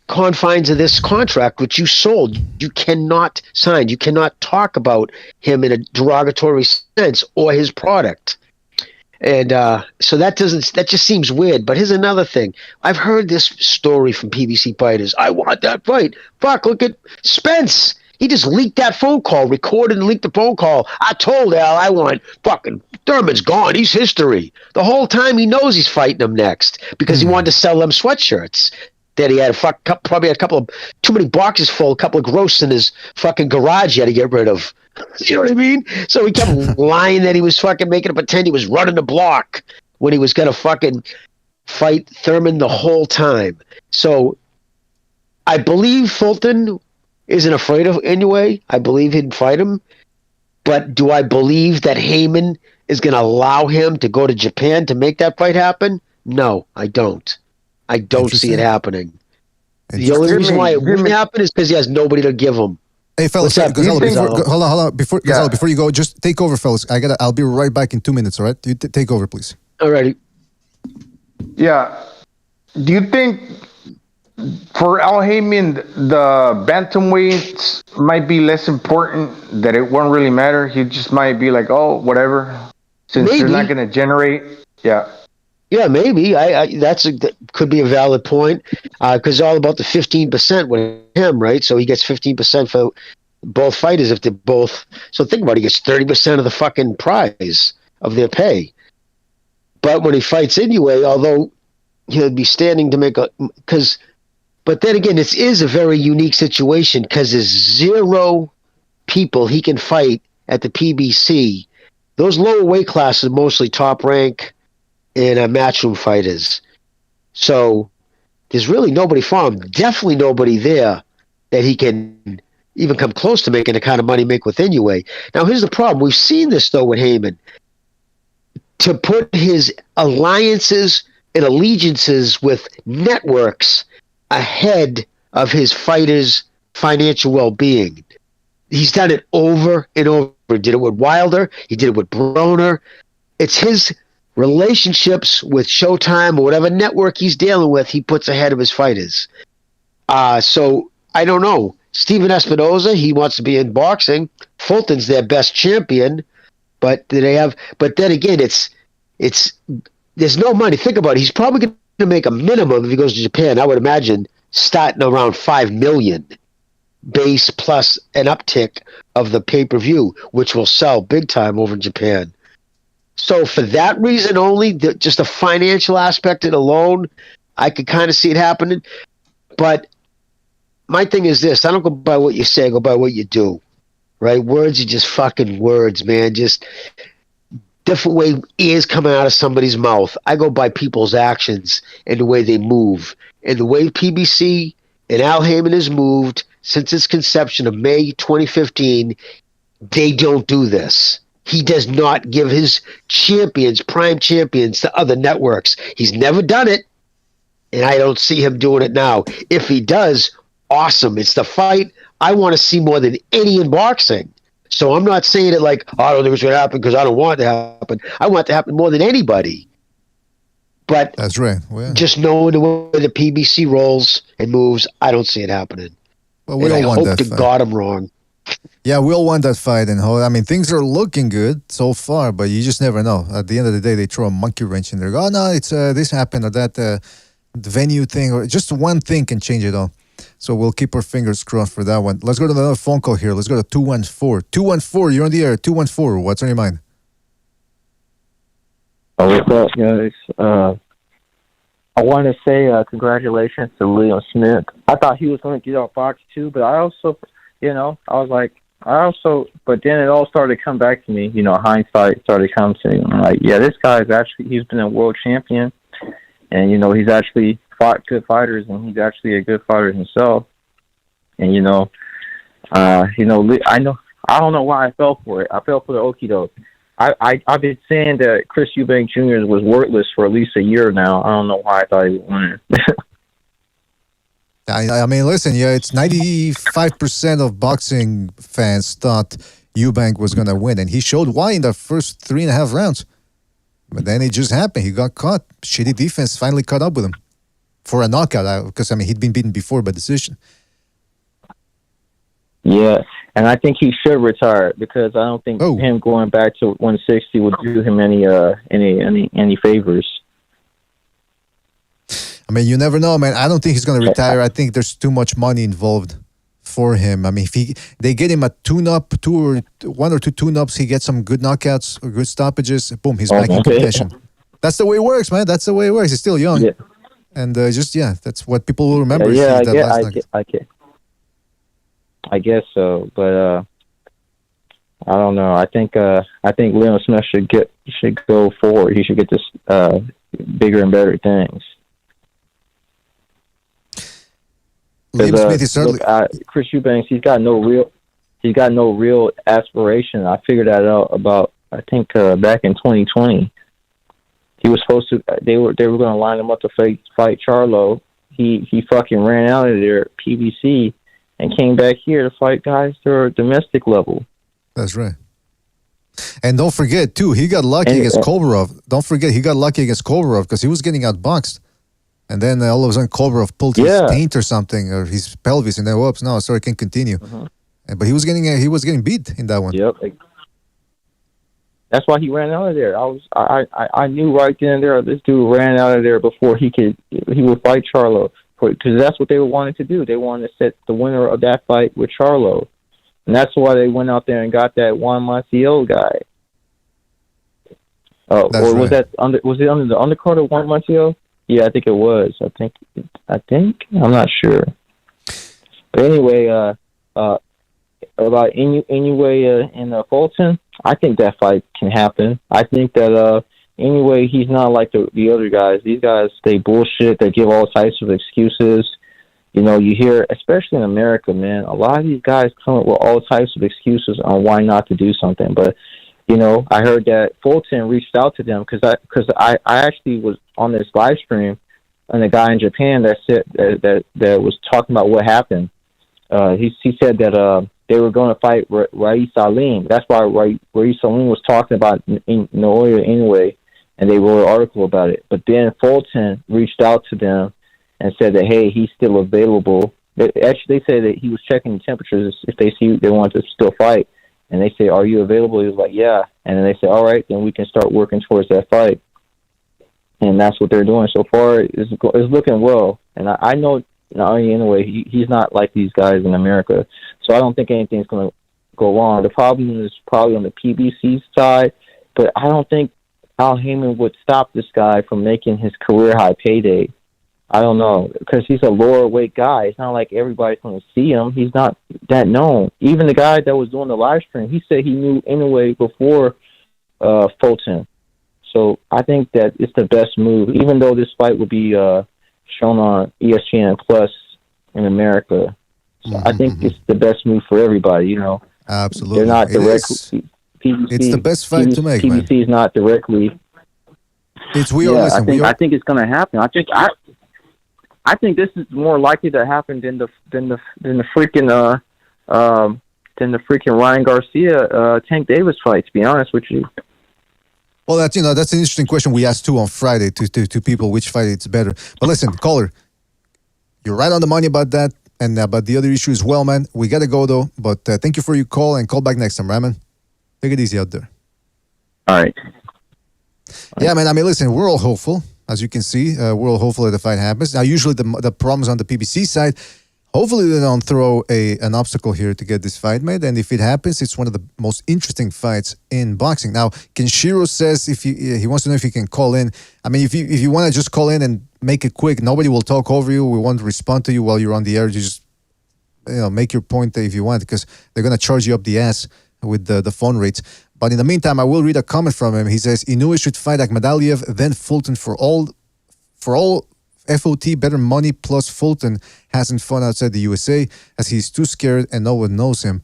confines of this contract, which you sold. You cannot sign. You cannot talk about him in a derogatory sense or his product. And so that just seems weird. But here's another thing. I've heard this story from PBC fighters. I want that fight. Fuck, look at Spence. He just leaked that phone call, recorded and leaked the phone call. I told Al I want fucking Thurman's gone. He's history. The whole time he knows he's fighting him next because he wanted to sell them sweatshirts. That he had probably a couple of too many boxes full, a couple of gross in his fucking garage he had to get rid of. You know what I mean? So he kept lying that he was fucking making it pretend he was running the block when he was going to fucking fight Thurman the whole time. So I believe Fulton isn't afraid of Inoue. I believe he'd fight him. But do I believe that Heyman is going to allow him to go to Japan to make that fight happen? No, I don't. I don't see it happening. The only reason why it wouldn't happen is because he has nobody to give him. Hey, fellas, hold on. Before you go, just take over, fellas. I'll be right back in 2 minutes, all right? You take over, please. Alrighty. Yeah. Do you think for Al Heyman, the bantamweights might be less important, that it won't really matter? He just might be like, oh, whatever, since they're not going to generate. Yeah. Yeah, maybe. That could be a valid point, because it's all about the 15% with him, right? So he gets 15% for both fighters if they're both. So think about it. He gets 30% of the fucking prize of their pay. But when he fights Inoue, although he'll be standing to make but then again, it is a very unique situation because there's 0 people he can fight at the PBC. Those lower weight classes are mostly top rank and matchroom fighters. So there's really nobody for him. Definitely nobody there that he can even come close to making the kind of money make with Inoue. Now here's the problem. We've seen this though with Heyman. To put his alliances and allegiances with networks ahead of his fighters' financial well-being. He's done it over and over. He did it with Wilder. He did it with Broner. It's his relationships with Showtime or whatever network he's dealing with, he puts ahead of his fighters. So I don't know. Steven Espinoza, he wants to be in boxing. Fulton's their best champion, but then again, it's there's no money. Think about it. He's probably going to make a minimum if he goes to Japan. I would imagine starting around $5 million base plus an uptick of the pay-per-view, which will sell big time over in Japan. So for that reason only, just the financial aspect it alone, I could kind of see it happening. But my thing is this: I don't go by what you say, I go by what you do. Right? Words are just fucking words, man. Just different way ears coming out of somebody's mouth. I go by people's actions and the way they move. And the way PBC and Al Heyman has moved since its conception of May 2015, they don't do this. He does not give his champions, prime champions, to other networks. He's never done it, and I don't see him doing it now. If he does, awesome. It's the fight I want to see more than any in boxing. So I'm not saying it like, oh, I don't think it's going to happen because I don't want it to happen. I want it to happen more than anybody. But that's right. Well, just knowing the way the PBC rolls and moves, I don't see it happening. Well, we don't I want hope that to fight. God I'm wrong. Yeah, we all want that fight, and I mean, things are looking good so far, but you just never know. At the end of the day, they throw a monkey wrench in there. Oh no, it's this happened or that the venue thing, or just one thing can change it all. So we'll keep our fingers crossed for that one. Let's go to another phone call here. Let's go to 214. 214, you're on the air. 214, what's on your mind? Oh, what's up, guys? I want to say congratulations to Liam Smith. I thought he was going to get off Fox too, but I also, but then it all started to come back to me. Hindsight started coming to me. I'm like, yeah, this guy's he's been a world champion, and he's actually fought good fighters, and he's actually a good fighter himself. And I don't know why I fell for it. I fell for the okie doke. I've been saying that Chris Eubank Jr. was worthless for at least a year now. I don't know why I thought he would win. I mean, listen, yeah, it's 95% of boxing fans thought Eubank was going to win, and he showed why in the first 3.5 rounds. But then it just happened. He got caught. Shitty defense finally caught up with him for a knockout, because, he'd been beaten before by decision. Yeah, and I think he should retire because I don't think him going back to 160 would do him any favors. I mean, you never know, man. I don't think he's going to retire. I think there's too much money involved for him. I mean, if they get him a tune-up, one or two tune-ups, he gets some good knockouts or good stoppages, boom, he's back in contention. That's the way it works, man. That's the way it works. He's still young. Yeah. And that's what people will remember. I guess so, but I don't know. I think Liam Smith should go forward. He should get this bigger and better things. Liam Smith is certainly Chris Eubanks. He's got no real aspiration. I figured that out about back in 2020. He was supposed to. They were going to line him up to fight Charlo. He fucking ran out of there at PBC and came back here to fight guys to a domestic level. That's right. And don't forget too, he got lucky against Kolarov. Don't forget he got lucky against Kolarov because he was getting outboxed. And then all of a sudden, Kolarov pulled his taint or something, or his pelvis, and then whoops, no, sorry, I can't continue. But he was getting beat in that one. Yep. That's why he ran out of there. I knew right then and there this dude ran out of there before he would fight Charlo, because that's what they wanted to do. They wanted to set the winner of that fight with Charlo, and that's why they went out there and got that Juan Maciel guy. Or was that under the undercard of Juan Maciel? Yeah, I think it was. I think I'm not sure. But anyway, about Inoue and Fulton, I think that fight can happen. I think that Inoue, he's not like the other guys. These guys, they bullshit. They give all types of excuses. You hear, especially in America, man, a lot of these guys come up with all types of excuses on why not to do something. But I heard that Fulton reached out to them because I actually was on this live stream, and a guy in Japan that said that was talking about what happened. He said that they were going to fight Rais Salim. That's why Rais Salim was talking about Inoue, and they wrote an article about it. But then Fulton reached out to them and said that, hey, he's still available. They said that he was checking the temperatures if they wanted to still fight. And they say, are you available? He was like, yeah. And then they say, all right, then we can start working towards that fight. And that's what they're doing so far. It's looking well. And I know, anyway, he's not like these guys in America. So I don't think anything's going to go wrong. The problem is probably on the PBC side. But I don't think Al Heyman would stop this guy from making his career high payday. I don't know, because he's a lower weight guy. It's not like everybody's going to see him. He's not that known. Even the guy that was doing the live stream, he said he knew Inoue before Fulton. So I think that it's the best move, even though this fight will be shown on ESPN Plus in America. So I think it's the best move for everybody. You know, absolutely. They're not directly. It's the best fight to make, man. PBC is not directly. It's we are. Yeah, listen, I think it's going to happen. I think this is more likely to happen than the freaking Ryan Garcia Tank Davis fight. To be honest with you. Well, that's an interesting question we asked too on Friday to people which fight it's better. But listen, caller, you're right on the money about that and about the other issue as well, man. We gotta go though. But thank you for your call and call back next time, right, man? Take it easy out there. All right. Yeah, man. I mean, listen, we're all hopeful, as you can see. We're all hopeful that the fight happens. Now, usually the problems on the PBC side. Hopefully they don't throw an obstacle here to get this fight made, and if it happens, it's one of the most interesting fights in boxing. Now, Kenshiro says if he wants to know if he can call in. I mean, if you want to just call in and make it quick, nobody will talk over you. We won't respond to you while you're on the air. You just make your point if you want, because they're gonna charge you up the ass with the phone rates. But in the meantime, I will read a comment from him. He says Inoue should fight Akhmadaliev, then Fulton for all FOT, better money, plus Fulton hasn't fought outside the USA as he's too scared and no one knows him.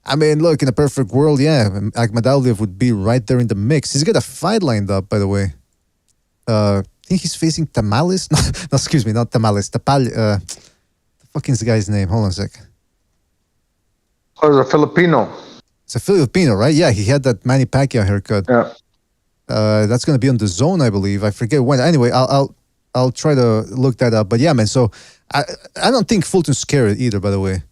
I mean, look, in a perfect world, yeah, Akhmadaliev would be right there in the mix. He's got a fight lined up, by the way. I think he's facing Tamales. No, excuse me, not Tamales. The fucking this guy's name. Hold on a sec. Oh, it's a Filipino. It's a Filipino, right? Yeah, he had that Manny Pacquiao haircut. Yeah. That's going to be on the Zone, I believe. I forget when. Anyway, I'll try to look that up. But yeah, man, so I don't think Fulton's scared either, by the way.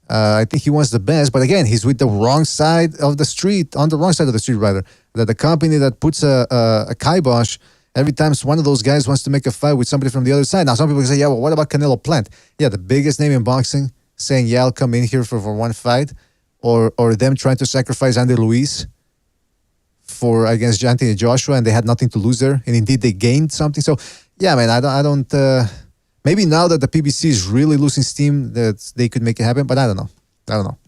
I think he wants the best. But again, he's with the wrong side of the street, on the wrong side of the street, rather. That the company that puts a kibosh every time one of those guys wants to make a fight with somebody from the other side. Now, some people say, yeah, well, what about Canelo Plant? Yeah, the biggest name in boxing, saying, yeah, I'll come in here for one fight. Or them trying to sacrifice Andy Ruiz against Anthony Joshua, and they had nothing to lose there. And indeed, they gained something. So, yeah, man, I don't. Maybe now that the PBC is really losing steam, that they could make it happen. But I don't know.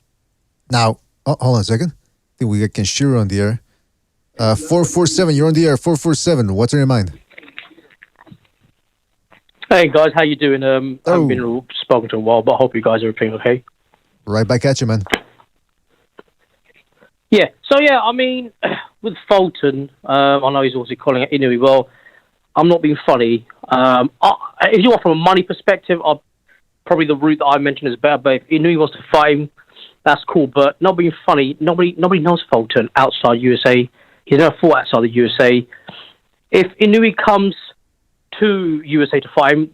Now, hold on a second. I think we got Kenshiro on the air. 447, you're on the air. 447. What's on your mind? Hey guys, how you doing? I haven't been spoken to in a while, but I hope you guys are feeling okay. Right back at you, man. Yeah, so yeah, I mean, with Fulton, I know he's also calling it Inoue. Well, I'm not being funny. If you want from a money perspective, probably the route that I mentioned is better. But if Inoue wants to fight him, that's cool. But not being funny, nobody knows Fulton outside USA. He's never fought outside the USA. If Inoue comes to USA to fight him,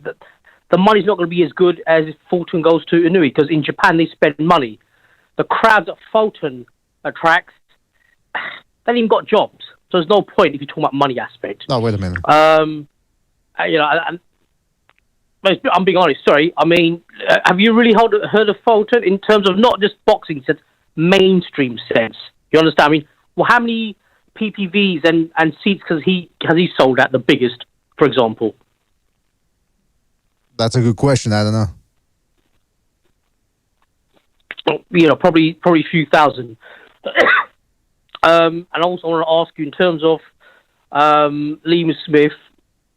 the money's not going to be as good as if Fulton goes to Inoue, because in Japan they spend money. The crowd that Fulton attracts, they haven't even got jobs, so there's no point if you're talking about money aspect. Oh, wait a minute. I'm being honest. Sorry, I mean, have you really heard of Fulton in terms of not just boxing sense, mainstream sense? You understand? I mean, well, how many PPVs and seats has he sold at the biggest, for example? That's a good question. I don't know. Probably a few thousand. And I also want to ask you in terms of Liam Smith,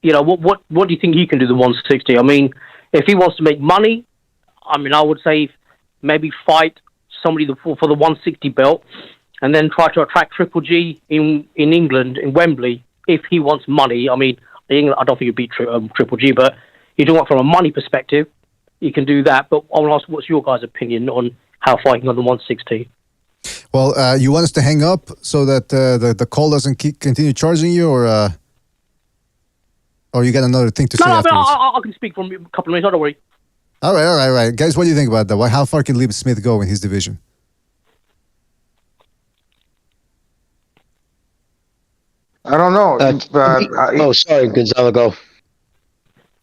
what do you think he can do the 160? I mean, if he wants to make money, I mean, I would say maybe fight somebody for the 160 belt, and then try to attract Triple G in England, in Wembley, if he wants money. I mean, I don't think he'd beat Triple G, but you don't want from a money perspective, you can do that. But I want to ask, what's your guys' opinion on how fighting on the 160? Well, you want us to hang up so that the call doesn't continue charging you, or you got another thing to say afterwards? No, I can speak for a couple of minutes, don't worry. All right. Guys, what do you think about that? How far can Liam Smith go in his division? I don't know. Sorry, Gonzalo, go.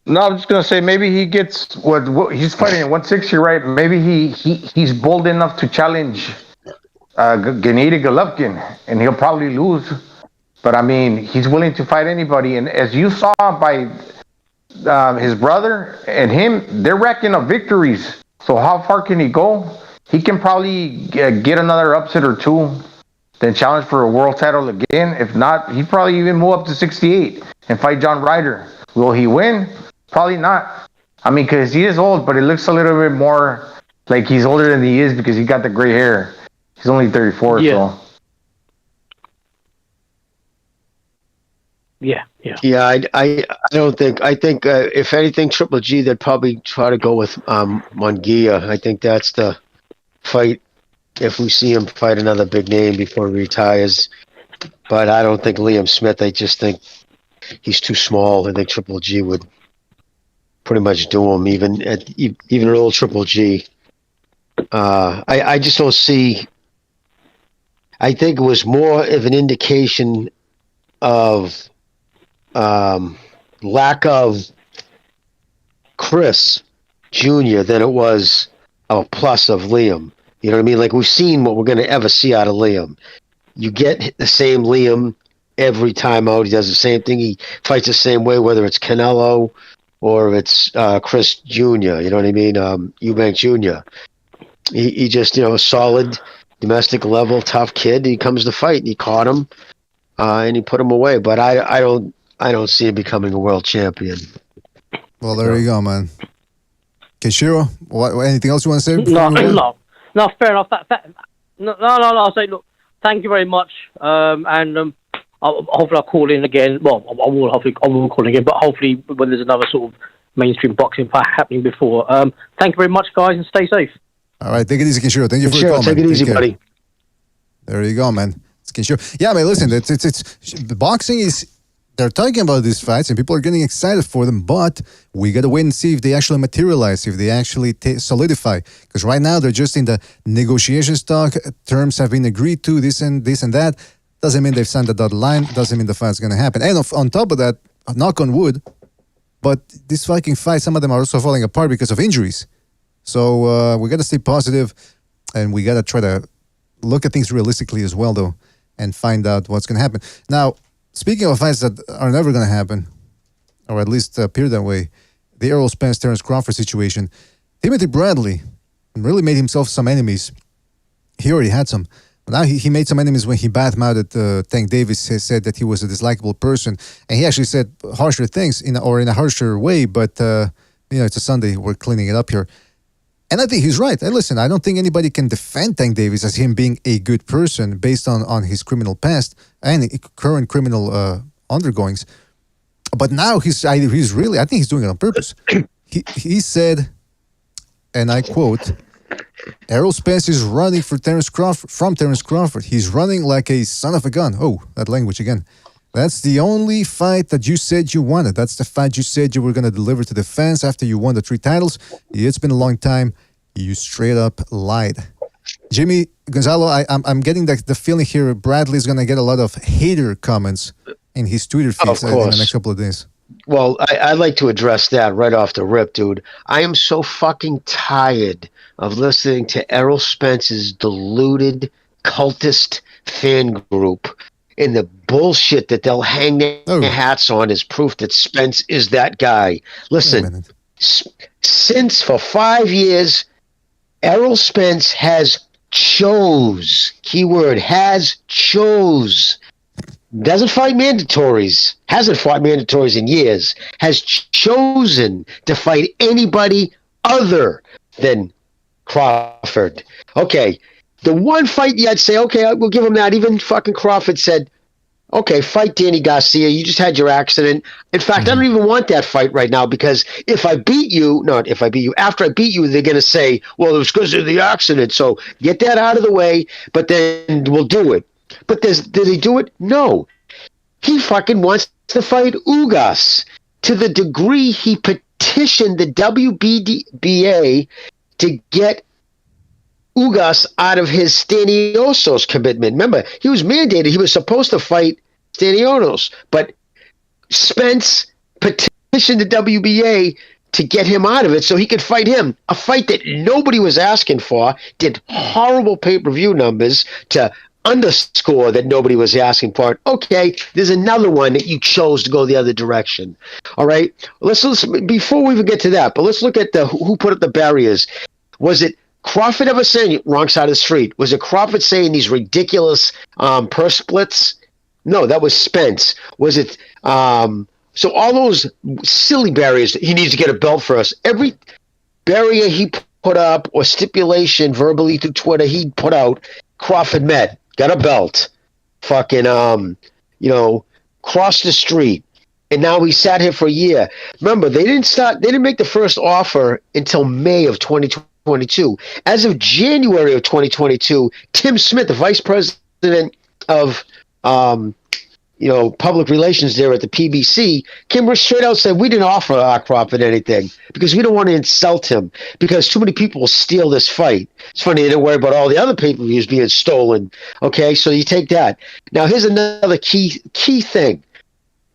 No, I'm just gonna say maybe he gets what he's fighting at 160, right? Maybe he's bold enough to challenge Gennady Golovkin, and he'll probably lose. But I mean, he's willing to fight anybody, and as you saw by his brother and him, they're racking up victories. So how far can he go? He can probably get another upset or two. then challenge for a world title again. If not, he'd probably even move up to 68 and fight John Ryder. Will he win? Probably not. I mean, because he is old, but it looks a little bit more like he's older than he is because he got the gray hair. He's only 34, so. Yeah. I don't think. I think if anything, Triple G, they'd probably try to go with Munguia. I think that's the fight. If we see him fight another big name before he retires, but I don't think Liam Smith. I just think he's too small. I think Triple G would pretty much do him, even an old Triple G. I just don't see. I think it was more of an indication of lack of Chris Jr. than it was a plus of Liam. You know what I mean? Like, we've seen what we're going to ever see out of Liam. You get the same Liam every time out. He does the same thing. He fights the same way, whether it's Canelo or it's Chris Jr. You know what I mean? Eubank Jr. He just, a solid domestic level, tough kid. He comes to fight, and he caught him, and he put him away. But I don't see him becoming a world champion. Well, there you go, man. Kishiro, anything else you want to say? No, fair enough. No. I'll say, look, thank you very much. Hopefully I'll call in again. Well, I will call in again, but hopefully when there's another sort of mainstream boxing fight happening before. Thank you very much, guys, and stay safe. All right, take it easy, Kishiro. Thank you for the call, man. Take it easy, buddy. There you go, man. It's Kishiro. Yeah, man, listen, it's the boxing is. They're talking about these fights and people are getting excited for them, but we got to wait and see if they actually materialize, if they actually solidify. Because right now they're just in the negotiations talk. Terms have been agreed to, this and that. Doesn't mean they've signed the dotted line. Doesn't mean the fight's going to happen. And on top of that, knock on wood, but these fucking fights, some of them are also falling apart because of injuries. So we got to stay positive and we got to try to look at things realistically as well, though, and find out what's going to happen. Now, speaking of fights that are never going to happen, or at least appear that way, the Errol Spence-Terence Crawford situation, Timothy Bradley really made himself some enemies. He already had some. But now he made some enemies when he badmouthed Tank Davis. He said that he was a dislikable person. And he actually said harsher things in a harsher way. But, it's a Sunday. We're cleaning it up here. And I think he's right. And listen, I don't think anybody can defend Tank Davis as him being a good person based on his criminal past and current criminal undergoings. But now he's really, I think he's doing it on purpose. He said, and I quote, Errol Spence is running from Terence Crawford. He's running like a son of a gun. Oh, that language again. That's the only fight that you said you wanted. That's the fight you said you were going to deliver to the fans after you won the 3 titles. It's been a long time. You straight up lied. Jimmy Gonzalo, I'm getting the feeling here Bradley's going to get a lot of hater comments in his Twitter feed in the next couple of days. Well, I'd like to address that right off the rip, dude. I am so fucking tired of listening to Errol Spence's deluded cultist fan group and the bullshit that they'll hang their hats on as proof that Spence is that guy. Listen, since for 5 years, Errol Spence has doesn't fight mandatories, hasn't fought mandatories in years, has chosen to fight anybody other than Crawford. Okay, the one fight I'd say, okay, we'll give him that. Even fucking Crawford said, okay, fight Danny Garcia. You just had your accident. In fact, I don't even want that fight right now because after I beat you, they're going to say, well, it was because of the accident. So get that out of the way, but then we'll do it. But did he do it? No. He fucking wants to fight Ugas to the degree he petitioned the WBA to get Ugas out of his Stanionis commitment. Remember, he was mandated. He was supposed to fight Stanionis, but Spence petitioned the WBA to get him out of it so he could fight him. A fight that nobody was asking for, did horrible pay-per-view numbers to underscore that nobody was asking for it. Okay, there's another one that you chose to go the other direction. All right, let's before we even get to that, but let's look at who put up the barriers. Was it Crawford ever saying wrong side of the street? Was it Crawford saying these ridiculous purse splits? No, that was Spence. Was it so all those silly barriers? He needs to get a belt first. Every barrier he put up or stipulation verbally through Twitter he put out, Crawford met, got a belt, fucking crossed the street, and now he sat here for a year. Remember, they didn't make the first offer until May of 2022. As of January of 2022, Tim Smith, the vice president of public relations there at the PBC, came straight out and said, we didn't offer Crawford anything because we don't want to insult him because too many people will steal this fight. It's funny, they didn't worry about all the other pay-per-views being stolen. Okay, so you take that. Now, here's another key thing.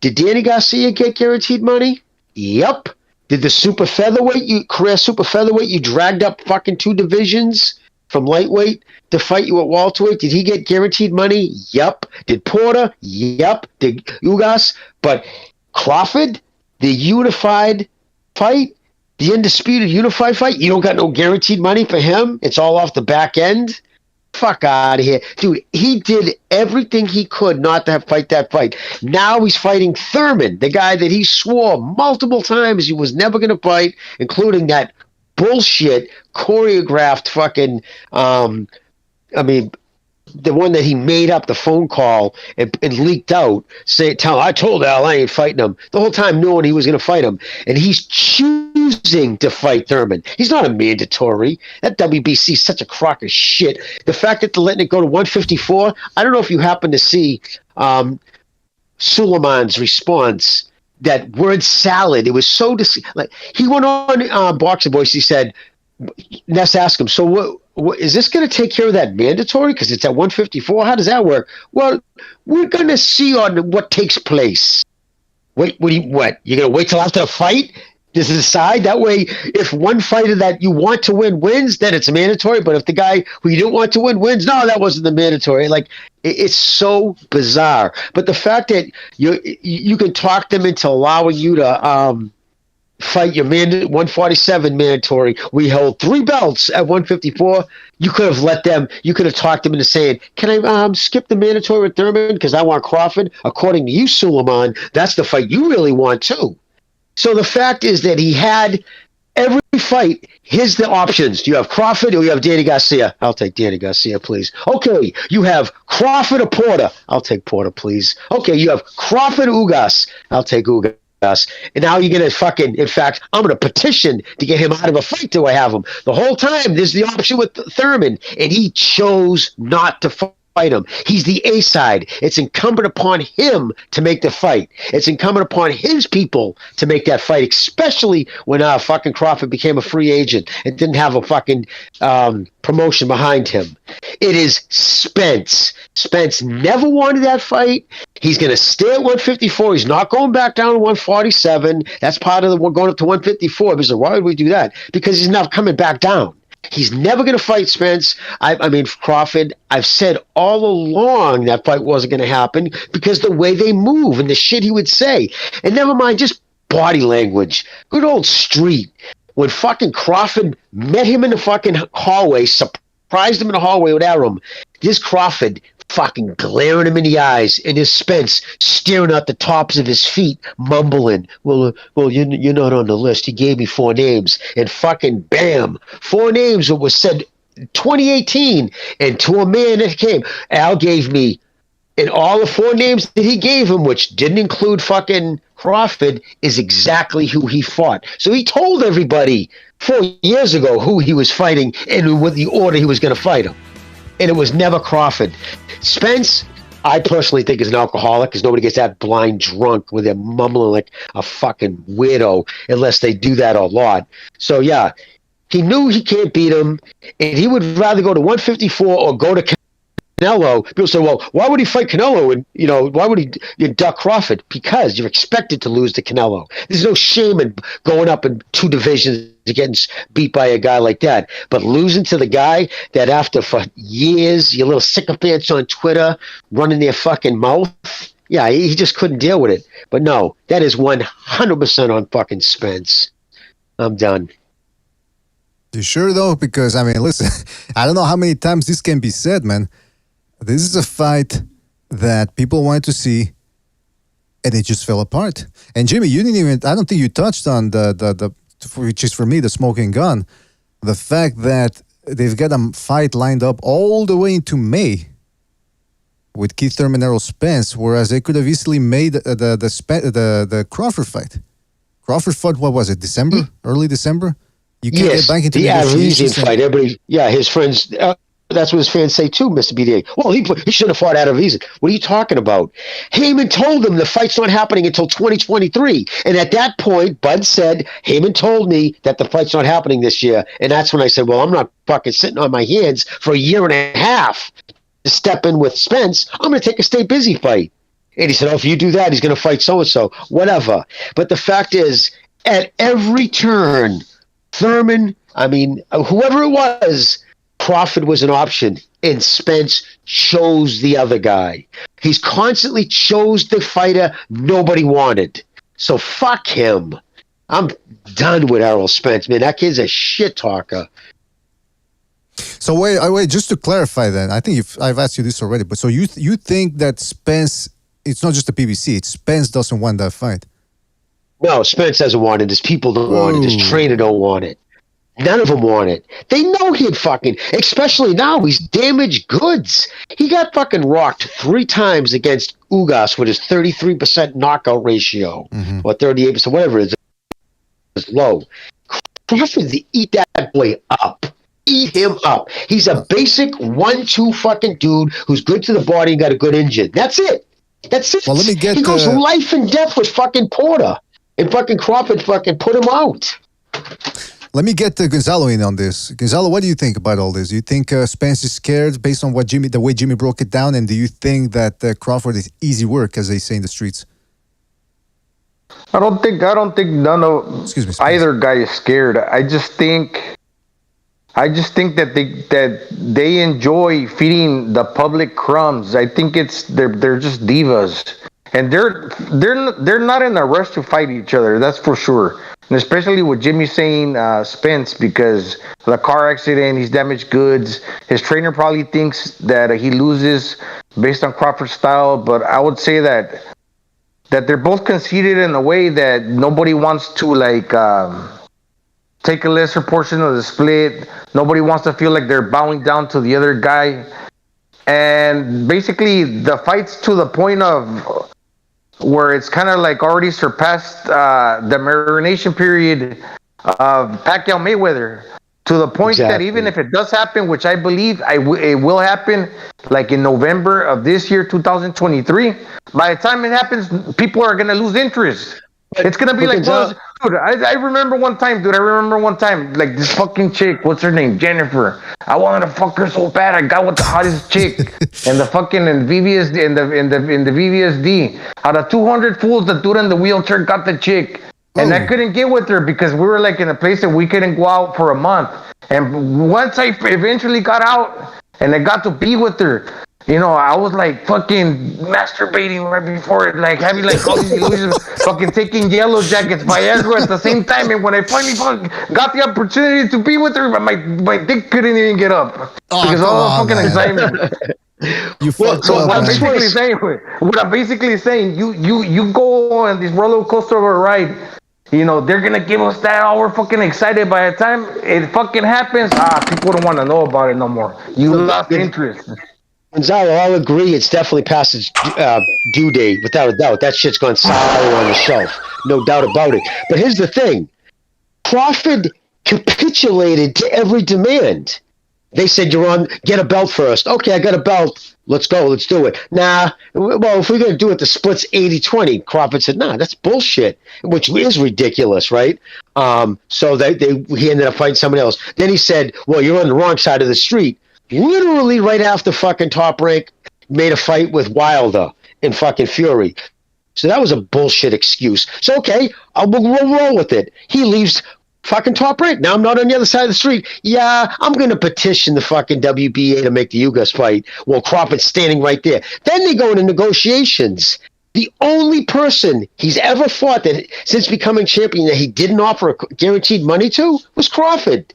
Did Danny Garcia get guaranteed money? Yep. Did the career super featherweight you dragged up fucking 2 divisions from lightweight to fight you at welterweight, did he get guaranteed money? Yep. Did Porter? Yep. Did Ugas? But Crawford, the unified fight, the undisputed unified fight, you don't got no guaranteed money for him? It's all off the back end? Fuck out of here. Dude, he did everything he could not to fight that fight. Now he's fighting Thurman, the guy that he swore multiple times he was never going to fight, including that bullshit choreographed fucking the one that he made up, the phone call and leaked out, I told Al I ain't fighting him, the whole time knowing he was going to fight him, and he's choosing to fight Thurman. He's not a mandatory. That WBC is such a crock of shit. The fact that they're letting it go to 154, I don't know if you happen to see Suleiman's response, that word salad. It was so he went on Boxer Voice. He said, Ness asked him, so what is this going to take care of that mandatory? Because it's at 154. How does that work? Well, we're going to see on what takes place. Wait, what? You're going to wait till after the fight to decide? That way, if one fighter that you want to win wins, then it's mandatory. But if the guy who you don't want to win wins, no, that wasn't the mandatory. Like, it's so bizarre. But the fact that you can talk them into allowing you to fight your 147 mandatory. We hold 3 belts at 154. You could have talked them into saying, can I skip the mandatory with Thurman because I want Crawford? According to you, Suleiman, that's the fight you really want too. So the fact is that he had every fight. Here's the options. Do you have Crawford or you have Danny Garcia? I'll take Danny Garcia, please. Okay, you have Crawford or Porter? I'll take Porter, please. Okay, you have Crawford or Ugas? I'll take Ugas. And now you're going to in fact, I'm going to petition to get him out of a fight till I have him. The whole time, there's the option with Thurman, and he chose not to fight him. He's the A side. It's incumbent upon him to make the fight. It's incumbent upon his people to make that fight, especially when fucking Crawford became a free agent and didn't have a fucking promotion behind him. It is Spence. Spence never wanted that fight. He's going to stay at 154. He's not going back down to 147. That's part of going up to 154. Because why would we do that? Because he's not coming back down. He's never going to fight Spence. Crawford. I've said all along that fight wasn't going to happen because the way they move and the shit he would say. And never mind just body language. Good old street. When fucking Crawford met him in the fucking hallway, surprised him in the hallway with Arum, this Crawford fucking glaring him in the eyes, and his Spence staring at the tops of his feet, mumbling, well, you're not on the list. He gave me 4 names, and fucking bam, 4 names that was said 2018, and to a man that came, Al gave me, and all the 4 names that he gave him, which didn't include fucking Crawford, is exactly who he fought. So he told everybody 4 years ago who he was fighting and with the order he was going to fight him. And it was never Crawford. Spence, I personally think is an alcoholic because nobody gets that blind drunk where they're mumbling like a fucking weirdo unless they do that a lot. So, yeah, he knew he can't beat him, and he would rather go to 154 or go to Canelo. People say, well, why would he fight Canelo? And, why would he duck Crawford? Because you're expected to lose to Canelo. There's no shame in going up in 2 divisions and getting beat by a guy like that. But losing to the guy that after for years, your little sycophants on Twitter running their fucking mouth, yeah, he just couldn't deal with it. But no, that is 100% on fucking Spence. I'm done. You sure though? Because I mean, listen, I don't know how many times this can be said, man. This is a fight that people wanted to see, and it just fell apart. And Jimmy, you didn't even—I don't think you touched on the which is for me the smoking gun, the fact that they've got a fight lined up all the way into May with Keith Thurman and Errol Spence, whereas they could have easily made the Crawford fight. Crawford fought, what was it, December? Early December? You can't get back into negotiations. Fight. Everybody, his friends, that's what his fans say too, Mr. BDA. Well, he should have fought Adesanya. What are you talking about? Heyman told him the fight's not happening until 2023. And at that point, Bud said, Heyman told me that the fight's not happening this year. And that's when I said, well, I'm not fucking sitting on my hands for a year and a half to step in with Spence. I'm going to take a stay busy fight. And he said, oh, if you do that, he's going to fight so-and-so. Whatever. But the fact is, at every turn, Thurman, whoever it was, Crawford was an option, and Spence chose the other guy. He's constantly chose the fighter nobody wanted. So fuck him. I'm done with Errol Spence, man. That kid's a shit talker. So wait, just to clarify then, I think I've asked you this already, but so you think that Spence, it's not just the PBC, it's Spence doesn't want that fight? No, Spence doesn't want it. His people don't want it. His trainer don't want it. None of them want it. They know he'd fucking, especially now, he's damaged goods. He got fucking rocked 3 times against Ugas with his 33% knockout ratio, or 38%, whatever it is. It's low. Crawford, eat that boy up. Eat him up. He's a basic 1-2 fucking dude who's good to the body and got a good engine. That's it. That's it. Well, let me get he goes life and death with fucking Porter. And fucking Crawford fucking put him out. Let me get Gonzalo in on this. Gonzalo, what do you think about all this? Do you think Spence is scared based on the way Jimmy broke it down? And do you think that Crawford is easy work, as they say in the streets? I don't think none of either guy is scared. I just think that they enjoy feeding the public crumbs. I think they're just divas. And they're not in a rush to fight each other, that's for sure. And especially with Jimmy saying Spence, because the car accident, he's damaged goods. His trainer probably thinks that he loses based on Crawford's style. But I would say that they're both conceited in a way that nobody wants to take a lesser portion of the split. Nobody wants to feel like they're bowing down to the other guy. And basically, the fight's to the point of where it's kind of like already surpassed the marination period of Pacquiao Mayweather, to the point that even if it does happen, which I believe it will happen, like in November of this year, 2023, by the time it happens, people are going to lose interest. It's going to be like, dude, I remember one time, like this fucking chick, what's her name? Jennifer. I wanted to fuck her so bad. I got with the hottest chick and the fucking in VVSD, in the VVSD. Out of 200 fools, the dude in the wheelchair got the chick. And I couldn't get with her because we were like in a place that we couldn't go out for a month. And once I eventually got out and I got to be with her, you know, I was like fucking masturbating right before it, like having like all these illusions, fucking taking Yellow Jackets, Viagra at the same time. And when I finally got the opportunity to be with her, my dick couldn't even get up because all the fucking excitement. So what I'm basically saying, you go on this roller coaster of a ride. You know, they're gonna give us that all we're fucking excited. By the time it fucking happens, people don't want to know about it no more. You lost interest. Gonzalo, I'll agree. It's definitely past its due date, without a doubt. That shit's gone sour on the shelf, no doubt about it. But here's the thing: Crawford capitulated to every demand. They said, get a belt first. Okay, I got a belt. Let's go. Let's do it. Nah, well, if we're going to do it, the split's 80-20. Crawford said, nah, that's bullshit, which is ridiculous, right? So he ended up fighting somebody else. Then he said, well, you're on the wrong side of the street. Literally right after fucking Top Rank made a fight with Wilder in fucking Fury. So that was a bullshit excuse. So, okay, we'll roll with it. He leaves fucking Top Rank. Now I'm not on the other side of the street. Yeah, I'm going to petition the fucking WBA to make the Ugas fight. Well, Crawford's standing right there. Then they go into negotiations. The only person he's ever fought that since becoming champion that he didn't offer guaranteed money to was Crawford.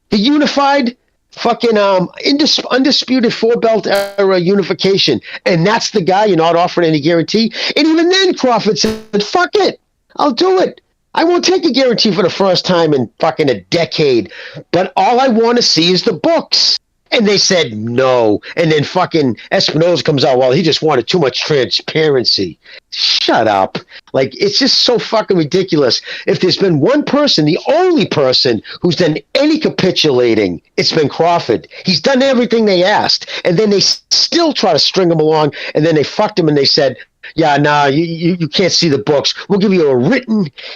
He unified fucking undisputed 4-belt era unification, and that's the guy. You're not offering any guarantee. And even then, Crawford said, "Fuck it, I'll do it. I won't take a guarantee for the first time in fucking a decade, but all I want to see is the books." And they said no. And then fucking Espinoza comes out, well, he just wanted too much transparency. Shut up. Like, it's just so fucking ridiculous. If there's been one person, the only person who's done any capitulating, it's been Crawford. He's done everything they asked. And then they still try to string him along. And then they fucked him and they said, yeah, nah, you can't see the books. We'll give you a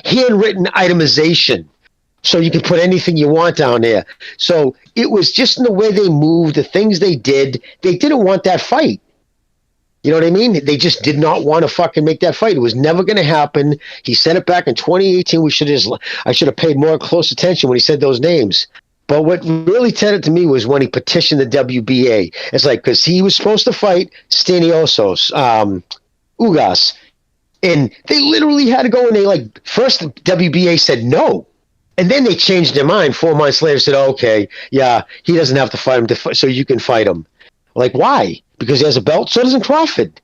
handwritten itemization, so you can put anything you want down there. So it was just in the way they moved, the things they did. They didn't want that fight. You know what I mean? They just did not want to fucking make that fight. It was never going to happen. He said it back in 2018. I should have paid more close attention when he said those names. But what really tended to me was when he petitioned the WBA. It's like, because he was supposed to fight Staniosos, Ugas. And they literally had to go and first the WBA said no. And then they changed their mind 4 months later, said, oh, okay, yeah, he doesn't have to fight him so you can fight him. Like, why? Because he has a belt? So doesn't Crawford.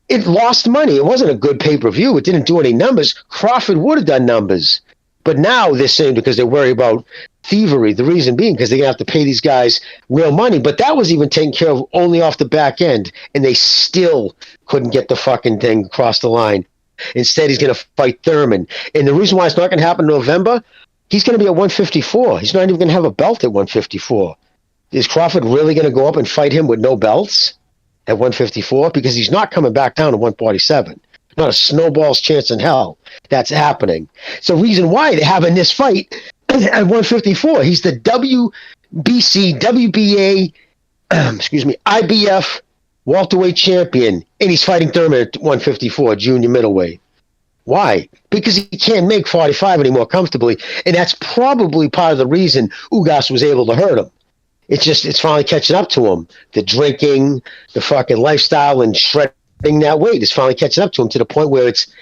It lost money. It wasn't a good pay-per-view. It didn't do any numbers. Crawford would have done numbers. But now they're saying because they worry about thievery, the reason being because they're going to have to pay these guys real money. But that was even taken care of only off the back end, and they still couldn't get the fucking thing across the line. Instead, he's going to fight Thurman. And the reason why it's not going to happen in November, he's going to be at 154. He's not even going to have a belt at 154. Is Crawford really going to go up and fight him with no belts at 154? Because he's not coming back down to 147. Not a snowball's chance in hell that's happening. It's the reason why they're having this fight at 154. He's the WBC, WBA, IBF welterweight champion, and he's fighting Thurman at 154, junior middleweight. Why? Because he can't make 45 anymore comfortably, and that's probably part of the reason Ugas was able to hurt him. It's finally catching up to him. The drinking, the fucking lifestyle, and shredding that weight is finally catching up to him to the point where it's,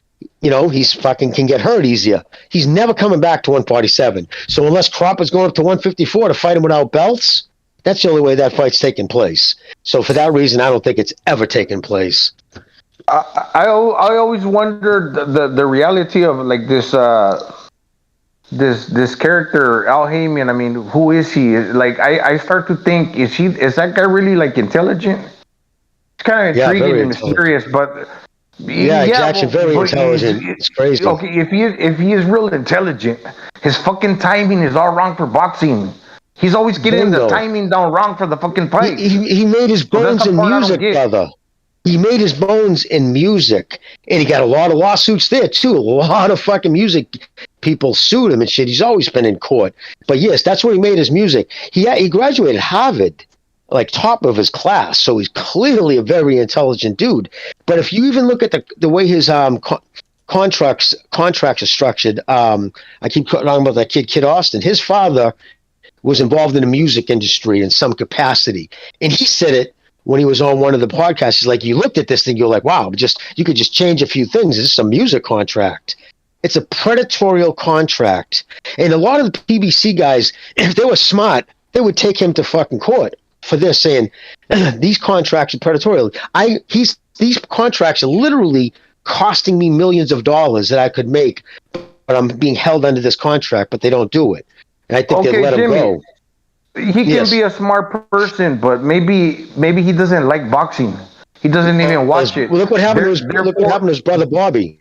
he's fucking can get hurt easier. He's never coming back to 147. So unless Crawford's going up to 154 to fight him without belts, that's the only way that fight's taking place. So for that reason, I don't think it's ever taken place. I always wondered the reality of like this character Al Heyman. I mean, who is he? Like I start to think, is that guy really like intelligent? It's kind of intriguing and mysterious, but he's actually very intelligent. It's crazy. Okay, if he is real intelligent, his fucking timing is all wrong for boxing. He's always getting the timing down wrong for the fucking fight. He made his bones in music, brother. He made his bones in music, and he got a lot of lawsuits there too. A lot of fucking music people sued him and shit. He's always been in court. But yes, that's where he made his music. He graduated Harvard, like top of his class, so he's clearly a very intelligent dude. But if you even look at the way his contracts are structured, I keep talking about that Kid Austin. His father was involved in the music industry in some capacity, and he said it when he was on one of the podcasts. He's like, you looked at this thing, you're like, wow, you could just change a few things. It's just a music contract. It's a predatorial contract. And a lot of the PBC guys, if they were smart, they would take him to fucking court for this, saying, these contracts are predatorial. These contracts are literally costing me millions of dollars that I could make, but I'm being held under this contract, but they don't do it. And I think they let him go. He can be a smart person, but maybe he doesn't like boxing. He doesn't even watch it. Well, look what happened to his brother Bobby.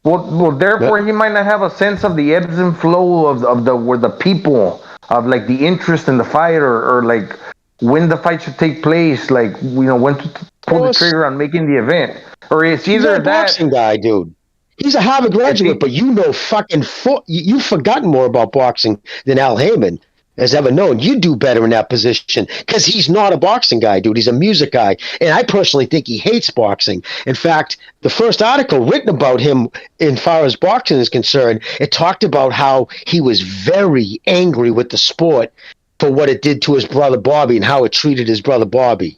Well, therefore he might not have a sense of the ebbs and flow of the people, of like the interest in the fight, or like when the fight should take place, like when to pull the trigger on making the event. Or it's either a boxing guy, dude. He's a Harvard graduate, but you've forgotten more about boxing than Al Heyman has ever known. You do better in that position because he's not a boxing guy, dude. He's a music guy. And I personally think he hates boxing. In fact, the first article written about him in far as boxing is concerned, it talked about how he was very angry with the sport for what it did to his brother Bobby and how it treated his brother Bobby.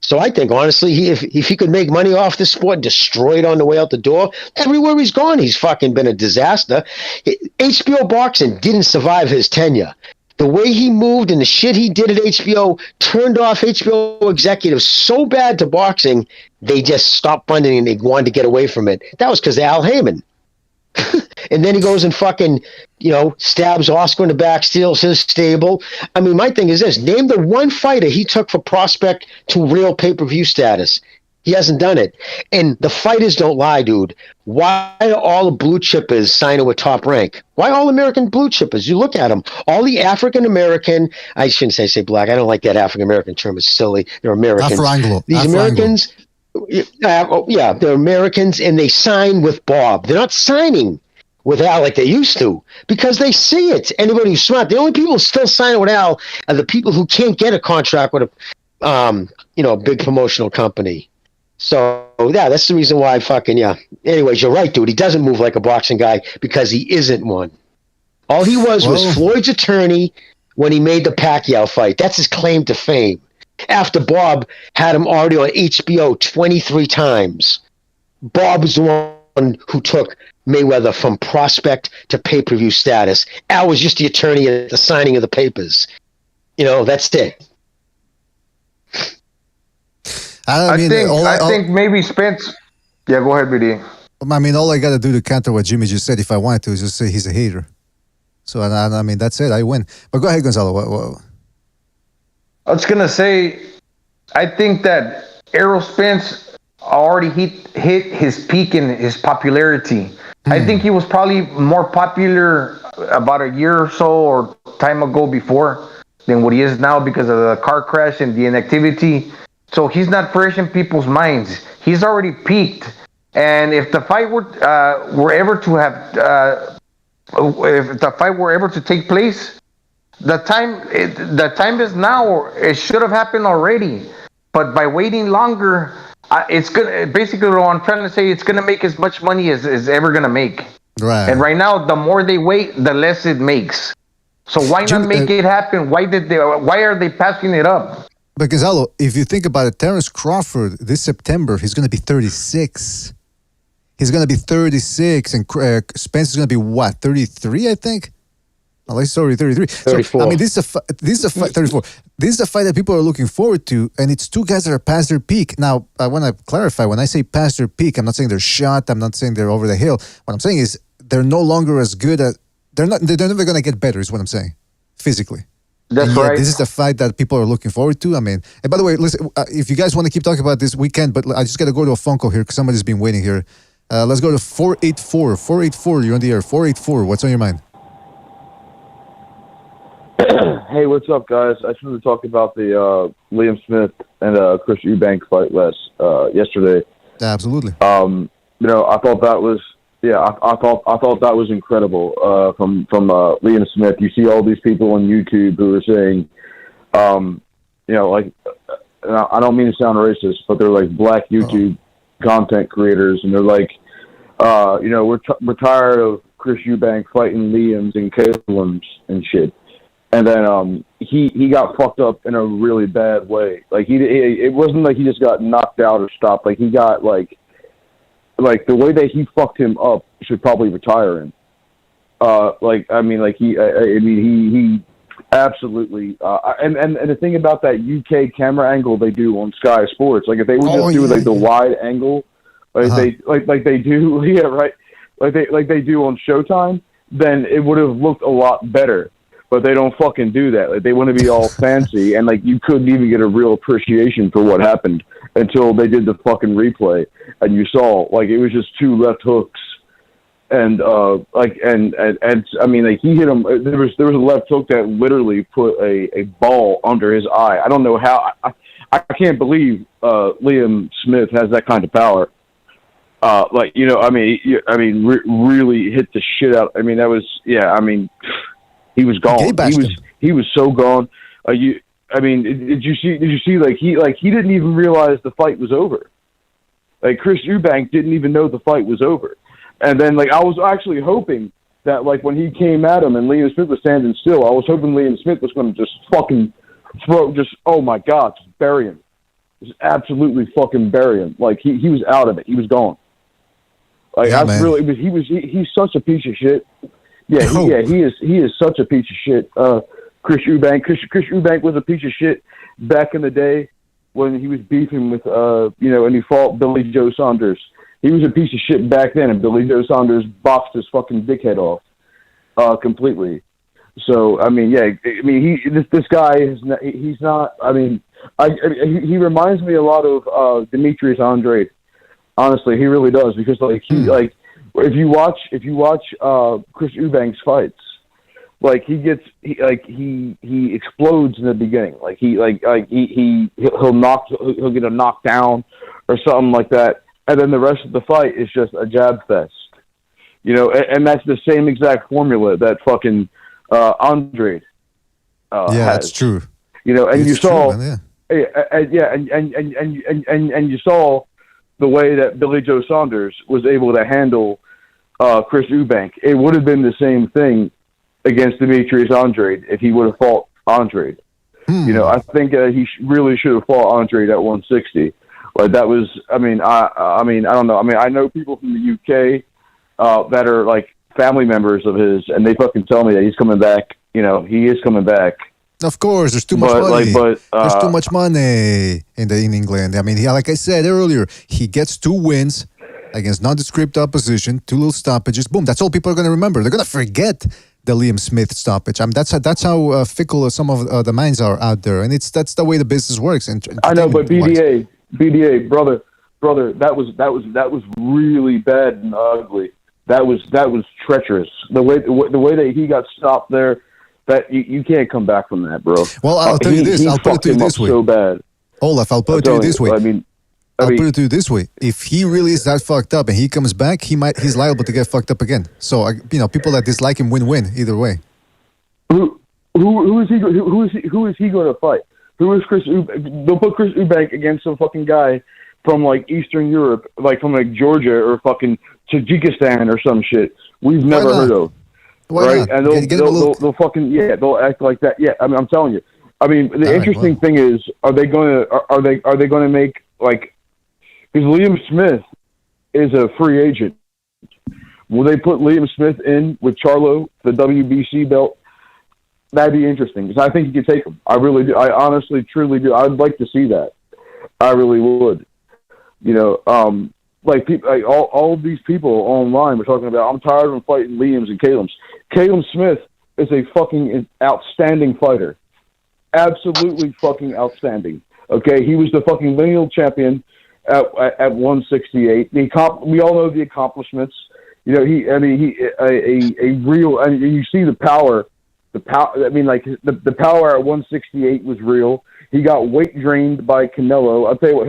So I think, honestly, if he could make money off this sport and destroy it on the way out the door, everywhere he's gone, he's fucking been a disaster. HBO boxing didn't survive his tenure. The way he moved and the shit he did at HBO turned off HBO executives so bad to boxing, they just stopped funding and they wanted to get away from it. That was because of Al Heyman. And then he goes and fucking, stabs Oscar in the back, steals his stable. I mean, my thing is this. Name the one fighter he took for prospect to real pay-per-view status. He hasn't done it. And the fighters don't lie, dude. Why are all the blue chippers signing with Top Rank? Why all American blue chippers? You look at them. All the African-American, I shouldn't say black. I don't like that African-American term. It's silly. They're Americans. Afro-Anglo. These Americans, they're Americans, and they sign with Bob. They're not signing with Al like they used to because they see it. Anybody who's smart. The only people still signing with Al are the people who can't get a contract with a big promotional company. So, yeah, that's the reason why Anyways, you're right, dude. He doesn't move like a boxing guy because he isn't one. All he was Floyd's attorney when he made the Pacquiao fight. That's his claim to fame. After Bob had him already on HBO 23 times. Bob was the one who took Mayweather from prospect to pay-per-view status. Al was just the attorney at the signing of the papers. That's it. I think maybe Spence. Yeah, go ahead, BD. I mean, all I got to do to counter what Jimmy just said, if I wanted to, is just say he's a hater. So, I mean, that's it. I win. But go ahead, Gonzalo. What? I was going to say, I think that Errol Spence already hit his peak in his popularity. I think he was probably more popular about a year or so or time ago before than what he is now because of the car crash and the inactivity. So he's not fresh in people's minds. He's already peaked. And if the fight were ever to have, if the fight were ever to take place, the time is now. It should have happened already. But by waiting longer, it's gonna basically what I'm trying to say. It's gonna make as much money as it's ever gonna make. Right. And right now, the more they wait, the less it makes. So why not make it happen? Why are they passing it up? But Gonzalo, if you think about it, Terence Crawford this September, he's going to be 36. He's going to be 36, and Spence is going to be what, 33? I think. Sorry, 33. 34. So, I mean, this is a fight. 34. This is a fight that people are looking forward to, and it's two guys that are past their peak. Now, I want to clarify. When I say past their peak, I'm not saying they're shot. I'm not saying they're over the hill. What I'm saying is they're no longer as good as they're never going to get better. Is what I'm saying, physically. That's right. This is the fight that people are looking forward to. I mean, and by the way, listen, if you guys want to keep talking about this weekend, but I just got to go to a phone call here because somebody's been waiting here. Let's go to 484. 484, you're on the air. 484, what's on your mind? Hey, what's up, guys? I just wanted to talk about the Liam Smith and Chris Eubank fight yesterday. Absolutely. I thought that was I thought that was incredible from Liam Smith. You see all these people on YouTube who are saying, I don't mean to sound racist, but they're like black YouTube content creators, and they're like, we're tired of Chris Eubank fighting Liams and Caleb's and shit. And then he got fucked up in a really bad way. Like it wasn't like he just got knocked out or stopped. Like he got like the way that he fucked him up should probably retire him. He absolutely. And the thing about that UK camera angle they do on Sky Sports, like if they would just do the wide angle, like they do, yeah, right, like they do on Showtime, then it would have looked a lot better. But they don't fucking do that. Like they want to be all fancy, and like you couldn't even get a real appreciation for what happened until they did the fucking replay, and you saw like it was just two left hooks, and I mean like he hit him. There was a left hook that literally put a ball under his eye. I don't know how. I can't believe Liam Smith has that kind of power. Really hit the shit out. I mean that was He was gone. He was so gone. Did you see like he didn't even realize the fight was over. Like Chris Eubank didn't even know the fight was over. And then like I was actually hoping that like when he came at him and Liam Smith was standing still, I was hoping Liam Smith was going to just fucking oh my God, just bury him. Just absolutely fucking bury him. Like he was out of it. He was gone. Like he's such a piece of shit. He is such a piece of shit. Chris Eubank. Chris Eubank was a piece of shit back in the day when he was beefing with, and he fought Billy Joe Saunders. He was a piece of shit back then, and Billy Joe Saunders boxed his fucking dickhead off completely. So, this guy he's not. He reminds me a lot of Demetrius Andrade. Honestly, he really does, because if you watch Chris Eubank's fights, he explodes in the beginning. He'll get a knockdown or something like that, and then the rest of the fight is just a jab fest. And that's the same exact formula that fucking Andrade has. That's true. And you saw, and you saw the way that Billy Joe Saunders was able to handle Chris Eubank. It would have been the same thing against Demetrius Andrade if he would have fought Andrade. I think he really should have fought Andrade at 160. That was, I don't know. I know people from the UK that are like family members of his, and they fucking tell me that he's coming back. He is coming back. Of course, there's too much money. There's too much money in England. Like I said earlier, he gets 2 wins against nondescript opposition, 2 little stoppages. Boom, that's all people are going to remember. They're going to forget the Liam Smith stoppage. That's how fickle some of the minds are out there, and that's the way the business works. I know, but BDA, brother, that was really bad and ugly. That was treacherous. The way that he got stopped there. That you can't come back from that, bro. Well, I'll tell you this. I'll put it to you this way. So bad. Olaf, I'll put it to you this way. I'll put it to you this way. If he really is that fucked up and he comes back, he's liable to get fucked up again. So people that dislike him win either way. Who is he going to fight? Who is Chris Eubank? They'll put Chris Eubank against some fucking guy from Eastern Europe, from Georgia or fucking Tajikistan or some shit we've never heard of. Why right, not? And they'll fucking they'll act like that. Yeah, I'm telling you. The interesting thing is, are they going to make because Liam Smith is a free agent. Will they put Liam Smith in with Charlo, the WBC belt? That'd be interesting, because I think he could take him. I really do. I honestly, truly do. I'd like to see that. I really would. All of these people online were talking about, I'm tired of them fighting Liams and Caleb's. Caleb Smith is a fucking outstanding fighter. Absolutely fucking outstanding. Okay, he was the fucking lineal champion at 168. We all know the accomplishments. He a real. You see the power. The power at 168 was real. He got weight drained by Canelo. I'll tell you what,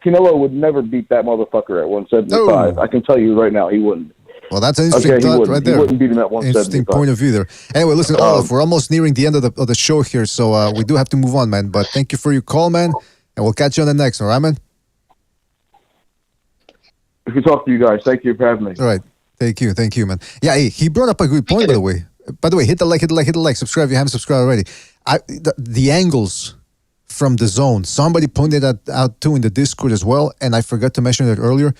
Canelo would never beat that motherfucker at 175. I can tell you right now, he wouldn't. Well, that's an interesting thought right there. He wouldn't beat him at 175. Interesting point of view there. Anyway, listen, Olaf, we're almost nearing the end of the show here, so we do have to move on, man. But thank you for your call, man, and we'll catch you on the next one, all right, man? We can talk to you guys. Thank you for having me. All right. Thank you, man. Yeah, he brought up a good point, by the way. By the way, hit the like, subscribe if you haven't subscribed already. The angles from the zone, somebody pointed that out too in the Discord as well, and I forgot to mention it earlier.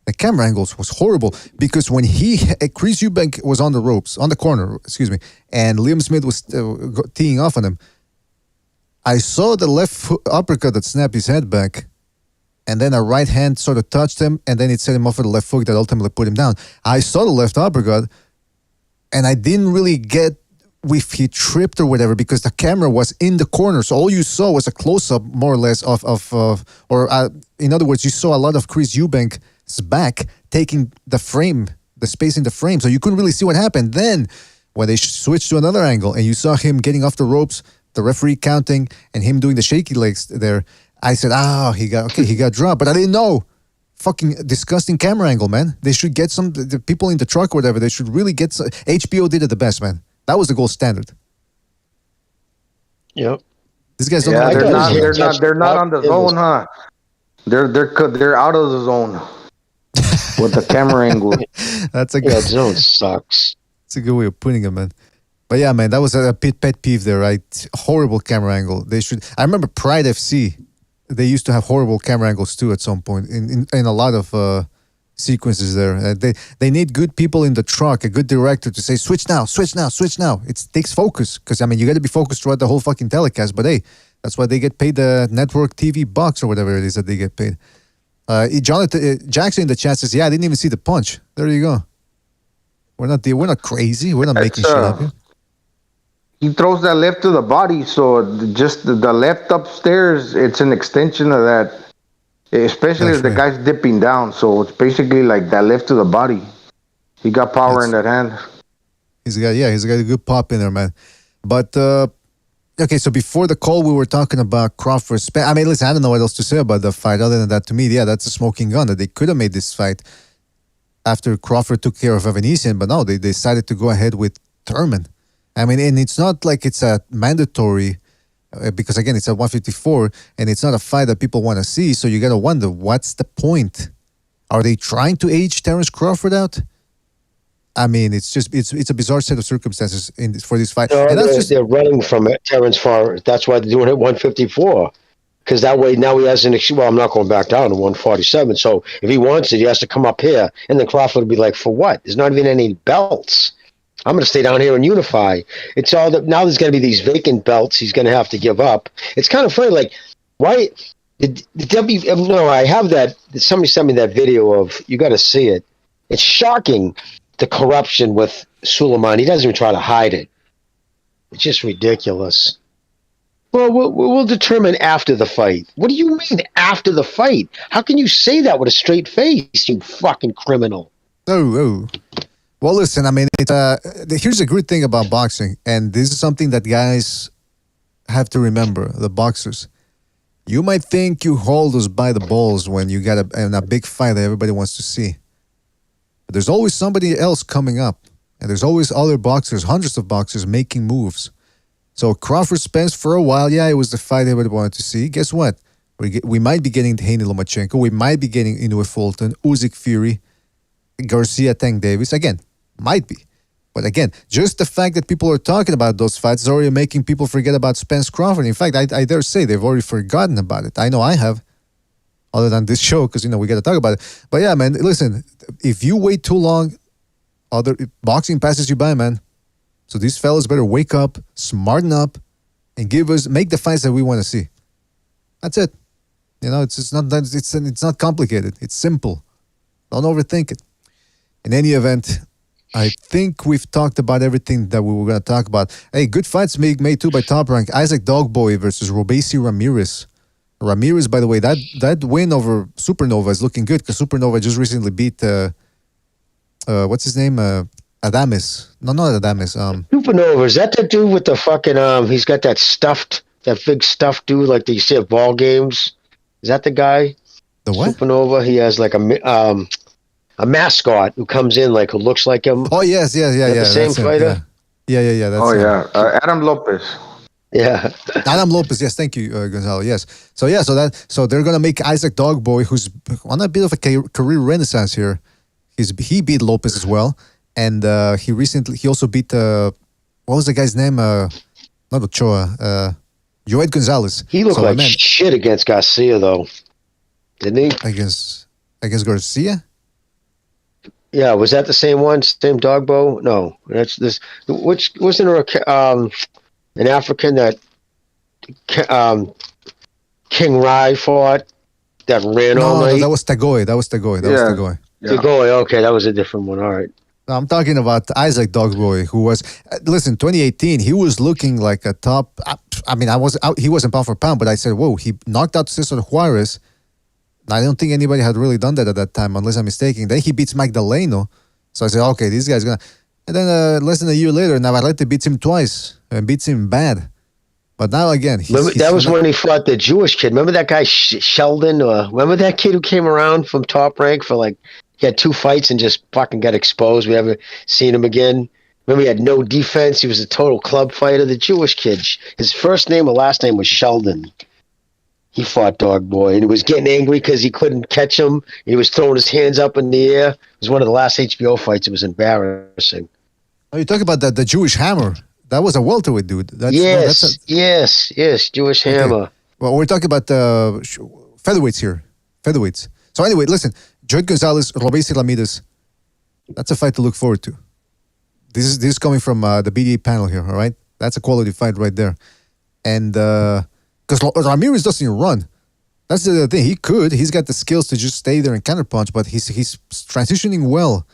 The camera angles was horrible, because when Chris Eubank was on the corner, and Liam Smith was teeing off on him, I saw the left uppercut that snapped his head back, and then a right hand sort of touched him, and then it set him off with a left hook that ultimately put him down. I saw the left uppercut, and I didn't really get if he tripped or whatever, because the camera was in the corner. So all you saw was a close-up, more or less, in other words, you saw a lot of Chris Eubank's back taking the space in the frame. So you couldn't really see what happened. Then when they switched to another angle and you saw him getting off the ropes, the referee counting, and him doing the shaky legs there, I said, he got dropped. But I didn't know. Fucking disgusting camera angle, man. They should get the people in the truck or whatever. They should really get some. HBO did it the best, man. That was the gold standard. Yep. These guys don't. Yeah, they're not on the zone, huh? They're out of the zone with the camera angle. That's a good. That zone sucks. It's a good way of putting it, man. But yeah, man, that was a pet peeve there, right? Horrible camera angle. They should. I remember Pride FC. They used to have horrible camera angles too at some point in a lot of sequences there. They need good people in the truck, a good director to say, switch now, switch now, switch now. It takes focus because, I mean, you got to be focused throughout the whole fucking telecast. But hey, that's why they get paid the network TV bucks or whatever it is that they get paid. Jonathan Jackson in the chat says, yeah, I didn't even see the punch. There you go. We're not crazy. We're not making shit up here. He throws that left to the body, so just the left upstairs, it's an extension of that. Especially if the guy's dipping down, so it's basically like that left to the body. He got power in that hand. He's got a good pop in there, man. But okay, so before the call, we were talking about Crawford. I mean, listen, I don't know what else to say about the fight other than that. To me, yeah, that's a smoking gun that they could have made this fight after Crawford took care of Evanesian, but no, they decided to go ahead with Thurman. I mean, and it's not like it's a mandatory. Because again, it's at 154, and it's not a fight that people want to see. So you got to wonder, what's the point? Are they trying to age Terence Crawford out? I mean, it's a bizarre set of circumstances for this fight. No, and they're running from it, Terence Far. That's why they're doing it 154. Because that way now he has well, I'm not going back down to 147. So if he wants it, he has to come up here. And then Crawford will be like, for what? There's not even any belts. I'm going to stay down here and unify. It's all that now. There's going to be these vacant belts he's going to have to give up. It's kind of funny. Like, why the No, I have that. Somebody sent me that video of. You got to see it. It's shocking, the corruption with Suleiman. He doesn't even try to hide it. It's just ridiculous. Well, we'll determine after the fight. What do you mean after the fight? How can you say that with a straight face, you fucking criminal? Oh. Well, listen, I mean, here's a good thing about boxing, and this is something that guys have to remember, the boxers. You might think you hold us by the balls when you got a big fight that everybody wants to see. But there's always somebody else coming up, and there's always other boxers, hundreds of boxers making moves. So Crawford Spence, for a while, yeah, it was the fight everybody wanted to see. Guess what? We might be getting Haney Lomachenko. We might be getting Inoue-Fulton, Usyk Fury, Garcia Tank Davis. Again, might be. But again, just the fact that people are talking about those fights is already making people forget about Spence Crawford. In fact, I dare say they've already forgotten about it. I know I have, other than this show, because, we got to talk about it. But yeah, man, listen, if you wait too long, boxing passes you by, man. So these fellas better wake up, smarten up, and make the fights that we want to see. That's it. It's not complicated. It's simple. Don't overthink it. In any event, I think we've talked about everything that we were going to talk about. Hey, good fights made too by Top Rank. Isaac Dogboy versus Robesi Ramirez. Ramirez, by the way, that win over Supernova is looking good because Supernova just recently beat, what's his name? Adames. No, not Adames. Supernova, is that the dude with the fucking, he's got that big stuffed dude like you see at ball games? Is that the guy? The what? Supernova, he has like a mascot who comes in who looks like him. Oh yes, yeah. The same fighter. Yeah. That's Adam Lopez. Yeah, Adam Lopez. Yes, thank you, Gonzalo. Yes. So they're gonna make Isaac Dogboy, who's on a bit of a career renaissance here. He beat Lopez as well, and he also beat what was the guy's name? Not Ochoa. Joed Gonzalez. He looked like shit against Garcia though, didn't he? Against Garcia. Yeah, was that the same one? Same Dogbo? No, that's this. Which wasn't there an African that King Rai fought that ran all night? No, that was Tagoy. Tagoy. Okay, that was a different one. All right. I'm talking about Isaac Dogboy, who was, listen, 2018, he was looking like a top. I mean, he wasn't pound for pound, but I said, whoa, he knocked out Cesar Juarez. I don't think anybody had really done that at that time, unless I'm mistaken. Then he beats Magdaleno. So I said, okay, this guy's going to... And then less than a year later, Navarrete beats him twice and beats him bad. But now again... that was when he fought the Jewish kid. Remember that guy Sheldon? Remember that kid who came around from Top Rank for he had 2 fights and just fucking got exposed. We haven't seen him again. Remember he had no defense. He was a total club fighter. The Jewish kid. His first name or last name was Sheldon. He fought Dogboy, and he was getting angry because he couldn't catch him. He was throwing his hands up in the air. It was one of the last HBO fights. It was embarrassing. Oh, you talk about the Jewish Hammer. That was a welterweight dude. Yes, Jewish Hammer. Well, we're talking about featherweights here. Featherweights. So anyway, listen, Joel Gonzalez, Robéis Ramirez. That's a fight to look forward to. This is coming from the BDA panel here, all right? That's a quality fight right there. And because Ramirez doesn't run. That's the thing. He's got the skills to just stay there and counterpunch, but he's transitioning well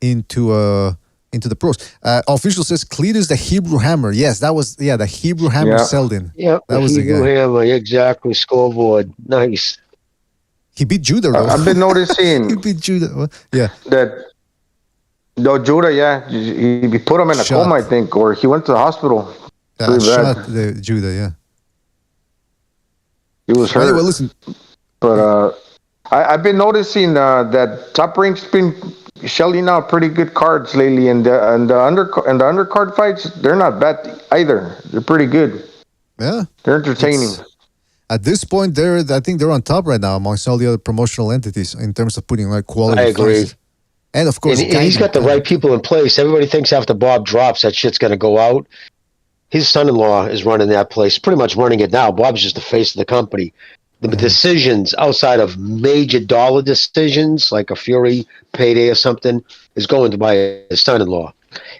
into the pros. Official says Cletus the Hebrew Hammer. Yes, that was the Hebrew Hammer Seldin. Yep, that was Hebrew the guy. Hammer, exactly. Scoreboard, nice. He beat Judah though. I've been noticing he beat Judah. Yeah, that. No, Judah, yeah, he put him in a coma, I think, or he went to the hospital. Shot the Judah, yeah. He was hurt. Anyway, listen. But I've been noticing that Top Rank's been shelling out pretty good cards lately, and the undercard fights, they're not bad either. They're pretty good. Yeah, they're entertaining. At this point, I think they're on top right now amongst all the other promotional entities in terms of putting like quality. I agree. Fights. And of course, and he's got the right people in place. Everybody thinks after Bob drops that shit's going to go out. His son-in-law is running that place, pretty much running it now. Bob's just the face of the company. The decisions outside of major dollar decisions, like a Fury payday or something, is going to by his son-in-law.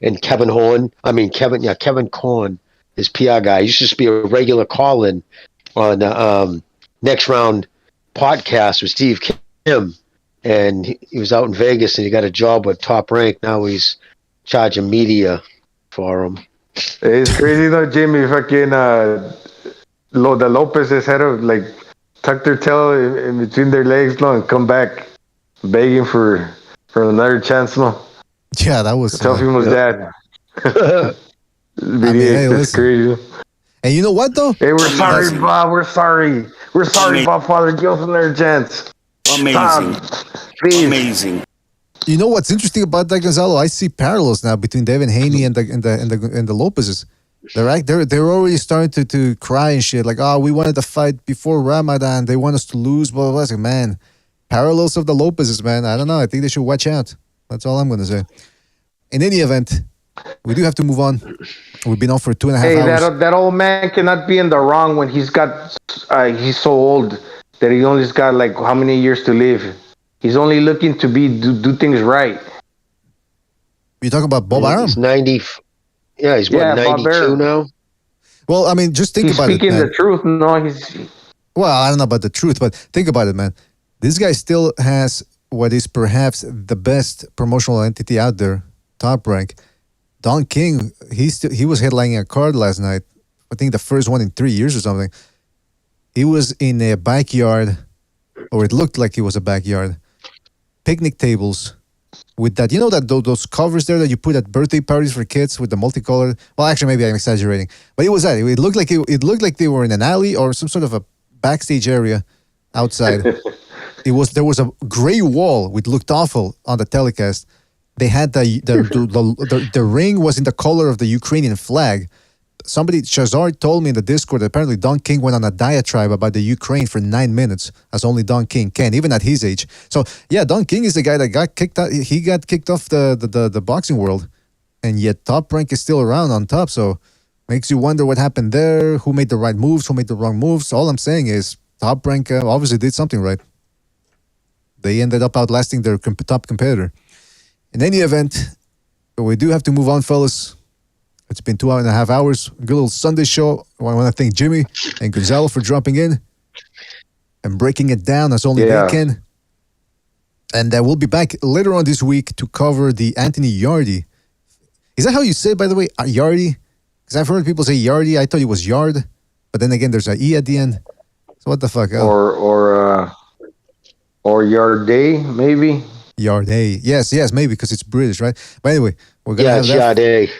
And Kevin Korn, his PR guy, used to just be a regular call-in on the Next Round podcast with Steve Kim. And he was out in Vegas and he got a job with Top Rank. Now he's charging media for him. It's crazy though, Jimmy. Fucking the Lopez's had to like tuck their tail in between their legs, and come back begging for another chance, Yeah, that was tell him was dad. It's crazy. And you know what though? Hey, we're sorry, Bob. We're sorry, Bob. Father, give us another chance. Amazing. Please. Amazing. You know what's interesting about that, Gonzalo? I see parallels now between Devin Haney and the Lopez's. They're already starting to cry and shit. Like, we wanted to fight before Ramadan. They want us to lose. Blah blah blah. Like, man, parallels of the Lopez's, man. I don't know. I think they should watch out. That's all I'm gonna say. In any event, we do have to move on. We've been on for 2.5 hours. Hey, that old man cannot be in the wrong when he's he's so old that he only's got like how many years to live. He's only looking to do things right. You talking about Bob Arum? He's 90. Yeah, he's 92 now. Well, I mean, just think about it. He's speaking the truth. No, Well, I don't know about the truth, but think about it, man. This guy still has what is perhaps the best promotional entity out there, Top Rank. Don King, he was headlining a card last night. I think the first one in 3 years or something. He was in a backyard, or it looked like it was a backyard. Picnic tables with that, that those covers there that you put at birthday parties for kids with the multicolored. Well, actually, maybe I'm exaggerating, but it was that. It looked like they were in an alley or some sort of a backstage area outside. There was a gray wall which looked awful on the telecast. They had the ring was in the color of the Ukrainian flag. Somebody, Shazar, told me in the Discord that apparently Don King went on a diatribe about the Ukraine for 9 minutes, as only Don King can, even at his age. So, yeah, Don King is the guy that got kicked out. He got kicked off the boxing world, and yet Top Rank is still around on top. So, makes you wonder what happened there, who made the right moves, who made the wrong moves. All I'm saying is Top Rank obviously did something right. They ended up outlasting their top competitor. In any event, we do have to move on, fellas. It's been 2.5 hours. Good little Sunday show. I want to thank Jimmy and Gonzalo for dropping in and breaking it down as only they can. And we'll be back later on this week to cover the Anthony Yardy. Is that how you say it, by the way? Yardy? Because I've heard people say Yardy. I thought it was Yard. But then again, there's an E at the end. So what the fuck? Or Yarday, maybe? Yarday. Yes, maybe, because it's British, right? But anyway, we're going to have that. Yarday.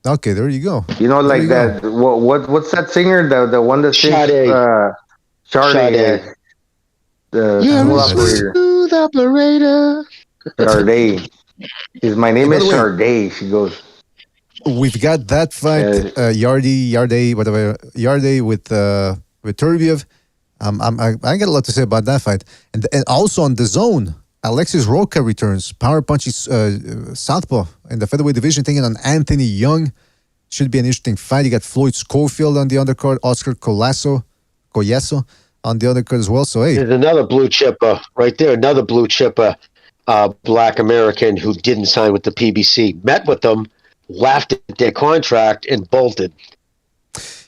Okay, there you go. Like that. What's that singer? The one that sings Sade. The smooth operator. Sade. My name is Sade. She goes. We've got that fight. Yarday, whatever. Yarday with Turbiev. I got a lot to say about that fight. And also on the zone, Alexis Roca returns. Power punches southpaw in the featherweight division, taking on Anthony Young. Should be an interesting fight. You got Floyd Schofield on the undercard, Oscar Collazo, on the undercard as well. So, hey. There's another blue chipper right there, another blue chipper, black American who didn't sign with the PBC. Met with them, laughed at their contract, and bolted.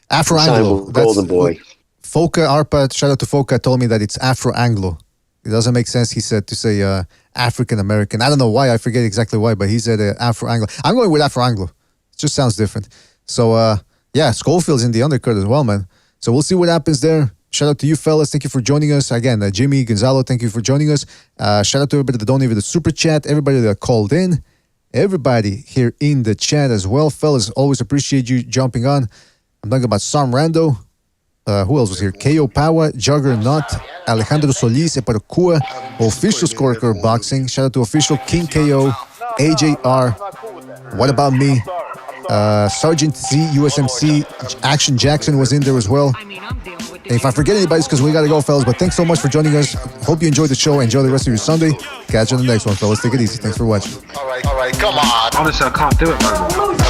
Afro-Anglo. Golden Boy. Foka Arpa, shout out to Foka, told me that it's Afro-Anglo. It doesn't make sense, he said, to say African-American. I don't know why, I forget exactly why, but he said Afro-Anglo. I'm going with Afro-Anglo. It just sounds different. So, yeah, Schofield's in the undercard as well, man. So we'll see what happens there. Shout out to you, fellas. Thank you for joining us. Again, Jimmy, Gonzalo, thank you for joining us. Shout out to everybody that donated the super chat, everybody that called in, everybody here in the chat as well. Fellas, always appreciate you jumping on. I'm talking about Sam Rando. Who else was here? KO Pawa, Juggernaut, Alejandro Solis, Eparacua, Official Scorecard Boxing. Shout out to Official King KO, AJR, What About Me, Sergeant Z, USMC, Action Jackson was in there as well. And if I forget anybody, it's because we got to go, fellas. But thanks so much for joining us. Hope you enjoyed the show. Enjoy the rest of your Sunday. Catch you on the next one, fellas. Take it easy. Thanks for watching. All right, come on. Honestly, I can't do it, man.